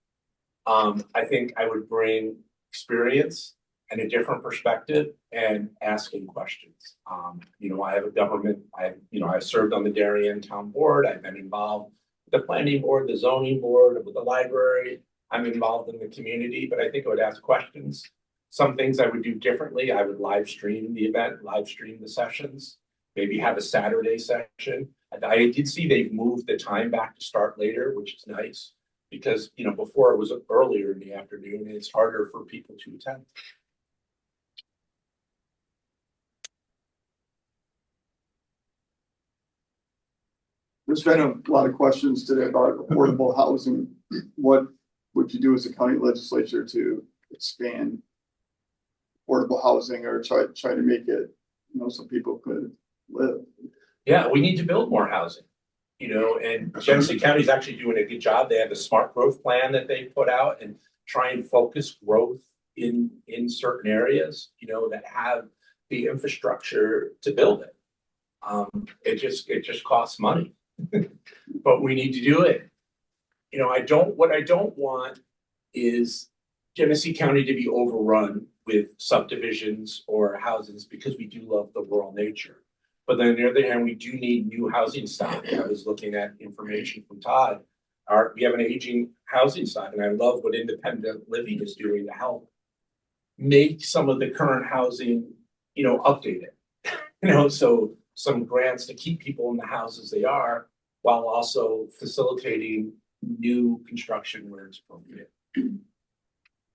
I think I would bring experience and a different perspective and asking questions. I have a government, I've served on the Darien Town Board. I've been involved with the planning board, the zoning board, with the library. I'm involved in the community, but I think I would ask questions. Some things I would do differently. I would live stream the event, live stream the sessions, maybe have a Saturday session. I did see they've moved the time back to start later, which is nice Because, before it was earlier in the afternoon, and it's harder for people to attend. There's been a lot of questions today about affordable housing. What would you do as a county legislature to expand affordable housing or try to make it, so people could live? Yeah, we need to build more housing, and Genesee County is actually doing a good job. They have a smart growth plan that they put out and try and focus growth in certain areas, that have the infrastructure to build it. It just costs money, but we need to do it. What I don't want is Genesee County to be overrun with subdivisions or houses, because we do love the rural nature. But then on the other hand, we do need new housing stock. I was looking at information from Todd. We have an aging housing stock, and I love what independent living is doing to help make some of the current housing, updated. So some grants to keep people in the houses they are, while also facilitating new construction where it's appropriate.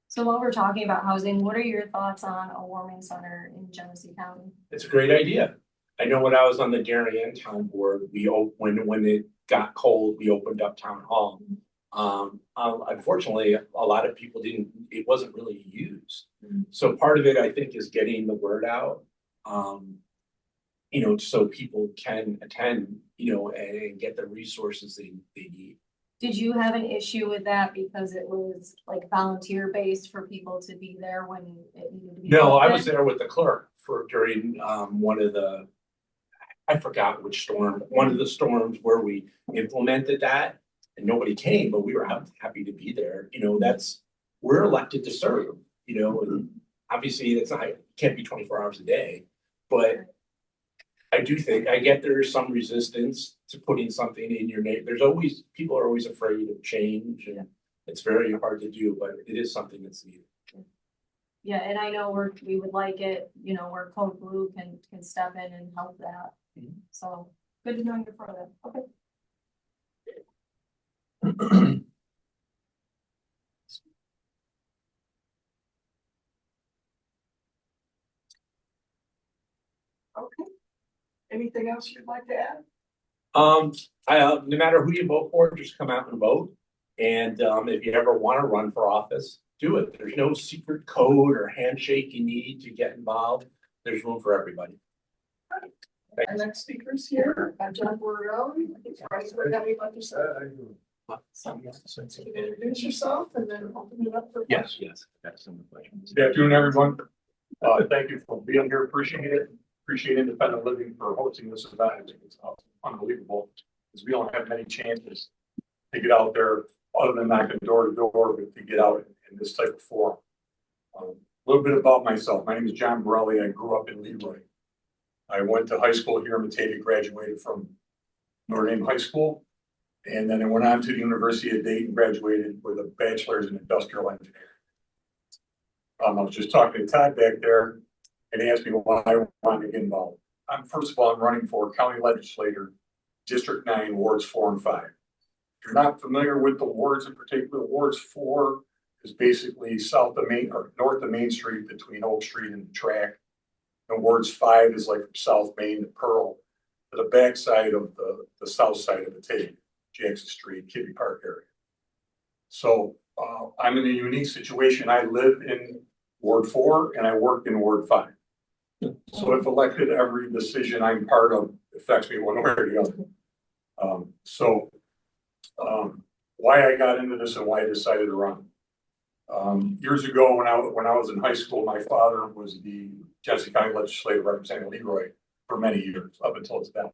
So while we're talking about housing, what are your thoughts on a warming center in Genesee County? It's a great idea. I know when I was on the Darien Town Board, when it got cold, we opened up Town Hall. Unfortunately, a lot of people it wasn't really used. So part of it, I think, is getting the word out, so people can attend, and get the resources they need. Did you have an issue with that because it was like volunteer based for people to be there when it needed to be? No, I open? was there with the clerk during one of the, I forgot which storm, one of the storms where we implemented that, and nobody came, but we were happy to be there. We're elected to serve, and obviously it can't be 24 hours a day, but I do think, I get there's some resistance to putting something in your name. People are always afraid of change, and it's very hard to do, but it is something that's needed. Yeah, and I know we would like it, where Code Blue can step in and help that. So good to know you're for that. Okay. Okay. Anything else you'd like to add? No matter who you vote for, just come out and vote. And if you ever want to run for office, do it. There's no secret code or handshake you need to get involved. There's room for everybody. Our next speaker is here, John Borrell. Introduce yourself and then open it up for. Yes. That's some questions. Good afternoon, everyone. Thank you for being here. Appreciate it. Appreciate Independent Living for hosting this event. I think it's unbelievable, because we don't have many chances to get out there other than knocking door to door, but to get out in this type of forum. A little bit about myself. My name is John Borelli. I grew up in Leroy. I went to high school here in Batavia, graduated from Notre Dame High School, and then I went on to the University of Dayton, graduated with a bachelor's in industrial engineering. I was just talking to Todd back there, and he asked me why I wanted to get involved. First of all, I'm running for county legislator, District 9, Wards 4 and 5. If you're not familiar with the wards in particular, Wards 4 is basically south of Main or north of Main Street between Oak Street and the track. And Wards 5 is like from South Main to Pearl, to the backside of the south side of Batavia, Jackson Street, Kitty Park area. So I'm in a unique situation. I live in Ward 4 and I work in Ward 5. So if elected, every decision I'm part of affects me one way or the other. Why I got into this and why I decided to run. Years ago, when I was in high school, my father was the Genesee County legislator representing Leroy for many years, up until his death.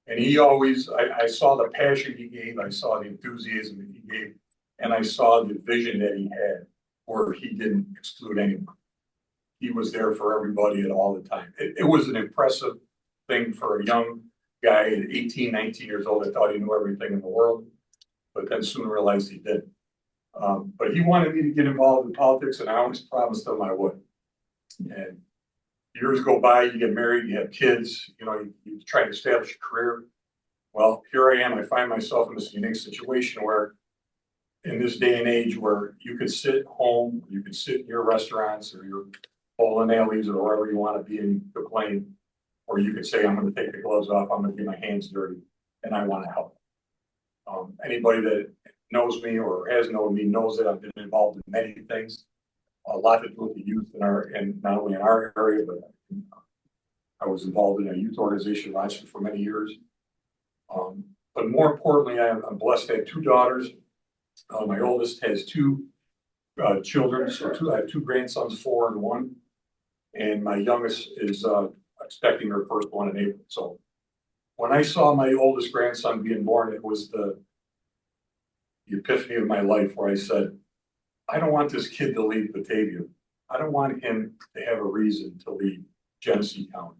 And he always, I saw the passion he gave, I saw the enthusiasm that he gave, and I saw the vision that he had, where he didn't exclude anyone. He was there for everybody at all the time. It was an impressive thing for a young guy at 18, 19 years old that thought he knew everything in the world, but then soon realized he didn't. But he wanted me to get involved in politics, and I always promised him I would. And years go by, you get married, you have kids, you try to establish a career. Well, here I am. I find myself in this unique situation where in this day and age where you could sit home, you could sit in your restaurants or your bowling alleys or wherever you want to be and complain, or you could say, I'm going to take the gloves off, I'm going to get my hands dirty, and I want to help. Anybody that knows me or has known me knows that I've been involved in many things, a lot to do with the youth and not only in our area, but I was involved in a youth organization in Rochester for many years. But more importantly, I'm blessed to have 2 daughters. My oldest has 2 children, so I have 2 grandsons, 4 and 1. And my youngest is expecting her first one in April. So when I saw my oldest grandson being born, it was the epiphany of my life where I said, I don't want this kid to leave Batavia. I don't want him to have a reason to leave Genesee County.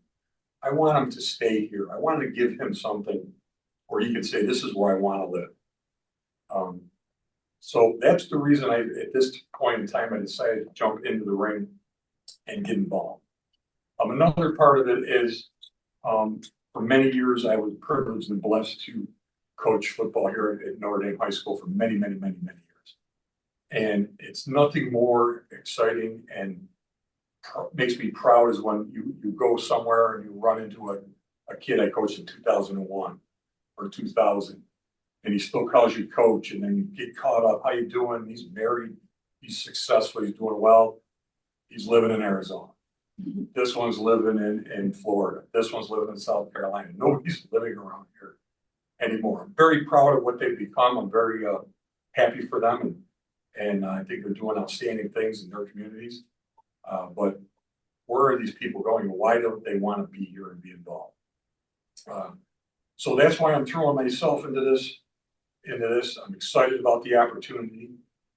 I want him to stay here. I want to give him something where he can say, this is where I want to live. So that's the reason at this point in time, I decided to jump into the ring and get involved. Another part of it is, for many years, I was privileged and blessed to coach football here at Notre Dame High School for many years. And it's nothing more exciting and makes me proud is when you go somewhere and you run into a kid I coached in 2001 or 2000. And he still calls you coach, and then you get caught up. How you doing? He's married. He's successful. He's doing well. He's living in Arizona. This one's living in Florida. This one's living in South Carolina. Nobody's living around here anymore. I'm very proud of what they've become. I'm very happy for them, and I think they're doing outstanding things in their communities. But where are these people going? Why don't they want to be here and be involved? So that's why I'm throwing myself into this. I'm excited about the opportunity.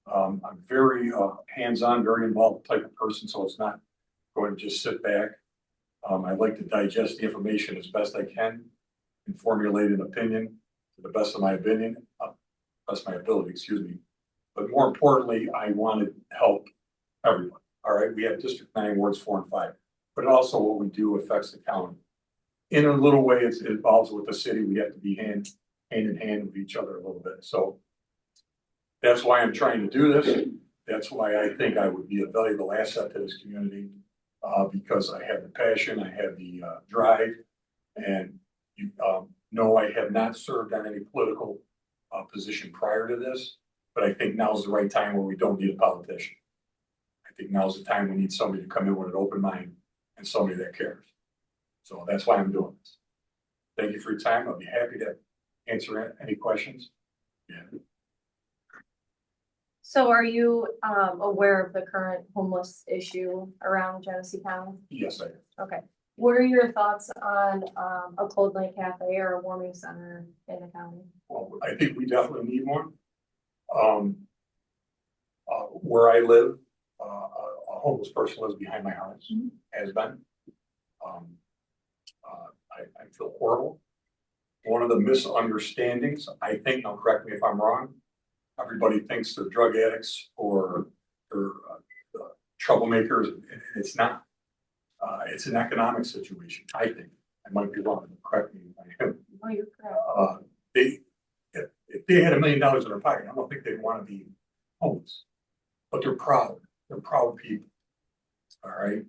I'm very hands-on, very involved type of person, so it's not going to just sit back. I like to digest the information as best I can and formulate an opinion to the best of my ability, excuse me. But more importantly, I want to help everyone. All right, we have District 9 wards 4 and 5, but also what we do affects the county. In a little way, it involves with the city. We have to be hand in hand with each other a little bit. So that's why I'm trying to do this. That's why I think I would be a valuable asset to this community, because I have the passion, I have the drive, and you know I have not served on any political position prior to this, but I think now's the right time where we don't need a politician. I think now's the time we need somebody to come in with an open mind and somebody that cares. So that's why I'm doing this. Thank you for your time. I'll be happy to answer any questions. Yeah. So are you aware of the current homeless issue around Genesee County? Yes, I am. Okay. What are your thoughts on a cold night cafe or a warming center in the county? Well, I think we definitely need one. Where I live, a homeless person lives behind my house, has been. I feel horrible. One of the misunderstandings, I think, now correct me if I'm wrong, everybody thinks they're drug addicts or they're troublemakers. It's not. It's an economic situation, I think. I might be wrong, correct me if I am. Oh, you're correct. If they had $1 million in their pocket, I don't think they'd want to be homeless. But they're proud. They're proud people. All right.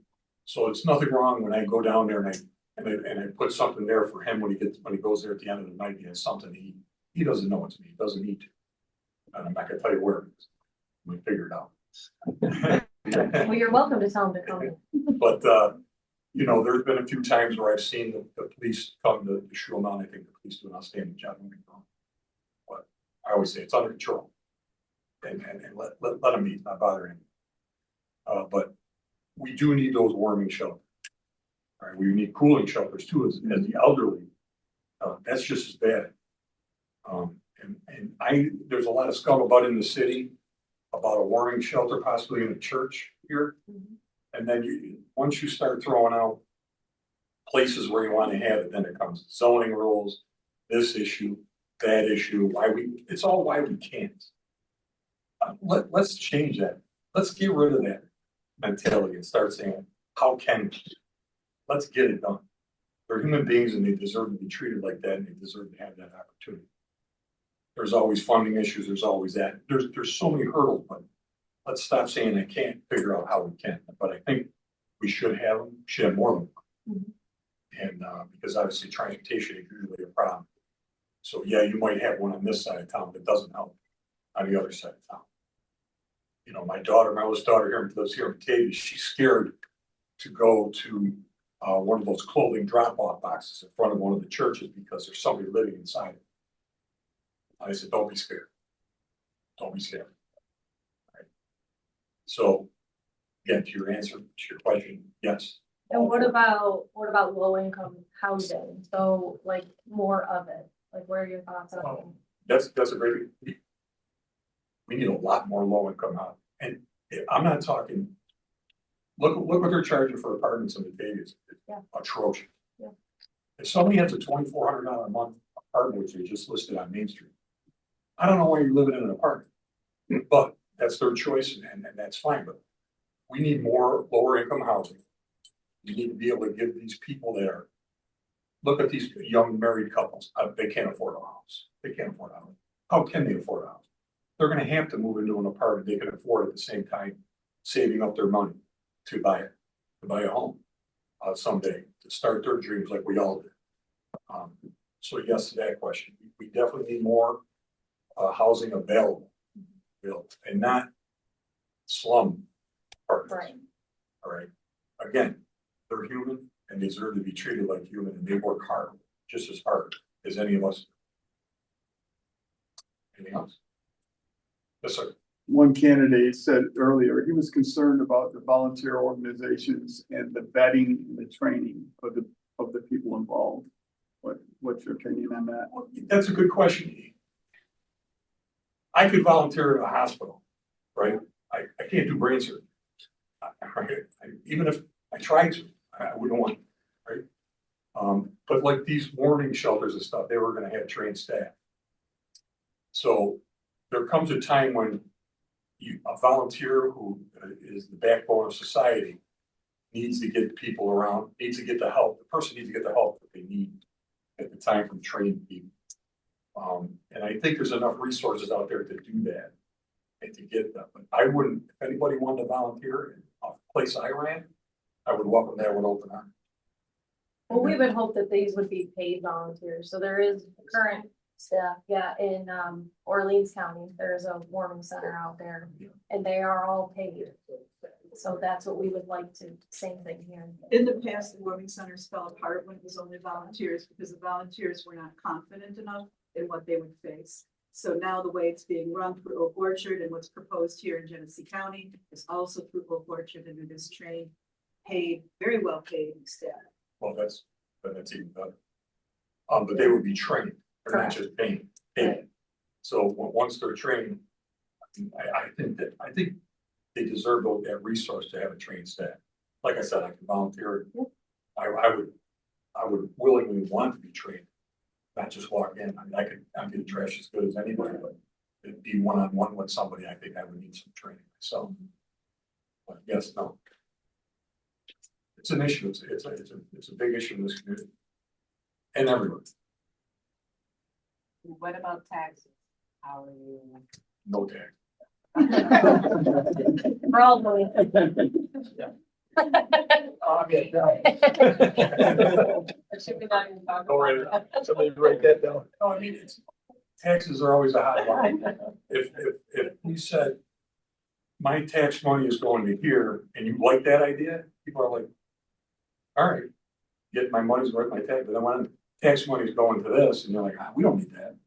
So it's nothing wrong when I go down there and I put something there for him when he goes there at the end of the night. He has something he doesn't know it's me. He doesn't need to. And I'm not gonna tell you where it is. I'm gonna figure it out. Well, you're welcome to tell them to come in. But you know, there's been a few times where I've seen the police come to shoo them out. I think the police do an outstanding job. But I always say it's under control. And let them eat, not bother him. But we do need those warming shelters. All right, we need cooling shelters too, as the elderly. That's just as bad. And there's a lot of scuttlebutt in the city about a warming shelter, possibly in a church here. And then once you start throwing out places where you want to have it, then it comes zoning rules, this issue, that issue, it's all why we can't. Let's change that. Let's get rid of that mentality and start saying, how can we? Let's get it done. They're human beings and they deserve to be treated like that, and they deserve to have that opportunity. there's always funding issues, there's always that, there's so many hurdles, but let's stop saying I can't figure out how we can, but I think we should have them, should have more of them. And, because obviously transportation is usually a problem. So yeah, you might have one on this side of town that doesn't help on the other side of town. You know, my oldest daughter here lives here in Batavia, she's scared to go to one of those clothing drop-off boxes in front of one of the churches because there's somebody living inside it. I said, don't be scared. Don't be scared. Right. So, again, to your answer, to your question, yes. And what about low income housing? So like more of it, like where are your thoughts on it? That's a great, we need a lot more low income housing. And I'm not talking, look what they're charging for apartments in the Vegas. It's atrocious. Yeah. If somebody has a $2,400 a month apartment, which they just listed on Main Street, I don't know why you're living in an apartment, but that's their choice and that's fine. But we need more lower income housing. We need to be able to give these people there. Look at these young married couples. They can't afford a house. They can't afford a house. How can they afford a house? They're going to have to move into an apartment they can afford at the same time, saving up their money to buy a home someday, to start their dreams like we all did. So yes to that question. We definitely need more housing available, and not slum apartments. Right. All right. Again, they're human and deserve to be treated like human, and they work hard, just as hard as any of us. Anything else? Yes, sir. One candidate said earlier, he was concerned about the volunteer organizations and the vetting and the training of the people involved. What's your opinion on that? That's a good question. I could volunteer at a hospital, right? I can't do brain surgery. Right? Even if I tried to, I wouldn't want, right? But like these warming shelters and stuff, they were going to have trained staff. So there comes a time when a volunteer who is the backbone of society needs to get people around, needs to get the help. The person needs to get the help that they need at the time from trained people. And I think there's enough resources out there to do that and to get them. But I wouldn't, if anybody wanted to volunteer in a place I ran, I would welcome that with open arms. Well, we would hope that these would be paid volunteers. So there is current staff, in Orleans County, there's a warming center out there and they are all paid. So that's what we would like to, same thing here. In the past, the warming centers fell apart when it was only volunteers because the volunteers were not confident enough in what they would face. So now the way it's being run through Oak Orchard and what's proposed here in Genesee County is also through Oak Orchard, and it is trained, paid, very well paid staff. Well, that's even better. But they would be trained, they're not just paid. Right. So once they're trained, I think they deserve that resource to have a trained staff. Like I said, I can volunteer. I would willingly want to be trained, not just walk in. I mean, I can trash as good as anybody, but it'd be one-on-one with somebody. I think I would need some training myself. But yes, no. It's an issue. It's a big issue in this community and everywhere. What about taxes? How are you? No tax. We're all going. Somebody write that down. No, I mean, taxes are always a hot line. If we said my tax money is going to here and you like that idea, people are like, all right, get my money's worth my tax, but then when tax money is going to this, and you're like, we don't need that.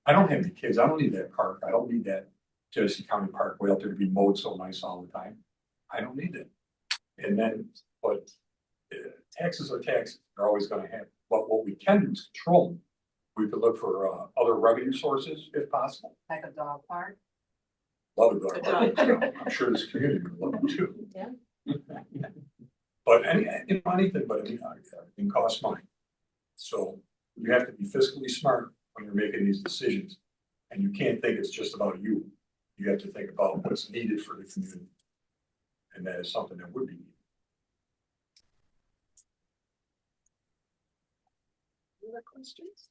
I don't have any kids. I don't need that park. I don't need that Genesee County Parkway out there to be mowed so nice all the time. I don't need it. And then, but taxes are taxes. They're always going to happen. But what we can do is control them. We could look for other revenue sources if possible. Like a dog park? Love a dog park. I'm sure this community would love them too. Yeah. But anything but it costs money. So you have to be fiscally smart when you're making these decisions. And you can't think it's just about you. You have to think about what's needed for the community. And that is something that would be needed. Other questions?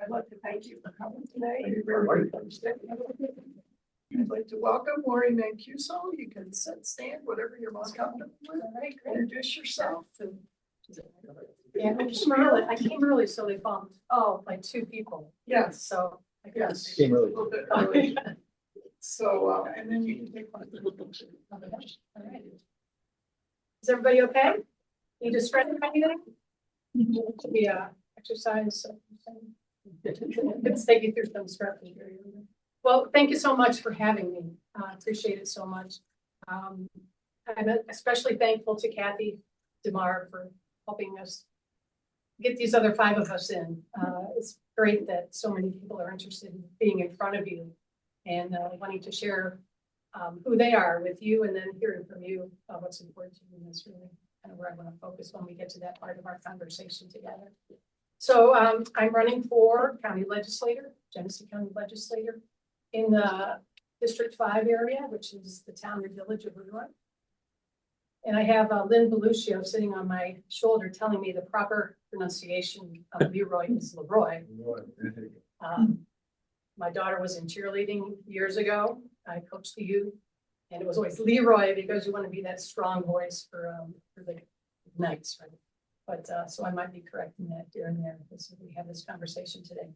I'd like to thank you for coming today. I'd like to welcome Maureen Mancuso. You can sit, stand, whatever you're most comfortable with. Introduce yourself. Yeah, I came early, so they bumped, like 2 people. Yes. So I guess. Yes. A little bit early. So, and then you can take one. All right. Is everybody okay? Need to stretch anything? Yeah, exercise. Let's take you through some stretching. Well, thank you so much for having me. Appreciate it so much. I'm especially thankful to Kathy DeMar for helping us get these other 5 of us in. It's great that so many people are interested in being in front of you and wanting to share who they are with you, and then hearing from you what's important to you. And that's really kind of where I want to focus when we get to that part of our conversation together. So I'm running for county legislator, Genesee County legislator, in the District 5 area, which is the town and village of Leroy. And I have Lynn Beluccio sitting on my shoulder telling me the proper pronunciation of Leroy is Leroy. My daughter was in cheerleading years ago. I coached the youth, and it was always Leroy because you want to be that strong voice for the Knights, right? But so I might be correcting that here and there as we have this conversation today.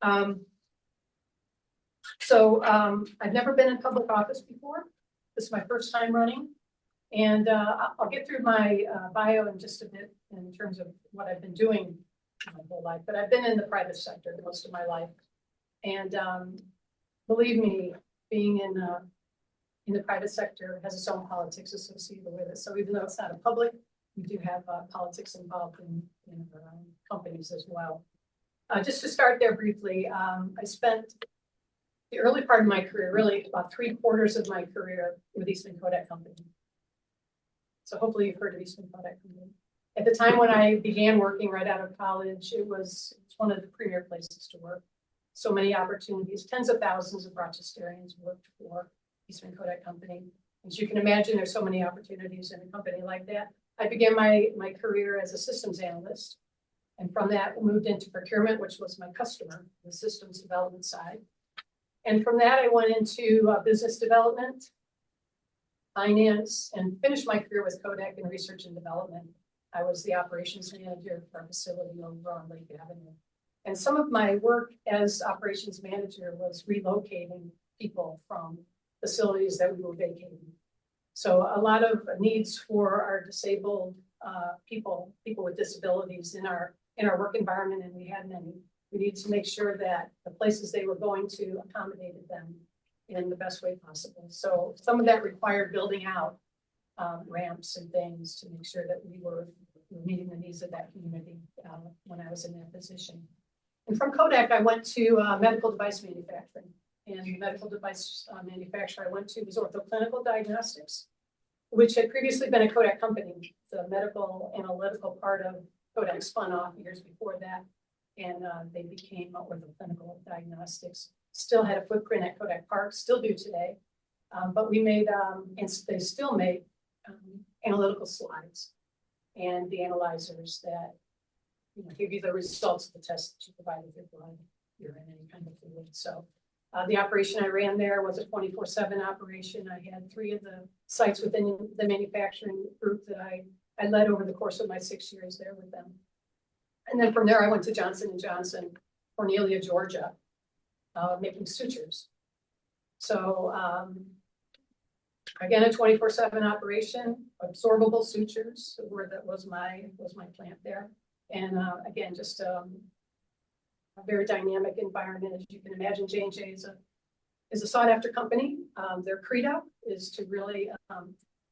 I've never been in public office before. This is my first time running. And I'll get through my bio in just a bit in terms of what I've been doing my whole life, but I've been in the private sector most of my life. And believe me, being in the private sector has its own politics associated with it. So even though it's not a public, we do have politics involved in our companies as well. Just to start there briefly, I spent the early part of my career, really about 3/4 of my career with Eastman Kodak Company. So hopefully you've heard of Eastman Kodak Company. At the time when I began working right out of college, it's one of the premier places to work. So many opportunities, tens of thousands of Rochesterians worked for Eastman Kodak Company. As you can imagine, there's so many opportunities in a company like that. I began my career as a systems analyst. And from that, moved into procurement, which was my customer, the systems development side. And from that, I went into business development, finance, and finished my career with Kodak in research and development. I was the operations manager for our facility over on Lake Avenue. And some of my work as operations manager was relocating people from facilities that we were vacating. So a lot of needs for our disabled people with disabilities in our work environment, and we had many. We needed to make sure that the places they were going to accommodated them in the best way possible. So some of that required building out ramps and things to make sure that we were meeting the needs of that community when I was in that position. And from Kodak, I went to medical device manufacturing. And the medical device manufacturer I went to was Orthoclinical Diagnostics, which had previously been a Kodak company. The medical analytical part of Kodak spun off years before that, and they became Orthoclinical Diagnostics. Still had a footprint at Kodak Park, still do today, but we made, and they still make analytical slides and the analyzers that give you the results of the tests that you provide with your blood, urine, any kind of fluid. So the operation I ran there was a 24/7 operation. I had 3 of the sites within the manufacturing group that I led over the course of my 6 years there with them. And then from there, I went to Johnson & Johnson, Cornelia, Georgia, making sutures. So again, a 24/7 operation, absorbable sutures that was my plant there. And again, just a very dynamic environment. As you can imagine, J&J is a sought after company. Their credo is to really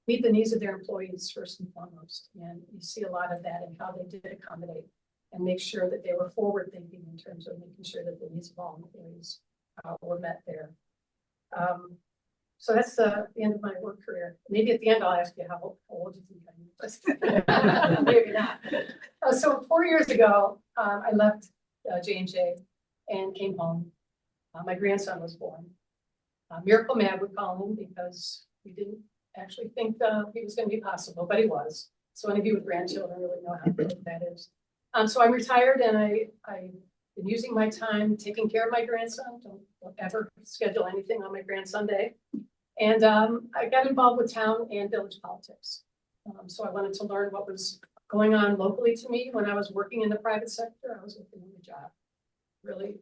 meet the needs of their employees first and foremost. And you see a lot of that in how they did accommodate and make sure that they were forward thinking in terms of making sure that the needs of all employees were met there. So that's the end of my work career. Maybe at the end, I'll ask you how old you think I am. Maybe not. So 4 years ago, I left J&J and came home. My grandson was born. Miracle Mad would call him because we didn't actually think he was going to be possible, but he was. So any of you with grandchildren really know how good that is. So I'm retired, and I been using my time, taking care of my grandson. Don't ever schedule anything on my grandson day. And I got involved with town and village politics. So I wanted to learn what was going on locally to me. When I was working in the private sector, I was looking for a job. Really,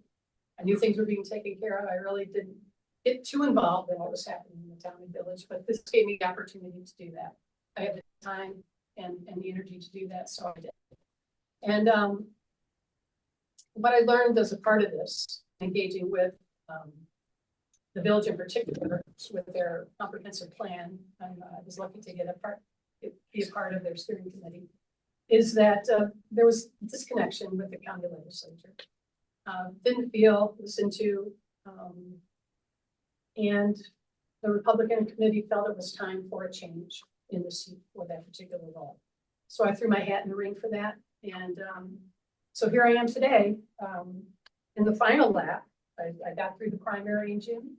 I knew things were being taken care of. I really didn't get too involved in what was happening in the town and village, but this gave me the opportunity to do that. I had the time and the energy to do that, so I did. And what I learned as a part of this, engaging with the village in particular, with their comprehensive plan, I was lucky to be a part of their steering committee, is that there was disconnection with the county legislature. Didn't feel listened to, and the Republican committee felt it was time for a change in the seat for that particular role. So I threw my hat in the ring for that, and so here I am today in the final lap. I got through the primary in June,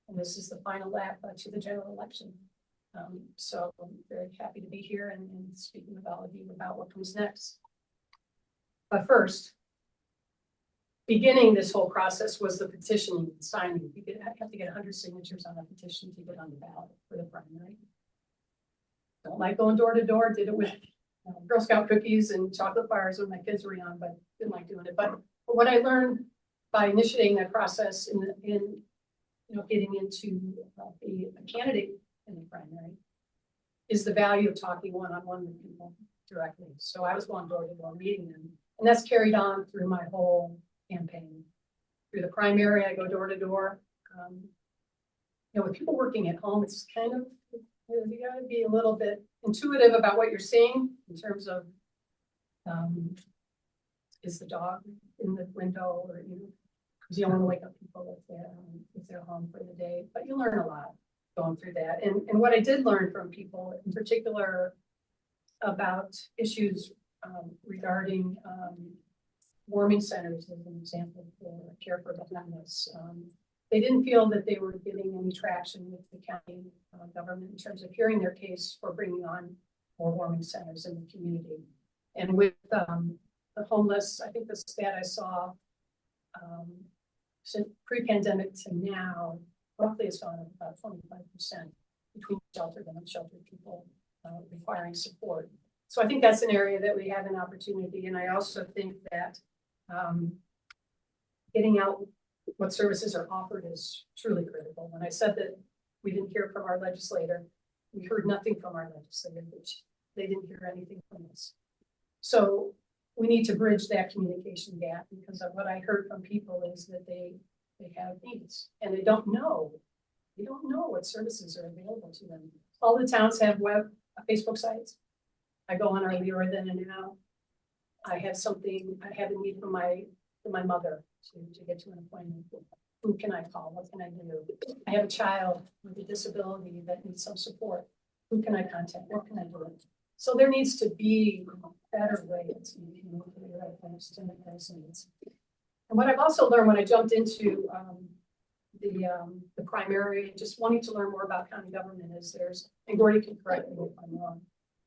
and this is the final lap to the general election. So I'm very happy to be here and speaking with all of you about what comes next. But first, beginning this whole process was the petitioning and signing. You have to get 100 signatures on a petition to get on the ballot for the primary. Don't like going door to door. Did it with Girl Scout cookies and chocolate bars when my kids were young, but didn't like doing it. But what I learned by initiating that process in getting into be a candidate in the primary is the value of talking one-on-one with people directly. So I was going door to door meeting them, and that's carried on through my whole campaign. Through the primary, I go door to door. With people working at home, it's kind of, you got to be a little bit intuitive about what you're seeing in terms of is the dog in the window, or because you don't want to wake up people if they're home for the day. But you learn a lot going through that. And what I did learn from people, in particular, about issues regarding warming centers, as an example, for care for homeless. They didn't feel that they were getting any traction with the county government in terms of hearing their case for bringing on more warming centers in the community. And with the homeless, I think the stat I saw since pre-pandemic to now, roughly has gone up about 25% between sheltered and unsheltered people requiring support. So I think that's an area that we have an opportunity. And I also think that getting out what services are offered is truly critical. When I said that we didn't hear from our legislator, we heard nothing from our legislator, which they didn't hear anything from us. So we need to bridge that communication gap, because of what I heard from people is that they have needs and they don't know what services are available to them. All the towns have Facebook sites. I go on our ILGR then and now. I have a need for my mother to get to an appointment. Who can I call? What can I do? I have a child with a disability that needs some support. Who can I contact? What can I do? So there needs to be a better way to communicate the right things to meet those needs. And what I've also learned when I jumped into the primary, just wanting to learn more about county government, is and Gordy can correct me if I'm wrong,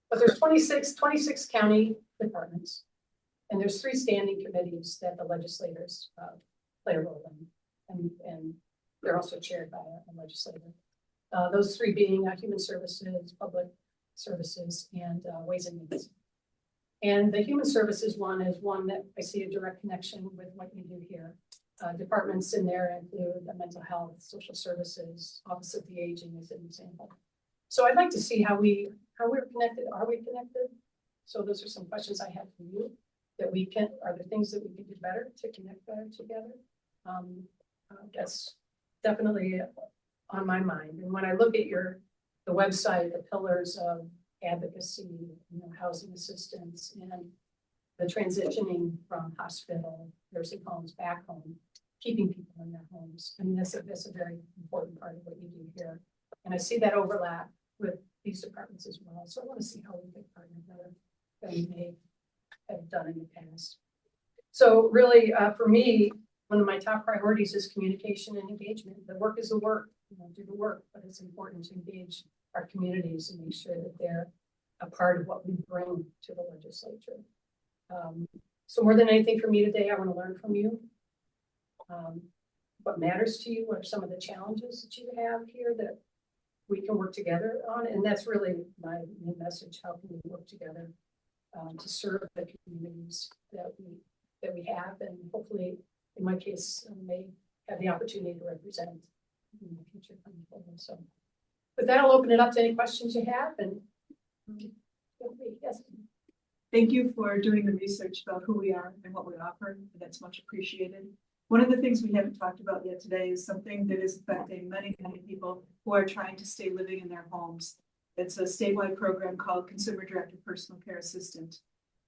but there's 26 county departments, and there's 3 standing committees that the legislators play a role in, and they're also chaired by a legislator. Those 3 being Human Services, Public Services, and Ways and Means. And the Human Services one is one that I see a direct connection with what you do here. Departments in there include mental health, social services, Office of the Aging as an example. So I'd like to see how we're connected. Are we connected? So those are some questions I have for you. Are there things that we can do better to connect better together? That's definitely on my mind. And when I look at the website, the pillars of advocacy, housing assistance, and the transitioning from hospital, nursing homes back home, keeping people in their homes. I mean, that's a very important part of what you do here. And I see that overlap with these departments as well. So I want to see how we can partner better than we may have done in the past. So really, for me, one of my top priorities is communication and engagement. The work is the work, do the work, but it's important to engage our communities and make sure that they're a part of what we bring to the legislature. So more than anything for me today, I want to learn from you. what matters to you, what are some of the challenges that you have here that we can work together on, and that's really my main message. How can we work together to serve the communities that we have, and hopefully, in my case, may have the opportunity to represent in the future coming forward. So, with that, I'll open it up to any questions you have, and feel free. Yes. Thank you for doing the research about who we are and what we offer. That's much appreciated. One of the things we haven't talked about yet today is something that is affecting many, many people who are trying to stay living in their homes. It's a statewide program called Consumer Directed Personal Care Assistant.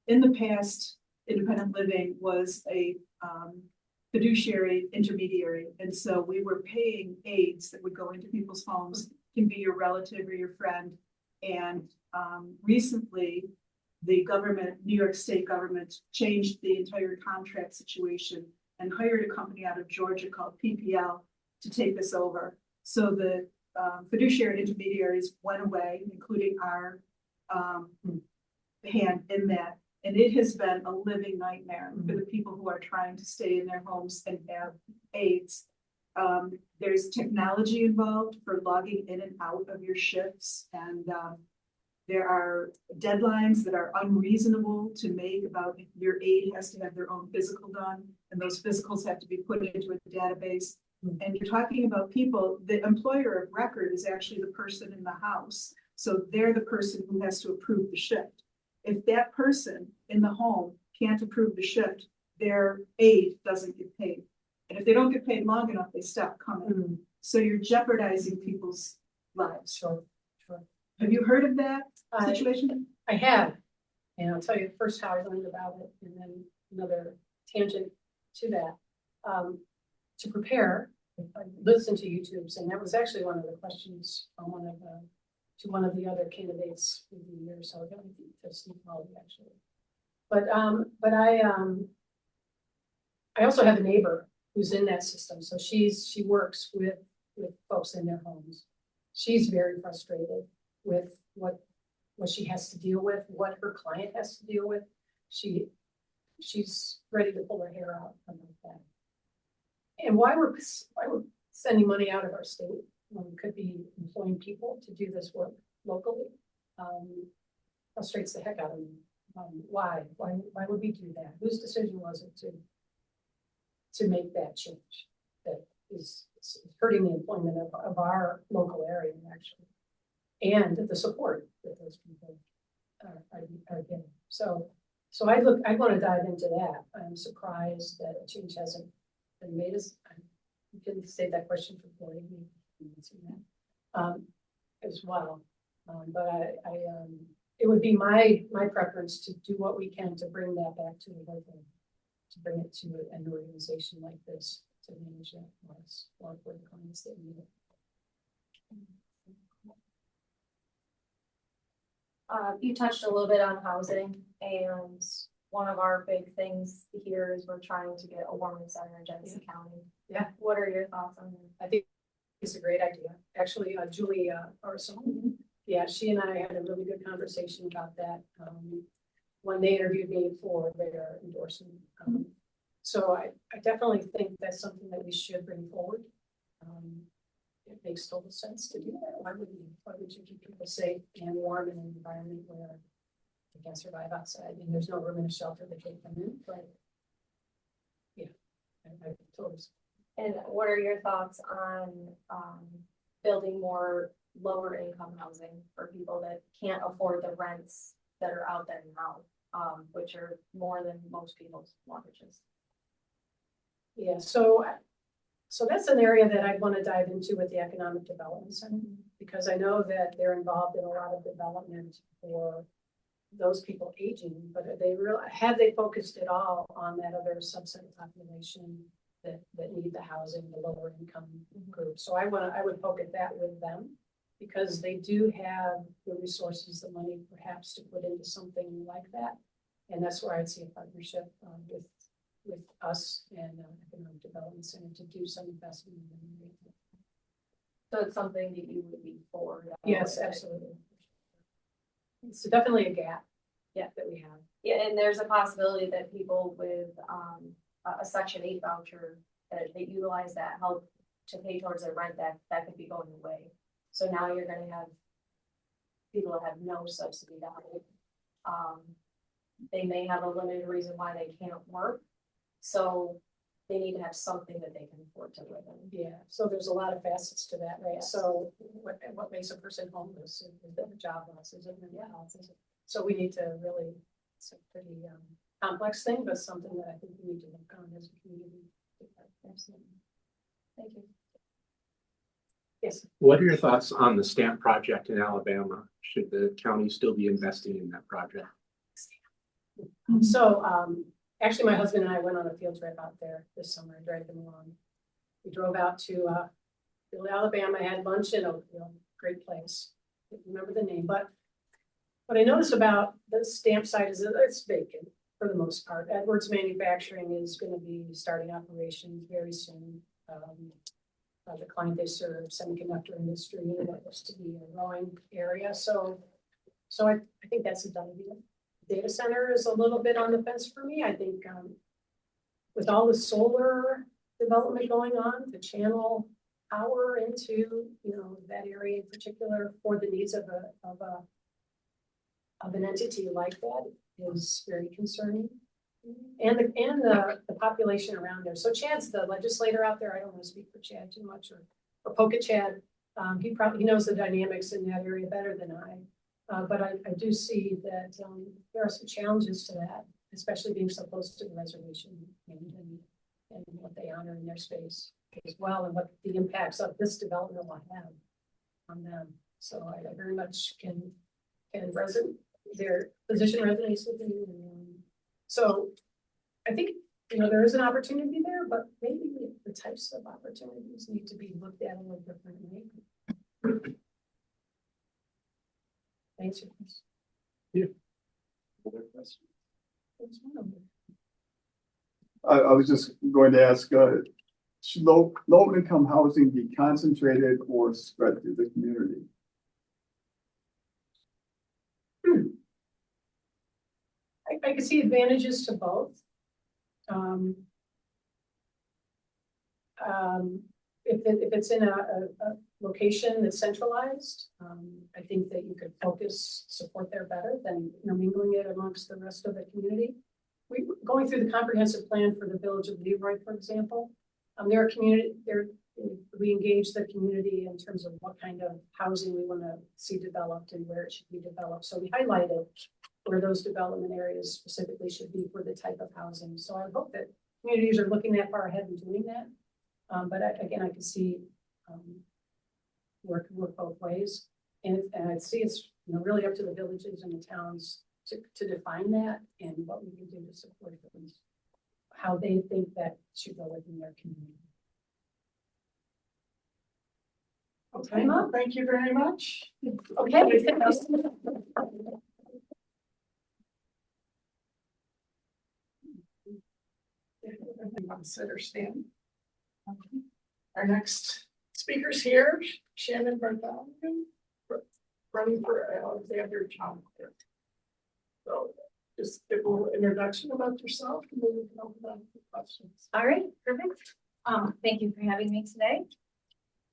In the past, independent living was a fiduciary intermediary. And so we were paying aides that would go into people's homes, can be your relative or your friend. And recently, the government, New York State government, changed the entire contract situation and hired a company out of Georgia called PPL to take this over. So the fiduciary intermediaries went away, including our hand in that. And it has been a living nightmare for the people who are trying to stay in their homes and have aides. There's technology involved for logging in and out of your shifts, and there are deadlines that are unreasonable to make about if your aide has to have their own physical done, and those physicals have to be put into a database. And you're talking about people, the employer of record is actually the person in the house. So they're the person who has to approve the shift. If that person in the home can't approve the shift, their aide doesn't get paid. And if they don't get paid long enough, they stop coming. So you're jeopardizing people's lives. Sure. Have you heard of that situation? I have, and I'll tell you first how I learned about it, and then another tangent to that. To prepare, I listened to YouTube's, and that was actually one of the questions on one of the other candidates for the year, so I don't think to Steve Holly actually. But I also have a neighbor who's in that system, so she works with folks in their homes. She's very frustrated with what she has to deal with, what her client has to deal with. She's ready to pull her hair out about that. And why we're sending money out of our state when we could be employing people to do this work locally frustrates the heck out of me. Why would we do that? Whose decision was it to make that change that is hurting the employment of our local area actually, and the support that those people are getting. So I want to dive into that. I'm surprised that a change hasn't been made. You can save that question for Gloria as well. But it would be my preference to do what we can to bring that back to the local, to bring it to an organization like this to manage that for the clients that need it. You touched a little bit on housing, and one of our big things here is we're trying to get a warming center in Genesee County. Yeah. What are your thoughts on that? I think it's a great idea. Actually, Julie Arson, yeah, she and I had a really good conversation about that when they interviewed me for their endorsement. So I definitely think that's something that we should bring forward. It makes total sense to do that. Why would you keep people safe and warm in an environment where they can't survive outside? And there's no room in a shelter to take them in, but yeah, I totally. And what are your thoughts on building more lower income housing for people that can't afford the rents that are out there now, which are more than most people's mortgages? Yeah, so that's an area that I want to dive into with the Economic Development Center, because I know that they're involved in a lot of development for those people aging, but have they focused at all on that other subset of population that need the housing, the lower income group? So I would poke at that with them, because they do have the resources, the money perhaps to put into something like that. And that's where I'd see a partnership with us and Economic Development Center to do some investment in the area. So it's something that you would be for? Yes, absolutely. It's definitely a gap that we have. Yeah, and there's a possibility that people with a Section 8 voucher that utilize that help to pay towards their rent, that could be going away. So now you're gonna have people that have no subsidy value. They may have a limited reason why they can't work, so they need to have something that they can afford to live in. Yeah, so there's a lot of facets to that, right? So what makes a person homeless? Is it a job loss? Is it mental health? Is it? So we need to really, it's a pretty complex thing, but something that I think we need to look on as a community. Absolutely. Thank you. Yes. What are your thoughts on the stamp project in Alabama? Should the county still be investing in that project? So, actually, my husband and I went on a field trip out there this summer, dragged them along. We drove out to, Alabama, had lunch in Oakville, great place. I don't remember the name, but what I noticed about the stamp site is that it's vacant for the most part. Edwards Manufacturing is going to be starting operations very soon. The client they serve, semiconductor industry, that was to be a growing area. So I think that's a done deal. Data center is a little bit on the fence for me. I think with all the solar development going on, to channel power into that area in particular for the needs of an entity like that is very concerning. And the population around there. So Chad's the legislator out there. I don't want to speak for Chad too much or poke at Chad. He knows the dynamics in that area better than I. But I do see that there are some challenges to that, especially being so close to the reservation and what they honor in their space as well, and what the impacts of this development will have on them. So I very much can their position resonates with me. So I think, there is an opportunity there, but maybe the types of opportunities need to be looked at a little differently. Thanks. Yeah. I was just going to ask, should low income housing be concentrated or spread through the community? I can see advantages to both. If it's in a location that's centralized, I think that you could support there better than mingling it amongst the rest of the community. Going through the comprehensive plan for the village of Leroy, for example, we engage the community in terms of what kind of housing we want to see developed and where it should be developed. So we highlighted where those development areas specifically should be for the type of housing. So I hope that communities are looking that far ahead and doing that. But again, I can see work both ways. And I see it's really up to the villages and the towns to define that and what we can do to support them, how they think that should go within their community. Okay, thank you very much. Okay. Sit or stand. Our next speakers here, Shannon Bartholomew, running for Alexander Town Clerk. So just give a little introduction about yourself and then we can open up for questions. All right, perfect. Thank you for having me today.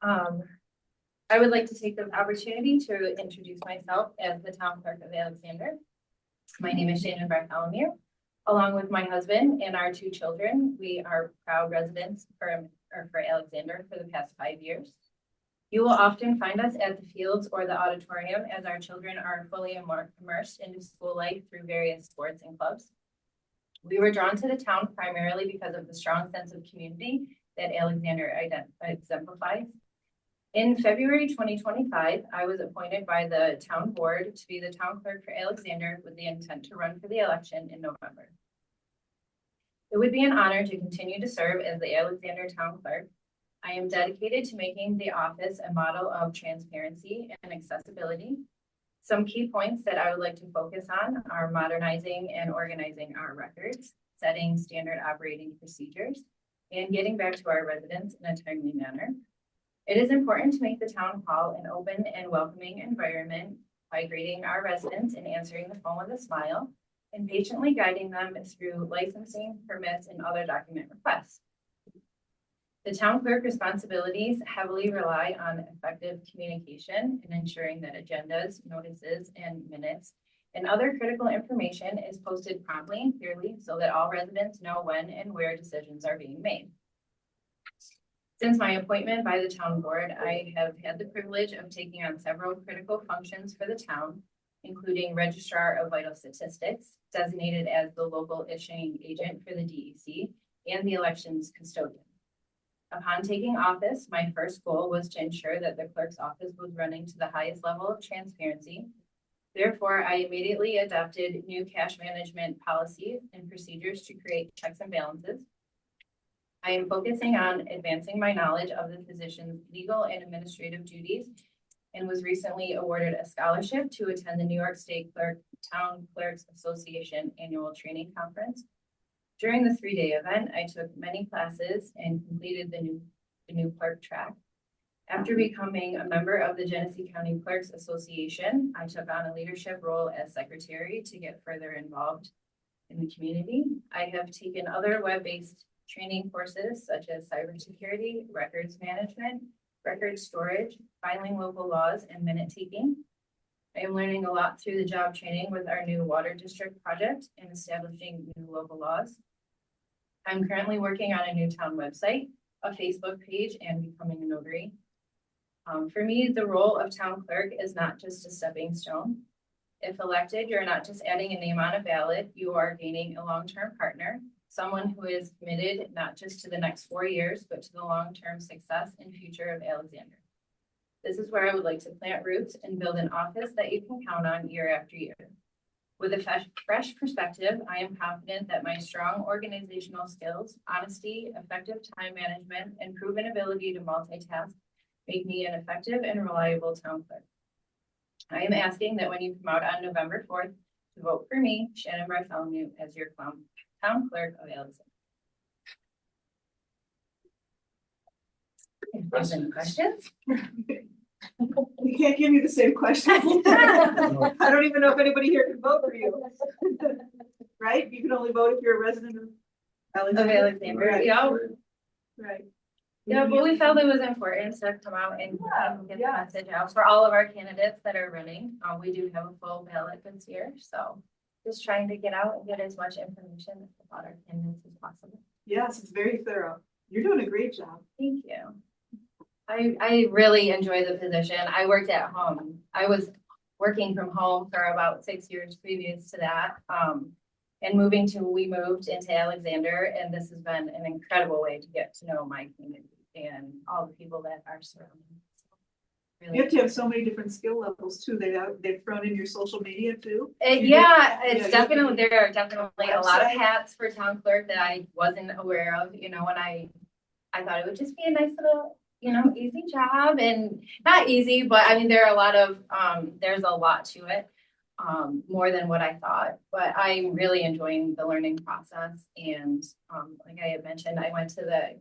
I would like to take this opportunity to introduce myself as the town clerk of Alexander. My name is Shannon Bartholomew. Along with my husband and our 2 children, we are proud residents for Alexander for the past 5 years. You will often find us at the fields or the auditorium as our children are fully immersed into school life through various sports and clubs. We were drawn to the town primarily because of the strong sense of community that Alexander exemplifies. In February 2025, I was appointed by the town board to be the town clerk for Alexander with the intent to run for the election in November. It would be an honor to continue to serve as the Alexander town clerk. I am dedicated to making the office a model of transparency and accessibility. Some key points that I would like to focus on are modernizing and organizing our records, setting standard operating procedures, and getting back to our residents in a timely manner. It is important to make the town hall an open and welcoming environment by greeting our residents and answering the phone with a smile, and patiently guiding them through licensing, permits, and other document requests. The town clerk responsibilities heavily rely on effective communication and ensuring that agendas, notices, and minutes and other critical information is posted promptly and clearly so that all residents know when and where decisions are being made. Since my appointment by the town board, I have had the privilege of taking on several critical functions for the town, including registrar of vital statistics, designated as the local issuing agent for the DEC, and the elections custodian. Upon taking office, my first goal was to ensure that the clerk's office was running to the highest level of transparency. Therefore, I immediately adopted new cash management policies and procedures to create checks and balances. I am focusing on advancing my knowledge of the physician's legal and administrative duties and was recently awarded a scholarship to attend the New York State Town Clerks Association Annual Training Conference. During the 3-day event, I took many classes and completed the new clerk track. After becoming a member of the Genesee County Clerks Association, I took on a leadership role as secretary to get further involved in the community. I have taken other web-based training courses such as cybersecurity, records management, record storage, filing local laws, and minute taking. I am learning a lot through the job training with our new water district project and establishing new local laws. I'm currently working on a new town website, a Facebook page, and becoming a notary. For me, the role of town clerk is not just a stepping stone. If elected, you're not just adding a name on a ballot, you are gaining a long-term partner, someone who is committed not just to the next 4 years, but to the long-term success and future of Alexander. This is where I would like to plant roots and build an office that you can count on year after year. With a fresh perspective, I am confident that my strong organizational skills, honesty, effective time management, and proven ability to multitask make me an effective and reliable town clerk. I am asking that when you come out on November 4th to vote for me, Shannon Bartholomew, as your town clerk of Alexander. If there's any questions? We can't give you the same question. I don't even know if anybody here can vote for you. Right? You can only vote if you're a resident of Alexander. Right. Yeah. Right. Yeah, but we felt it was important to come out and get the message out for all of our candidates that are running. We do have a full ballot this year, so just trying to get out and get as much information about our candidates as possible. Yes, it's very thorough. You're doing a great job. Thank you. I really enjoy the position. I worked at home. I was working from home for about 6 years previous to that. And we moved into Alexander, and this has been an incredible way to get to know my community and all the people that are surrounding. Really You have to have so many different skill levels too. They've thrown in your social media too. It's definitely, there are definitely a lot of hats for town clerk that I wasn't aware of, when I thought it would just be a nice little, easy job, and not easy, but I mean, there are a lot of, there's a lot to it, more than what I thought, but I'm really enjoying the learning process. And, like I had mentioned, I went to the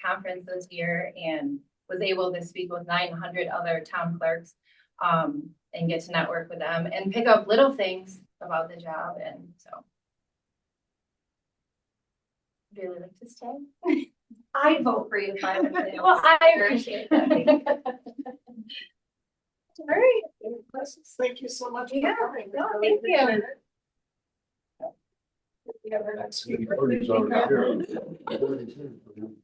conference this year and was able to speak with 900 other town clerks, and get to network with them and pick up little things about the job. And so I'd really like to stay. I'd vote for you if I was there. Well, I appreciate that. All right. Any questions? Thank you so much. Yeah, for coming. no, thank you. We have our next speaker. Already here.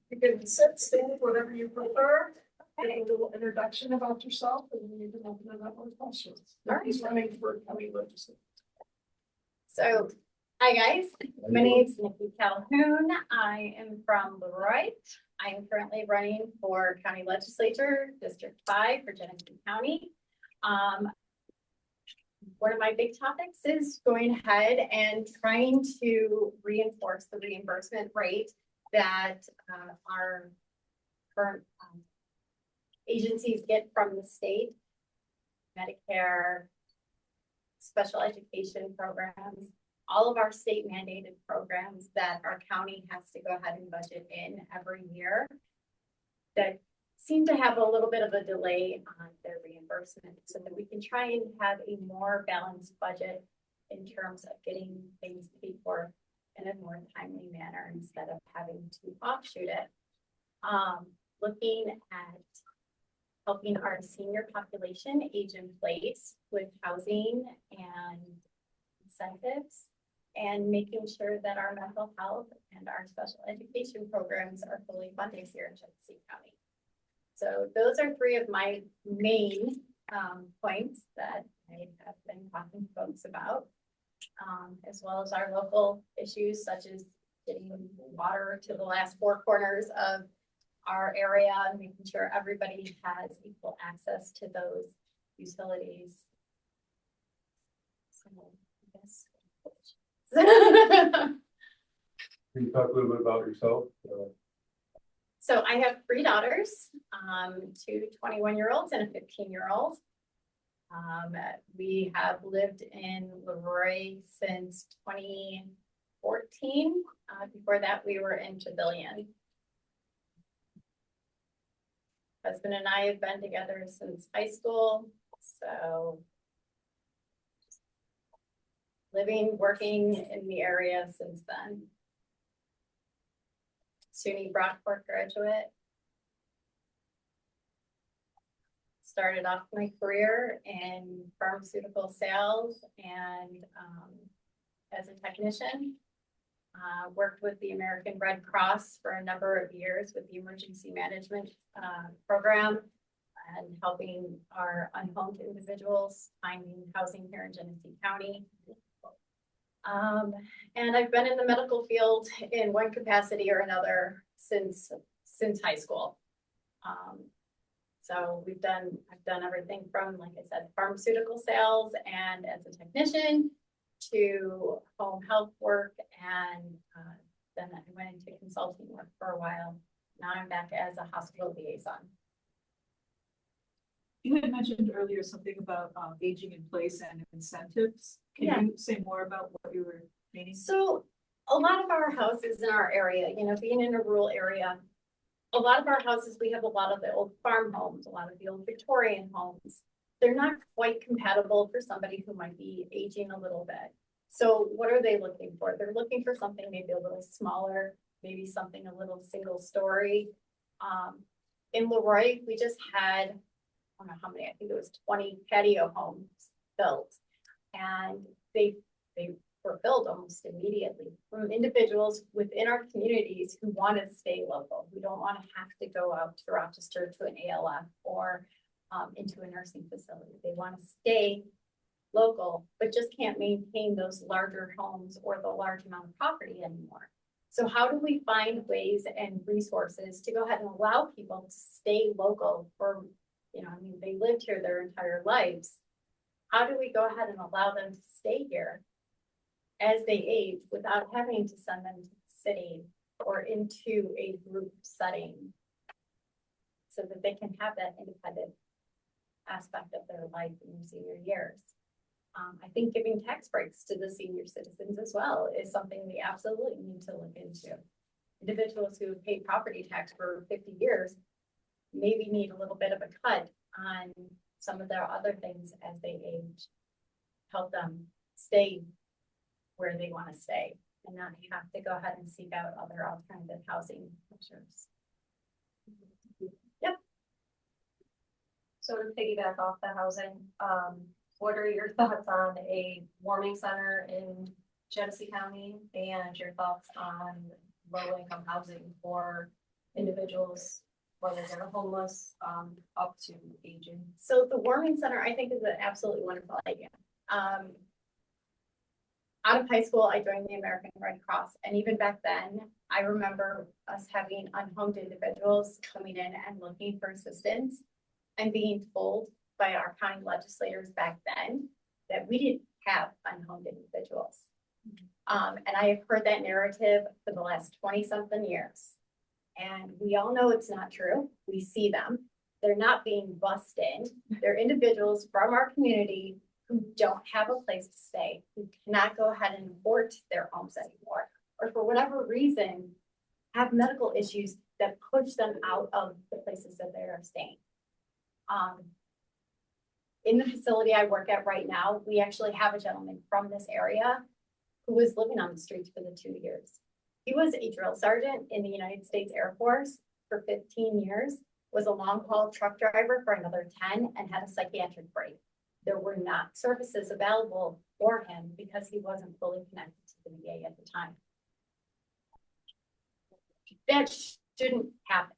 You can sit, stand, whatever you prefer. Give a little introduction about yourself, and then you can open it up with questions. Who's running for county legislature? So, hi guys, my name's Nikki Calhoun. I am from Leroy. I am currently running for county legislature, District 5 for Genesee County. One of my big topics is going ahead and trying to reinforce the reimbursement rate that our current agencies get from the state, Medicare, special education programs, all of our state mandated programs that our county has to go ahead and budget in every year that seem to have a little bit of a delay on their reimbursement, so that we can try and have a more balanced budget in terms of getting things paid for in a more timely manner instead of having to offshoot it. looking at helping our senior population age in place with housing and incentives, and making sure that our mental health and our special education programs are fully funded here in Genesee County. So those are three of my main points that I have been talking to folks about, as well as our local issues such as getting water to the last four corners of our area and making sure everybody has equal access to those utilities. So I guess. Can you talk a little bit about yourself? So I have three daughters, two 21-year-olds and a 15-year-old. We have lived in Leroy since 2014. Before that, we were in Trevilian. Husband and I have been together since high school, so living, working in the area since then. SUNY Brockport graduate. Started off my career in pharmaceutical sales and as a technician. Worked with the American Red Cross for a number of years with the emergency management program and helping our unhomed individuals finding housing here in Genesee County. And I've been in the medical field in one capacity or another since high school. So I've done everything from, like I said, pharmaceutical sales and as a technician to home health work, and then I went into consulting work for a while. Now I'm back as a hospital liaison. You had mentioned earlier something about aging in place and incentives. Can you say more about what you were meaning? So a lot of our houses in our area, you know, being in a rural area, a lot of our houses, we have a lot of the old farm homes, a lot of the old Victorian homes. They're not quite compatible for somebody who might be aging a little bit. So what are they looking for? They're looking for something maybe a little smaller, maybe something a little single story. In Leroy, we just had, I don't know how many, I think it was 20 patio homes built. And they were built almost immediately from individuals within our communities who want to stay local. We don't want to have to go out to Rochester to an ALF or into a nursing facility. They want to stay local, but just can't maintain those larger homes or the large amount of property anymore. So how do we find ways and resources to go ahead and allow people to stay local for, you know, I mean, they lived here their entire lives. How do we go ahead and allow them to stay here as they age without having to send them to the city or into a group setting so that they can have that independent aspect of their life in their senior years? I think giving tax breaks to the senior citizens as well is something we absolutely need to look into. Individuals who have paid property tax for 50 years maybe need a little bit of a cut on some of their other things as they age. Help them stay where they want to stay and not have to go ahead and seek out other alternative housing measures. Yep. So to piggyback off the housing, what are your thoughts on a warming center in Genesee County and your thoughts on low income housing for individuals, whether they're homeless, up to aging? So the warming center, I think, is an absolutely wonderful idea. Out of high school, I joined the American Red Cross, and even back then, I remember us having unhomed individuals coming in and looking for assistance and being told by our county legislators back then that we didn't have unhomed individuals. And I have heard that narrative for the last 20-something years. And we all know it's not true. We see them. They're not being bussed in. They're individuals from our community who don't have a place to stay, who cannot go ahead and afford their homes anymore, or for whatever reason, have medical issues that push them out of the places that they are staying. In the facility I work at right now, we actually have a gentleman from this area who was living on the streets for the 2 years. He was a drill sergeant in the United States Air Force, for 15 years, was a long-haul truck driver for another 10, and had a psychiatric break. There were not services available for him because he wasn't fully connected to the VA at the time. That shouldn't happen.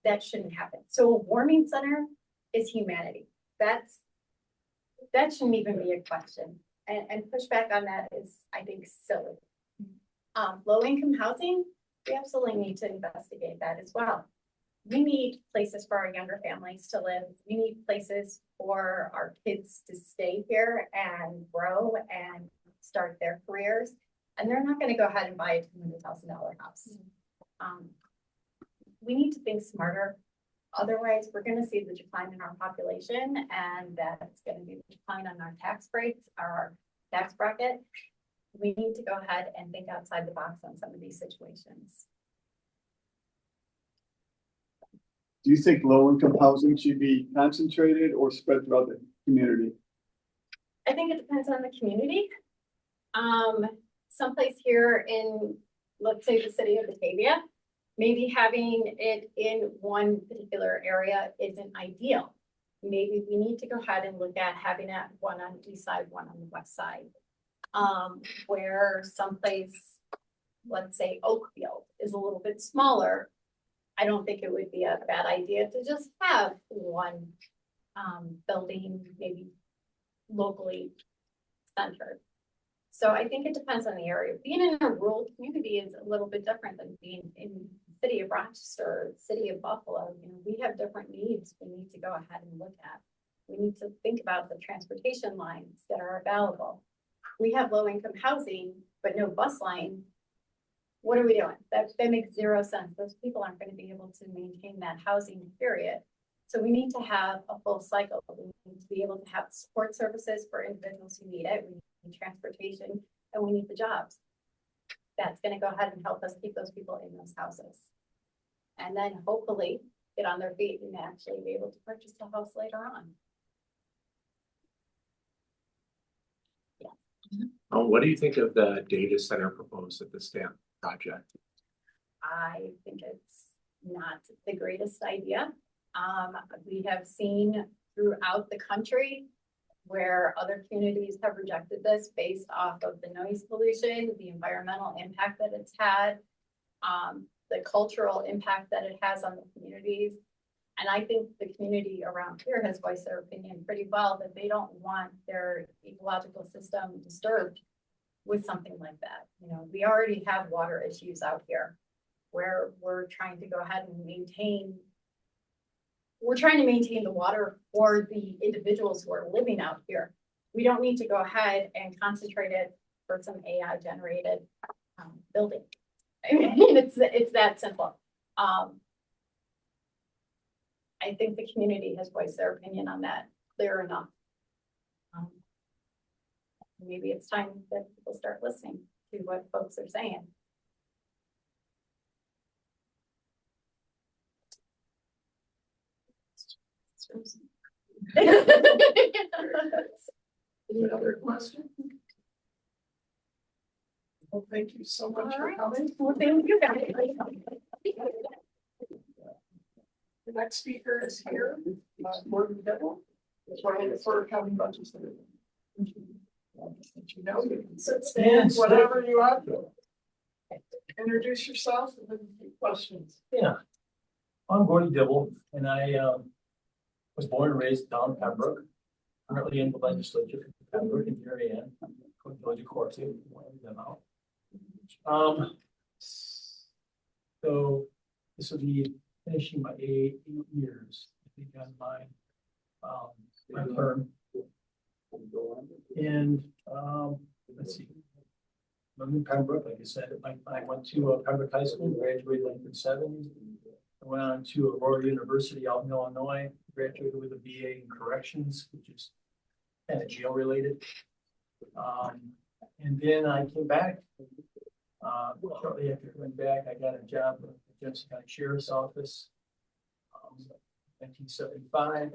That shouldn't happen. So a warming center is humanity. That shouldn't even be a question. And pushback on that is, I think, silly. Low-income housing, we absolutely need to investigate that as well. We need places for our younger families to live. We need places for our kids to stay here and grow and start their careers. And they're not going to go ahead and buy a $200,000 house. We need to think smarter. Otherwise, we're going to see the decline in our population, and that's going to be the decline on our tax breaks, our tax bracket. We need to go ahead and think outside the box on some of these situations. Do you think low-income housing should be concentrated or spread throughout the community? I think it depends on the community. Someplace here in, let's say, the city of Batavia, maybe having it in one particular area isn't ideal. Maybe we need to go ahead and look at having it one on the east side, one on the west side. Where someplace, let's say Oakfield, is a little bit smaller, I don't think it would be a bad idea to just have one building, maybe locally centered. So I think it depends on the area. Being in a rural community is a little bit different than being in the city of Rochester, city of Buffalo. You know, we have different needs we need to go ahead and look at. We need to think about the transportation lines that are available. We have low income housing, but no bus line. What are we doing? That makes zero sense. Those people aren't going to be able to maintain that housing, period. So we need to have a full cycle. We need to be able to have support services for individuals who need it. We need transportation, and we need the jobs. That's going to go ahead and help us keep those people in those houses. And then hopefully get on their feet and actually be able to purchase a house later on. What do you think of the data center proposed at the STAMP project? I think it's not the greatest idea. We have seen throughout the country where other communities have rejected this based off of the noise pollution, the environmental impact that it's had, the cultural impact that it has on the communities. And I think the community around here has voiced their opinion pretty well that they don't want their ecological system disturbed with something like that. You know, we already have water issues out here where we're trying to go ahead and maintain the water for the individuals who are living out here. We don't need to go ahead and concentrate it for some AI generated building. I mean, it's that simple. I think the community has voiced their opinion on that clear enough. Maybe it's time that people start listening to what folks are saying. Any other questions? Well, thank you so much for coming. Well, thank you guys. The next speaker is here, Gordon Dibble, running for county budget. You know, you can sit, stand, whatever you want. Introduce yourself and then take questions. Yeah, I'm Gordy Dibble, and I was born and raised down in Pembroke, currently in the legislature for Pembroke and Darien, Georgia court too, them out. So this will be finishing my 8 years, I think, on my term. And let's see, I'm in Pembroke, like I said. I went to Pembroke High School, graduated in 1970. I went on to Aurora University out in Illinois, graduated with a BA in corrections, which is kind of jail related. And then I came back. Shortly after coming back, I got a job at the Genesee County Sheriff's Office. 1975.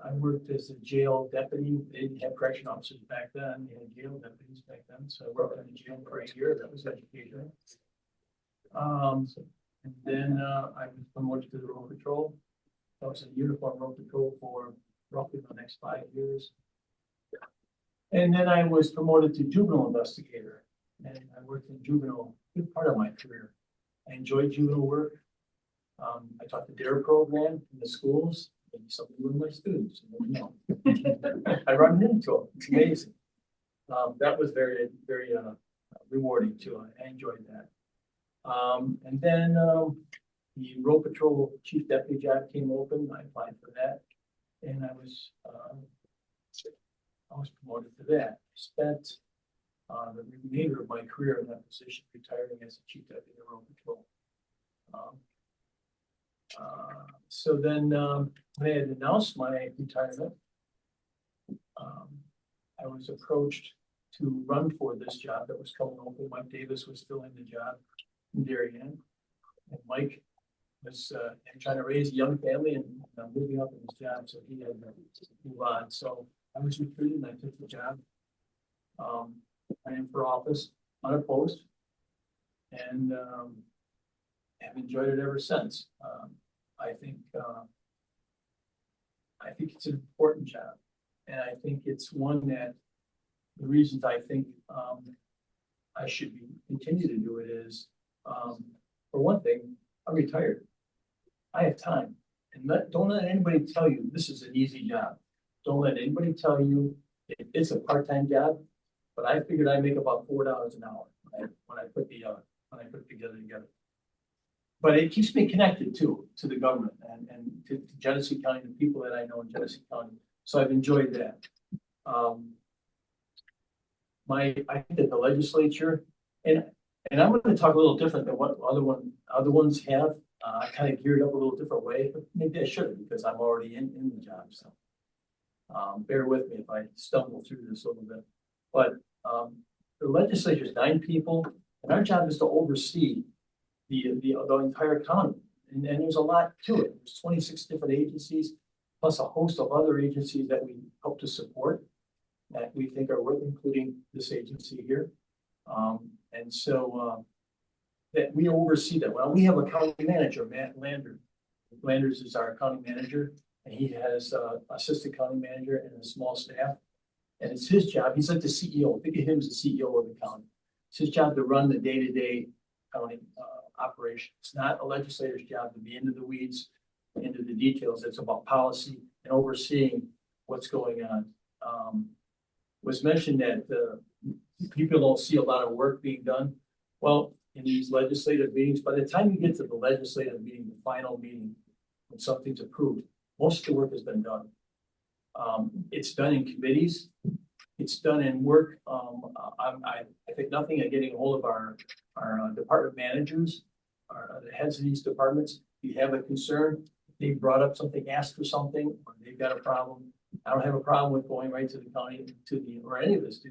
I worked as a jail deputy. They didn't have correction officers back then. They had jail deputies back then. So I worked in the jail for a year. That was education. And And then, I was promoted to the road patrol. I was in uniform road patrol for roughly the next 5 years. And then I was promoted to juvenile investigator, and I worked in juvenile a good part of my career. I enjoyed juvenile work. I taught the DARE program in the schools, maybe some of my students, you know. I run into them, it's amazing. That was very, very rewarding too. I enjoyed that. And then the road patrol chief deputy job came open. I applied for that, and I was promoted to that. Spent the remainder of my career in that position, retiring as a chief deputy of road patrol. So then when I had announced my retirement, I was approached to run for this job that was coming open. Mike Davis was filling the job in Darien, and Mike was trying to raise a young family and moving up in his job, so he had to move on. So I was recruited and I took the job. I ran for office unopposed, and have enjoyed it ever since. I think it's an important job, and I think it's one that the reasons I think I should continue to do it is, for one thing, I'm retired. I have time, and don't let anybody tell you this is an easy job. Don't let anybody tell you it's a part-time job. But I figured I make about $4 an hour when I put it together. But it keeps me connected to the government and to Genesee County, the people that I know in Genesee County. So I've enjoyed that. I think that the legislature, and I'm going to talk a little different than what other ones have. I kind of geared up a little different way, but maybe I shouldn't because I'm already in the job. So bear with me if I stumble through this a little bit. But the legislature is 9 people, and our job is to oversee the entire county. And there's a lot to it. There's 26 different agencies, plus a host of other agencies that we help to support that we think are worth, including this agency here. And so that we oversee that. Well, we have a county manager, Matt Landers. Landers is our county manager, and he has assistant county manager and a small staff. And it's his job. He's like the CEO. Think of him as the CEO of the county. It's his job to run the day-to-day county operation. It's not a legislator's job to be into the weeds, into the details. It's about policy and overseeing what's going on. Was mentioned that people don't see a lot of work being done. Well, in these legislative meetings, by the time you get to the legislative meeting, the final meeting, when something's approved, most of the work has been done. It's done in committees. It's done in work. I think nothing of getting a hold of our department managers, the heads of these departments. If you have a concern, they brought up something, asked for something, or they've got a problem. I don't have a problem with going right to the county, or any of us, to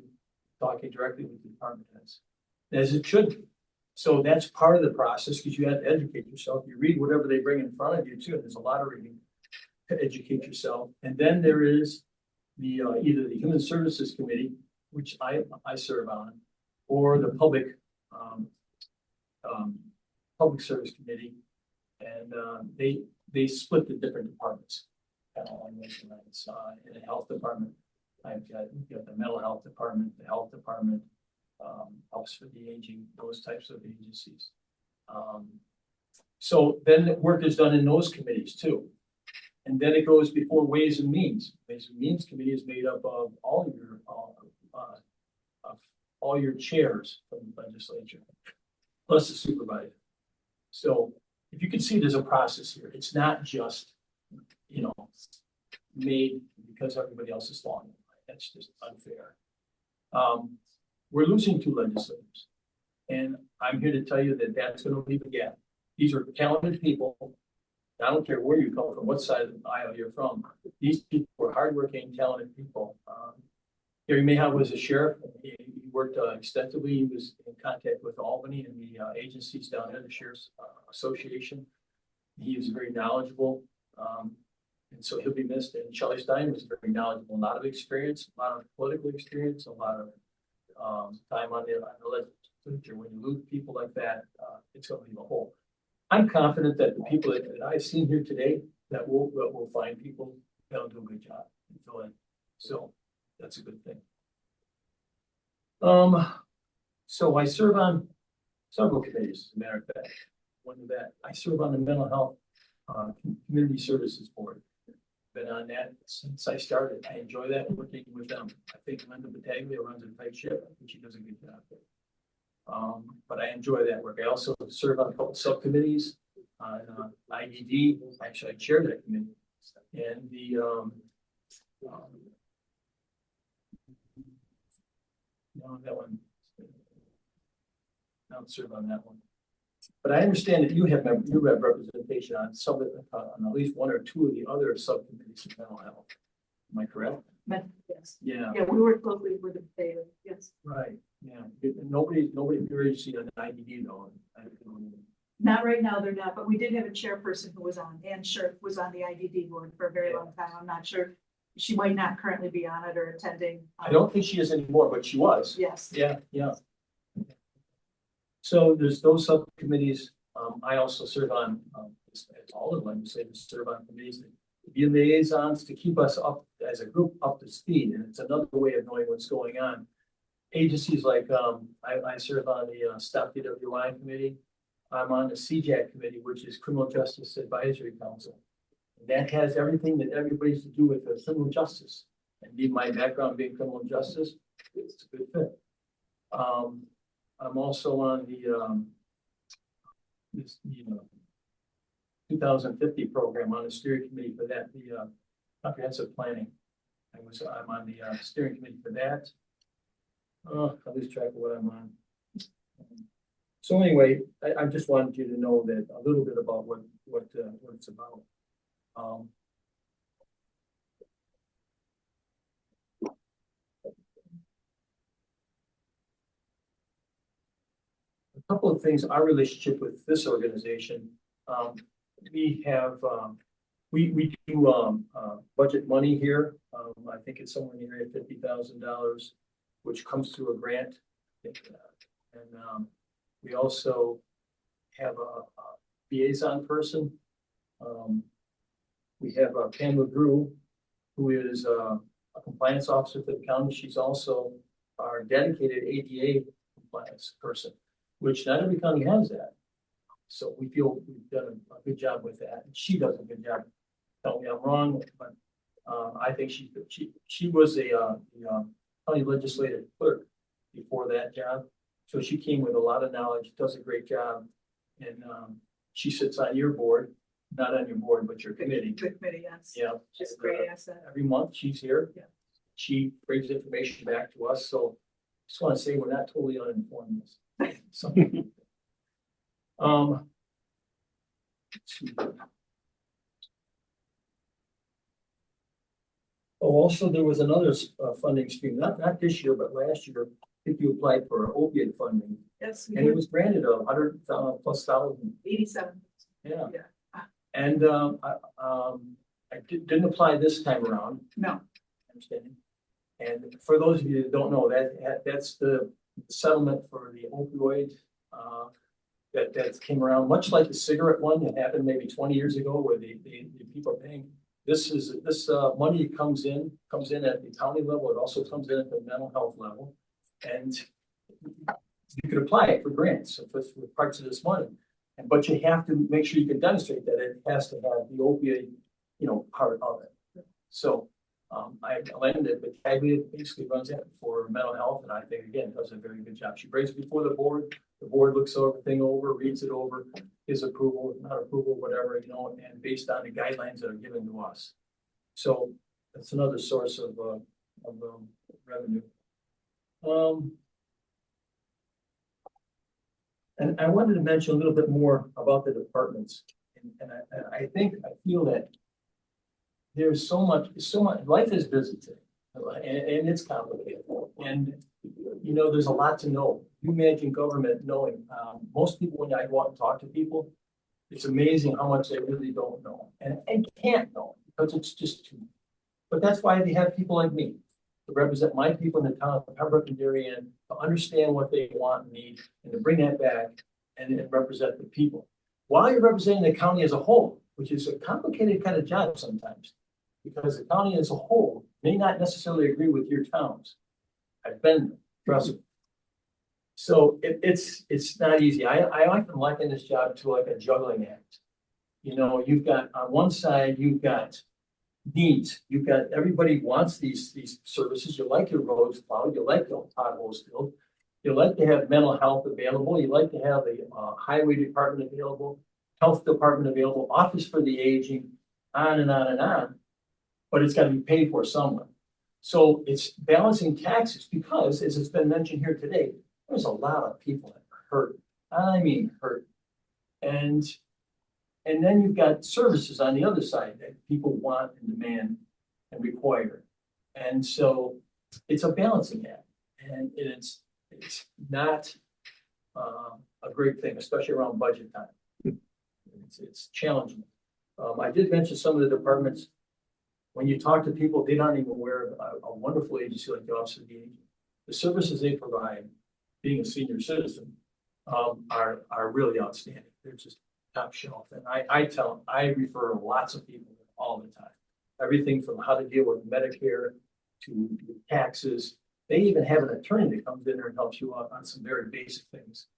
talking directly with the department heads, as it should be. So that's part of the process, because you have to educate yourself. You read whatever they bring in front of you too. There's a lot of reading to educate yourself. And then there is the either the Human Services Committee, which I serve on, or the Public Service Committee, and they split the different departments. Kind of in the health department, you've got the mental health department, the health department, helps for the aging, those types of agencies. So then the work is done in those committees too. And then it goes before Ways and Means. Ways and Means Committee is made up of all your chairs from the legislature, plus the supervisor. So if you can see, there's a process here. It's not just, made because everybody else is following it. That's just unfair. We're losing 2 legislators, and I'm here to tell you that that's going to leave a gap. These are talented people. I don't care where you come from, what side of the aisle you're from. These people were hardworking, talented people. Gary Mayhaw was a sheriff. He worked extensively. He was in contact with Albany and the agencies down there, the Sheriff's Association. He was very knowledgeable, and so he'll be missed. And Shelley Stein was very knowledgeable, a lot of experience, a lot of political experience, a lot of time on the legislature. When you lose people like that, it's going to leave a hole. I'm confident that the people that I've seen here today, that will find people that'll do a good job. So that's a good thing. So I serve on several committees, as a matter of fact. One of that, I serve on the mental health community services board. Been on that since I started. I enjoy that, working with them. I think Linda Battaglia runs a tight ship. I think she does a good job there. But I enjoy that work. I also serve on a couple subcommittees on IDD. Actually, I chair that committee. And the no, that one. I don't serve on that one. But I understand that you have representation on some on at least one or two of the other subcommittees of mental health. Am I correct? Yes. Yeah. Yeah, we work closely with the data, yes. Right. Yeah. Nobody here is on an IDD though. Not right now, they're not, but we did have a chairperson who was on, Ann Scherf was on the IDD board for a very long time. I'm not sure. She might not currently be on it or attending. I don't think she is anymore, but she was. Yes. Yeah, yeah. So there's those subcommittees. I also serve on, all of them, say serve on committees, to be liaisons to keep us up as a group up to speed. And it's another way of knowing what's going on. Agencies like, I serve on the Stop DWI committee. I'm on the CJAC committee, which is Criminal Justice Advisory Council. And that has everything that everybody's to do with criminal justice. And my background being criminal justice, it's a good fit. I'm also on the 2050 program on the steering committee for that, the comprehensive planning. I'm on the steering committee for that. I lose track of what I'm on. So anyway, I just wanted you to know that a little bit about what it's about. A couple of things, our relationship with this organization, we have, we do budget money here. I think it's somewhere near $50,000, which comes through a grant. And we also have a liaison person. We have Pamela Grew, who is a compliance officer for the county. She's also our dedicated ADA compliance person, which not every county has that. So we feel we've done a good job with that. And she does a good job. Tell me I'm wrong, but I think she was a county legislative clerk before that job. So she came with a lot of knowledge, does a great job. And she sits on your board, not on your board, but your committee. The committee, yes. Yeah. She's a great asset. Every month she's here. Yeah. She brings information back to us. So I just want to say we're not totally uninformed. So, also there was another funding stream, not this year, but last year. I think you applied for opiate funding. Yes. And it was granted $100,000+. 87. Yeah. And I didn't apply this time around. No. Understanding. And for those of you that don't know, that's the settlement for the opioid that came around, much like the cigarette one that happened maybe 20 years ago, where the people are paying. This money comes in at the county level. It also comes in at the mental health level, and you can apply it for grants for parts of this money. But you have to make sure you can demonstrate that it has to have the opioid, part of it. So I landed, but Taglia basically runs that for mental health, and I think again does a very good job. She brings it before the board. The board looks everything over, reads it over, gives approval, not approval, whatever, and based on the guidelines that are given to us. So that's another source of revenue. And I wanted to mention a little bit more about the departments, and I feel that there's so much, life is busy today, and it's complicated, and there's a lot to know. You imagine government knowing, most people, when I go out and talk to people, it's amazing how much they really don't know and can't know because it's just too. But that's why they have people like me to represent my people in the town of Pembroke and Darien, to understand what they want and need, and to bring that back and represent the people. while you're representing the county as a whole, which is a complicated kind of job sometimes, because the county as a whole may not necessarily agree with your towns. I've been, trust me. So it's not easy. I often liken this job to like a juggling act. You know, you've got on one side, you've got needs. You've got everybody wants these services. You like your roads plowed, you like your potholes filled. You like to have mental health available. You like to have a highway department available, health department available, office for the aging, on and on and on. But it's got to be paid for somewhere. So it's balancing taxes because, as it's been mentioned here today, there's a lot of people that are hurt. I mean, hurt. And then you've got services on the other side that people want and demand and require. And so it's a balancing act. And it's not a great thing, especially around budget time. It's challenging. I did mention some of the departments. When you talk to people, they aren't even aware of a wonderful agency like the Office of the Aging. The services they provide, being a senior citizen, are really outstanding. They're just top shelf. And I refer lots of people all the time. Everything from how to deal with Medicare to taxes. They even have an attorney that comes in there and helps you out on some very basic things.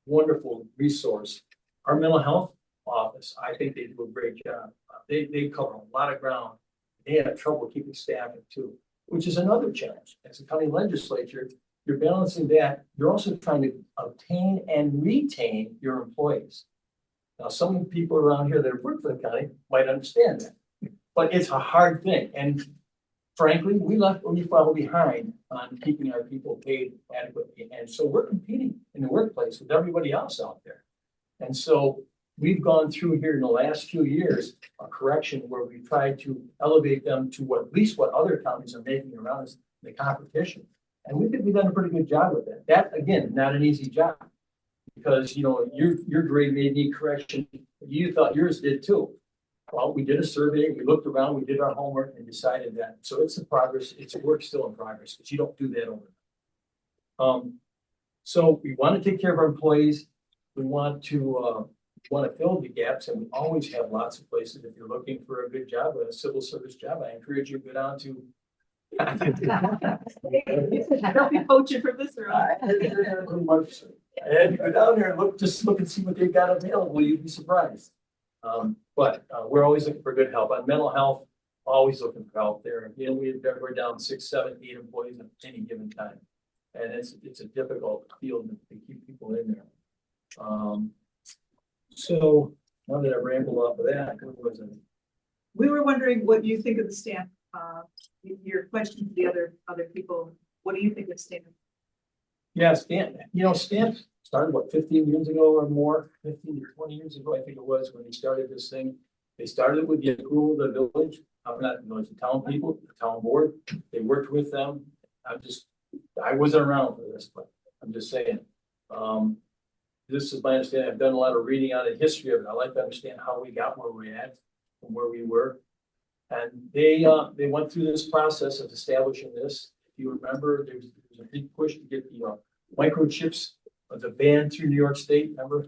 Wonderful resource. Our mental health office, I think they do a great job. They cover a lot of ground. They have trouble keeping staffing too, which is another challenge. As a county legislature, you're balancing that. You're also trying to obtain and retain your employees. Now, some people around here that have worked for the county might understand that, but it's a hard thing. And frankly, we fell behind on keeping our people paid adequately. And so we're competing in the workplace with everybody else out there. And so we've gone through here in the last few years a correction where we tried to elevate them to at least what other counties are making around us, the competition. And we think we've done a pretty good job with that. That, again, not an easy job because, you know, your grade may need correction. You thought yours did too. Well, we did a survey, we looked around, we did our homework and decided that. So it's a progress, it's a work still in progress because you don't do that overnight. So we want to take care of our employees. We want to fill the gaps, and we always have lots of places. If you're looking for a good job, a civil service job, I encourage you to go down to. Don't be poaching from this room. And go down there and look and see what they've got available. You'd be surprised. But we're always looking for good help on mental health. Always looking for help there. You know, we're down 6, 7, 8 employees at any given time, and it's a difficult field to keep people in there. So now that I rambled off of that, we were wondering what you think of the staff. Your question to the other people. What do you think of staff? Yeah, Stan. You know, Stan started what 15 years ago or more, 15 or 20 years ago, I think it was when he started this thing. They started with the approval of the village. I'm not the village, the town people, the town board. They worked with them. I wasn't around for this, but I'm just saying. This is my understanding. I've done a lot of reading on the history of it. I like to understand how we got where we're at and where we were. And they went through this process of establishing this. If you remember, there was a big push to get the microchips of the ban through New York State, remember?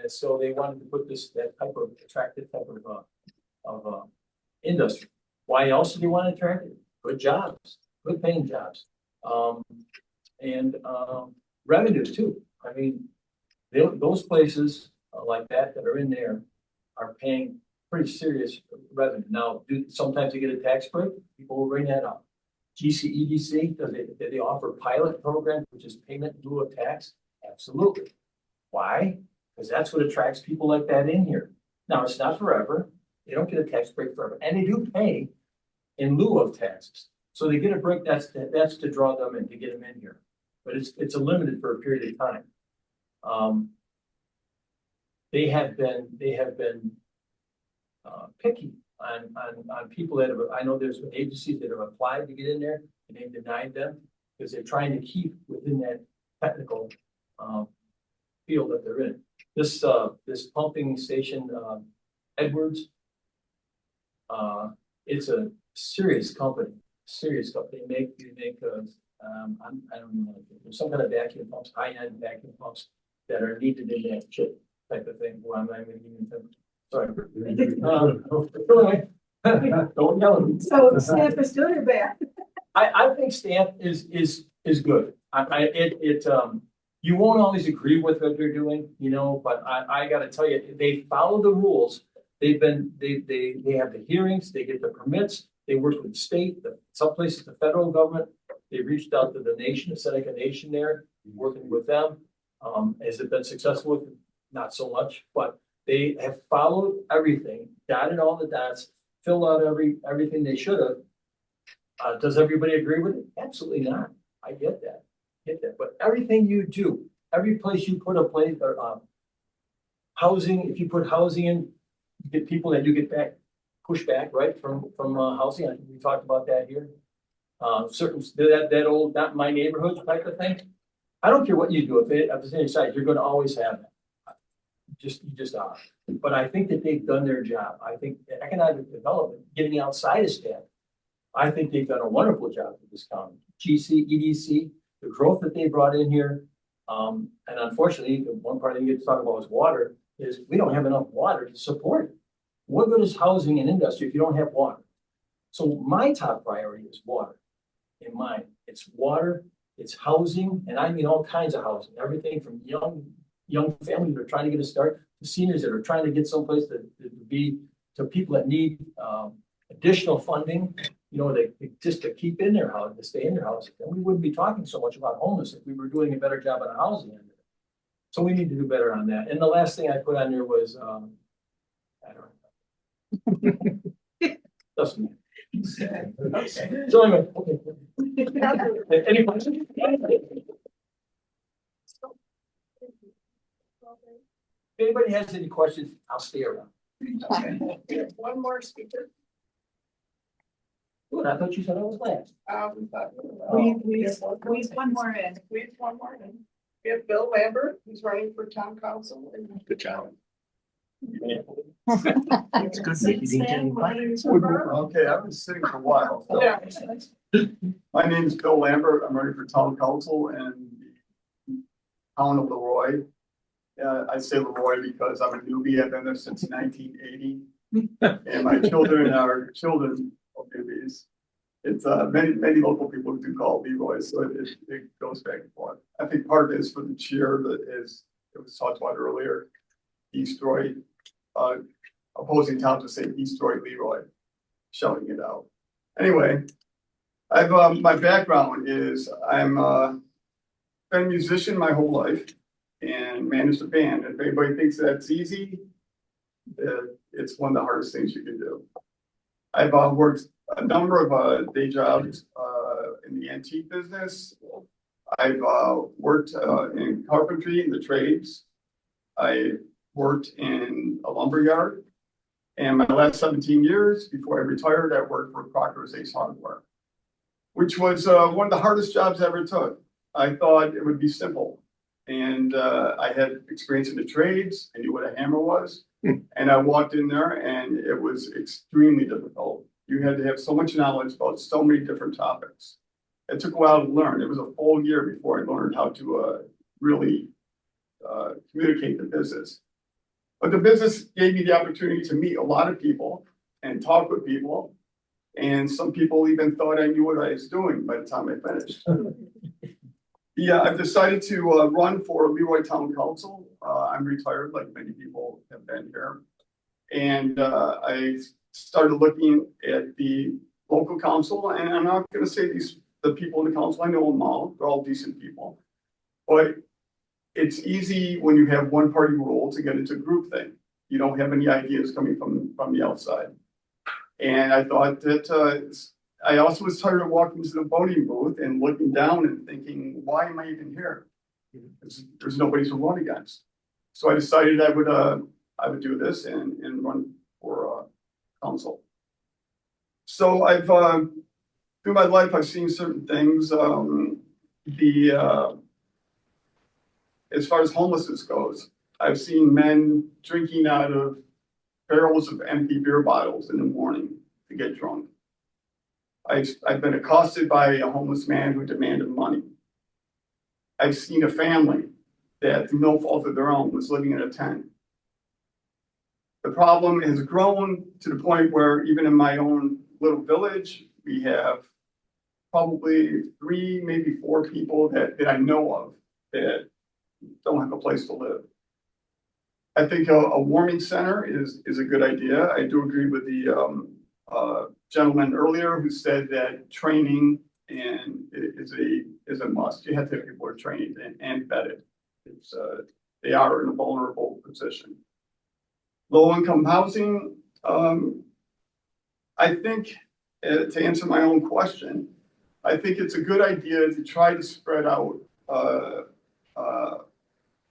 And so they wanted to put that type of attractive type of industry. Why else do they want to attract it? Good jobs, good paying jobs, and revenue too. I mean, those places like that are in there are paying pretty serious revenue. Now, sometimes they get a tax break. People will bring that up. GCEDC, do they offer pilot program, which is payment in lieu of tax? Absolutely. Why? Because that's what attracts people like that in here. Now, it's not forever. They don't get a tax break forever. And they do pay in lieu of taxes. So they get a break, that's to draw them in, to get them in here. But it's a limited for a period of time. They have been picky on people that have, I know there's agencies that have applied to get in there and they've denied them because they're trying to keep within that technical field that they're in. This pumping station, Edwards, it's a serious company. They make I don't know, there's some kind of vacuum pumps, high-end vacuum pumps that are needed in that chip type of thing. Well, I'm not even getting into, sorry. Don't yell at me. So Stamp is good or bad? I think Stamp is good. You won't always agree with what they're doing, you know, but I gotta tell you, they follow the rules. They have the hearings, they get the permits, they work with the state, some places, the federal government. They reached out to the nation, the Seneca Nation there, working with them. Has it been successful? Not so much, but they have followed everything, dotted all the dots, filled out everything they should have. Does everybody agree with it? Absolutely not. I get that. But everything you do, every place you put a place or housing, if you put housing in, you get people that you get back, push back, right, from housing. I think we talked about that here. Certain that old, not my neighborhood type of thing. I don't care what you do. If it's any side, you're going to always have that. You just are. But I think that they've done their job. I think economic development, getting outside of staff, I think they've done a wonderful job for this county. GC, EDC, the growth that they brought in here. And unfortunately, the one part they get to talk about is water, is we don't have enough water to support it. What good is housing and industry if you don't have water? So my top priority is water. In mind, it's water, it's housing, and I mean all kinds of housing, everything from young families that are trying to get a start to seniors that are trying to get someplace to be, to people that need additional funding, you know, just to keep in their house, to stay in their house. And we wouldn't be talking so much about homeless if we were doing a better job on the housing end of it. So we need to do better on that. And the last thing I put on there was, I don't know. Doesn't matter. So anyway, okay. Any questions? If anybody has any questions, I'll stay around. One more speaker. Good, I thought you said I was last. We have one more in. We have Bill Lambert, who's running for town council. Good job. It's good that you didn't get any Okay, I've been sitting for a while. So. Yeah. My name is Bill Lambert. I'm running for town council in the town of Leroy. I say Leroy because I'm a newbie. I've been there since 1980. And my children are children of newbies. It's many local people do call Leroy, so it goes back and forth. I think part of it is for the cheer that it was talked about earlier. Destroy, opposing town to say destroy Leroy, shouting it out. Anyway, I've my background is I'm been a musician my whole life and managed a band. If anybody thinks that's easy, it's one of the hardest things you can do. I've worked a number of day jobs in the antique business. I've worked in carpentry in the trades. I worked in a lumber yard. And my last 17 years before I retired, I worked for Proctor's Ace Hardware, which was one of the hardest jobs I ever took. I thought it would be simple. And I had experience in the trades. I knew what a hammer was. And I walked in there and it was extremely difficult. You had to have so much knowledge about so many different topics. It took a while to learn. It was a full year before I learned how to really communicate the business. But the business gave me the opportunity to meet a lot of people and talk with people. And some people even thought I knew what I was doing by the time I finished. Yeah, I've decided to run for Leroy Town Council. I'm retired, like many people have been here. And I started looking at the local council, and I'm not going to say the people in the council, I know them all, they're all decent people. But it's easy when you have one party rule to get into groupthink. You don't have any ideas coming from the outside. And I thought that I also was tired of walking to the voting booth and looking down and thinking, why am I even here? There's nobody to run against. So I decided I would do this and run for council. So I've through my life I've seen certain things. As far as homelessness goes, I've seen men drinking out of barrels of empty beer bottles in the morning to get drunk. I've been accosted by a homeless man who demanded money. I've seen a family that, through no fault of their own, was living in a tent The problem has grown to the point where even in my own little village, we have probably 3, maybe 4 people that I know of that don't have a place to live. I think a warming center is a good idea. I do agree with the gentleman earlier who said that training is a must. You have to have people who are trained and vetted. They are in a vulnerable position. Low-income housing, I think, to answer my own question, I think it's a good idea to try to spread out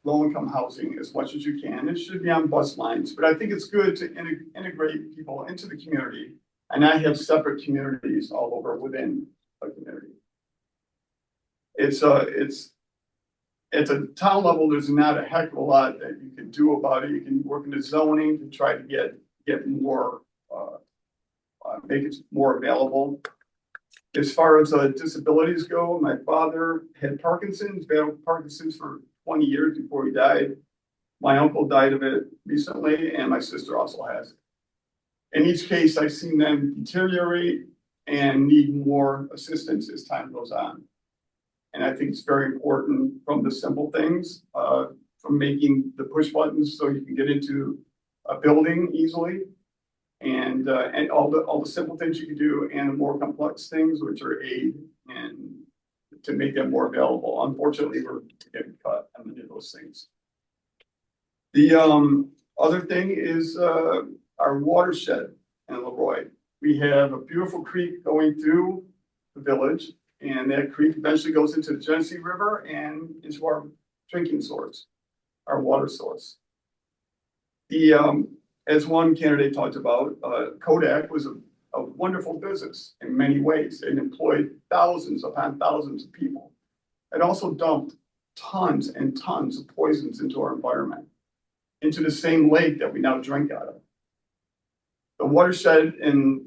low-income housing as much as you can. It should be on bus lines, but I think it's good to integrate people into the community and not have separate communities all over within a community. It's at the town level, there's not a heck of a lot that you can do about it. You can work into zoning to try to get more, make it more available. As far as disabilities go, my father had Parkinson's, battled Parkinson's for 20 years before he died. My uncle died of it recently, and my sister also has it. In each case, I've seen them deteriorate and need more assistance as time goes on. And I think it's very important from the simple things, from making the push buttons so you can get into a building easily, and all the simple things you can do, and the more complex things, which are aid, and to make them more available. Unfortunately, we're getting cut on many of those things. The other thing is our watershed in Leroy. We have a beautiful creek going through the village, and that creek eventually goes into the Genesee River and into our drinking source, our water source. The as one candidate talked about, Kodak was a wonderful business in many ways. It employed thousands upon thousands of people. It also dumped tons and tons of poisons into our environment, into the same lake that we now drink out of. The watershed and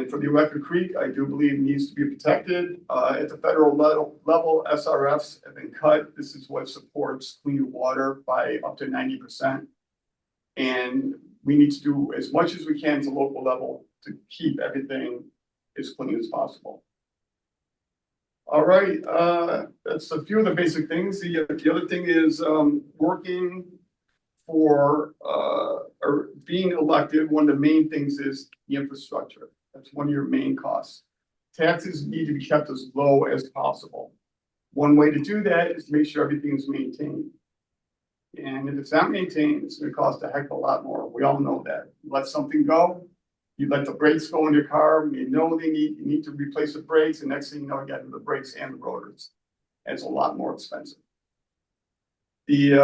for the Eureka Creek, I do believe needs to be protected. At the federal level, SRFs have been cut. This is what supports clean water by up to 90%. And we need to do as much as we can at the local level to keep everything as clean as possible. All right, that's a few of the basic things. The other thing is working for or being elected. One of the main things is the infrastructure. That's one of your main costs. Taxes need to be kept as low as possible. One way to do that is to make sure everything is maintained. And if it's not maintained, it's going to cost a heck of a lot more. We all know that. You let something go, you let the brakes go in your car, you know you need to replace the brakes, and next thing you know, you got the brakes and the rotors. And it's a lot more expensive. The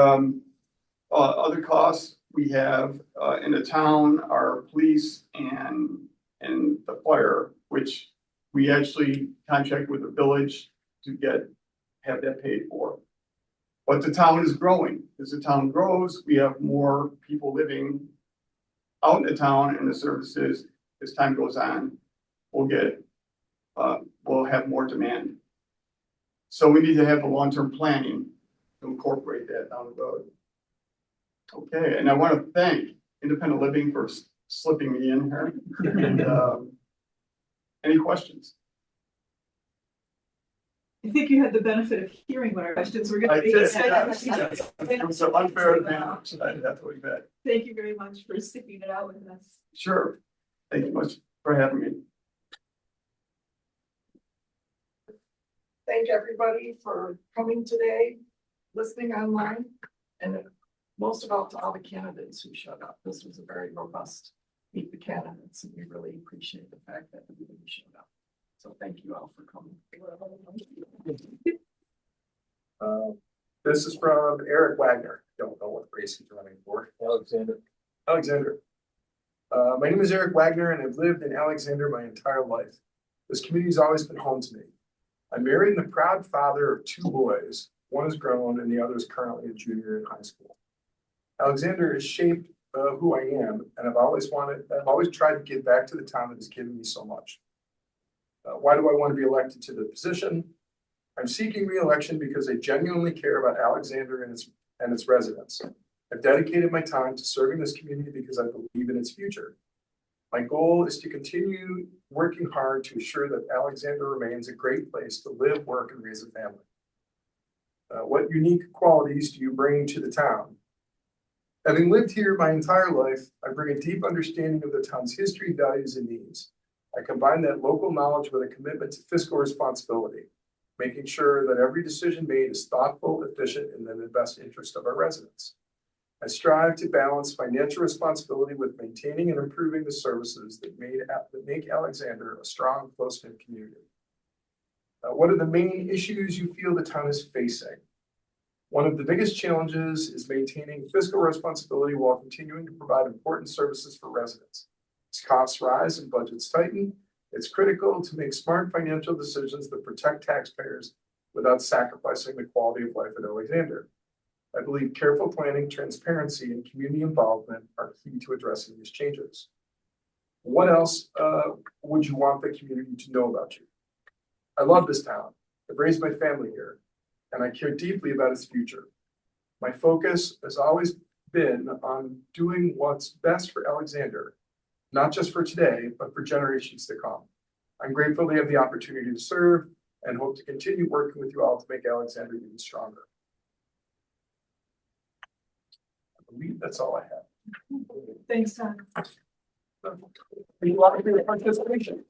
other costs we have in the town are police and the fire, which we actually contract with the village to have that paid for. But the town is growing. As the town grows, we have more people living out in the town, and the services, as time goes on, we'll have more demand. So we need to have a long-term planning to incorporate that down the road. Okay, and I want to thank Independent Living for slipping me in here. And, any questions? I think you had the benefit of hearing what our questions were going to be. It was an unfair advantage. That's what we bet. Thank you very much for sticking it out with us. Sure. Thank you much for having me. Thank everybody for coming today, listening online, and most of all to all the candidates who showed up. This was a very robust meet the candidates, and we really appreciate the fact that everybody showed up. So thank you all for coming. This is from Eric Wagner. Don't know what race he's running for. Alexander. My name is Eric Wagner, and I've lived in Alexander my entire life. This community has always been home to me. I'm married and the proud father of 2 boys. One is grown and the other is currently a junior in high school. Alexander has shaped who I am, and I've always tried to give back to the town that has given me so much. Why do I want to be elected to the position? I'm seeking re-election because I genuinely care about Alexander and its residents. I've dedicated my time to serving this community because I believe in its future. My goal is to continue working hard to ensure that Alexander remains a great place to live, work, and raise a family. What unique qualities do you bring to the town? Having lived here my entire life, I bring a deep understanding of the town's history, values, and needs. I combine that local knowledge with a commitment to fiscal responsibility, making sure that every decision made is thoughtful, efficient, and in the best interest of our residents. I strive to balance financial responsibility with maintaining and improving the services that make Alexander a strong, close-knit community. What are the main issues you feel the town is facing? One of the biggest challenges is maintaining fiscal responsibility while continuing to provide important services for residents. As costs rise and budgets tighten, it's critical to make smart financial decisions that protect taxpayers without sacrificing the quality of life at Alexander. I believe careful planning, transparency, and community involvement are key to addressing these changes. What else would you want the community to know about you? I love this town. I've raised my family here, and I care deeply about its future. My focus has always been on doing what's best for Alexander, not just for today, but for generations to come. I'm grateful to have the opportunity to serve and hope to continue working with you all to make Alexander even stronger. I believe that's all I have. Thanks, Tom. Thank you all for your participation.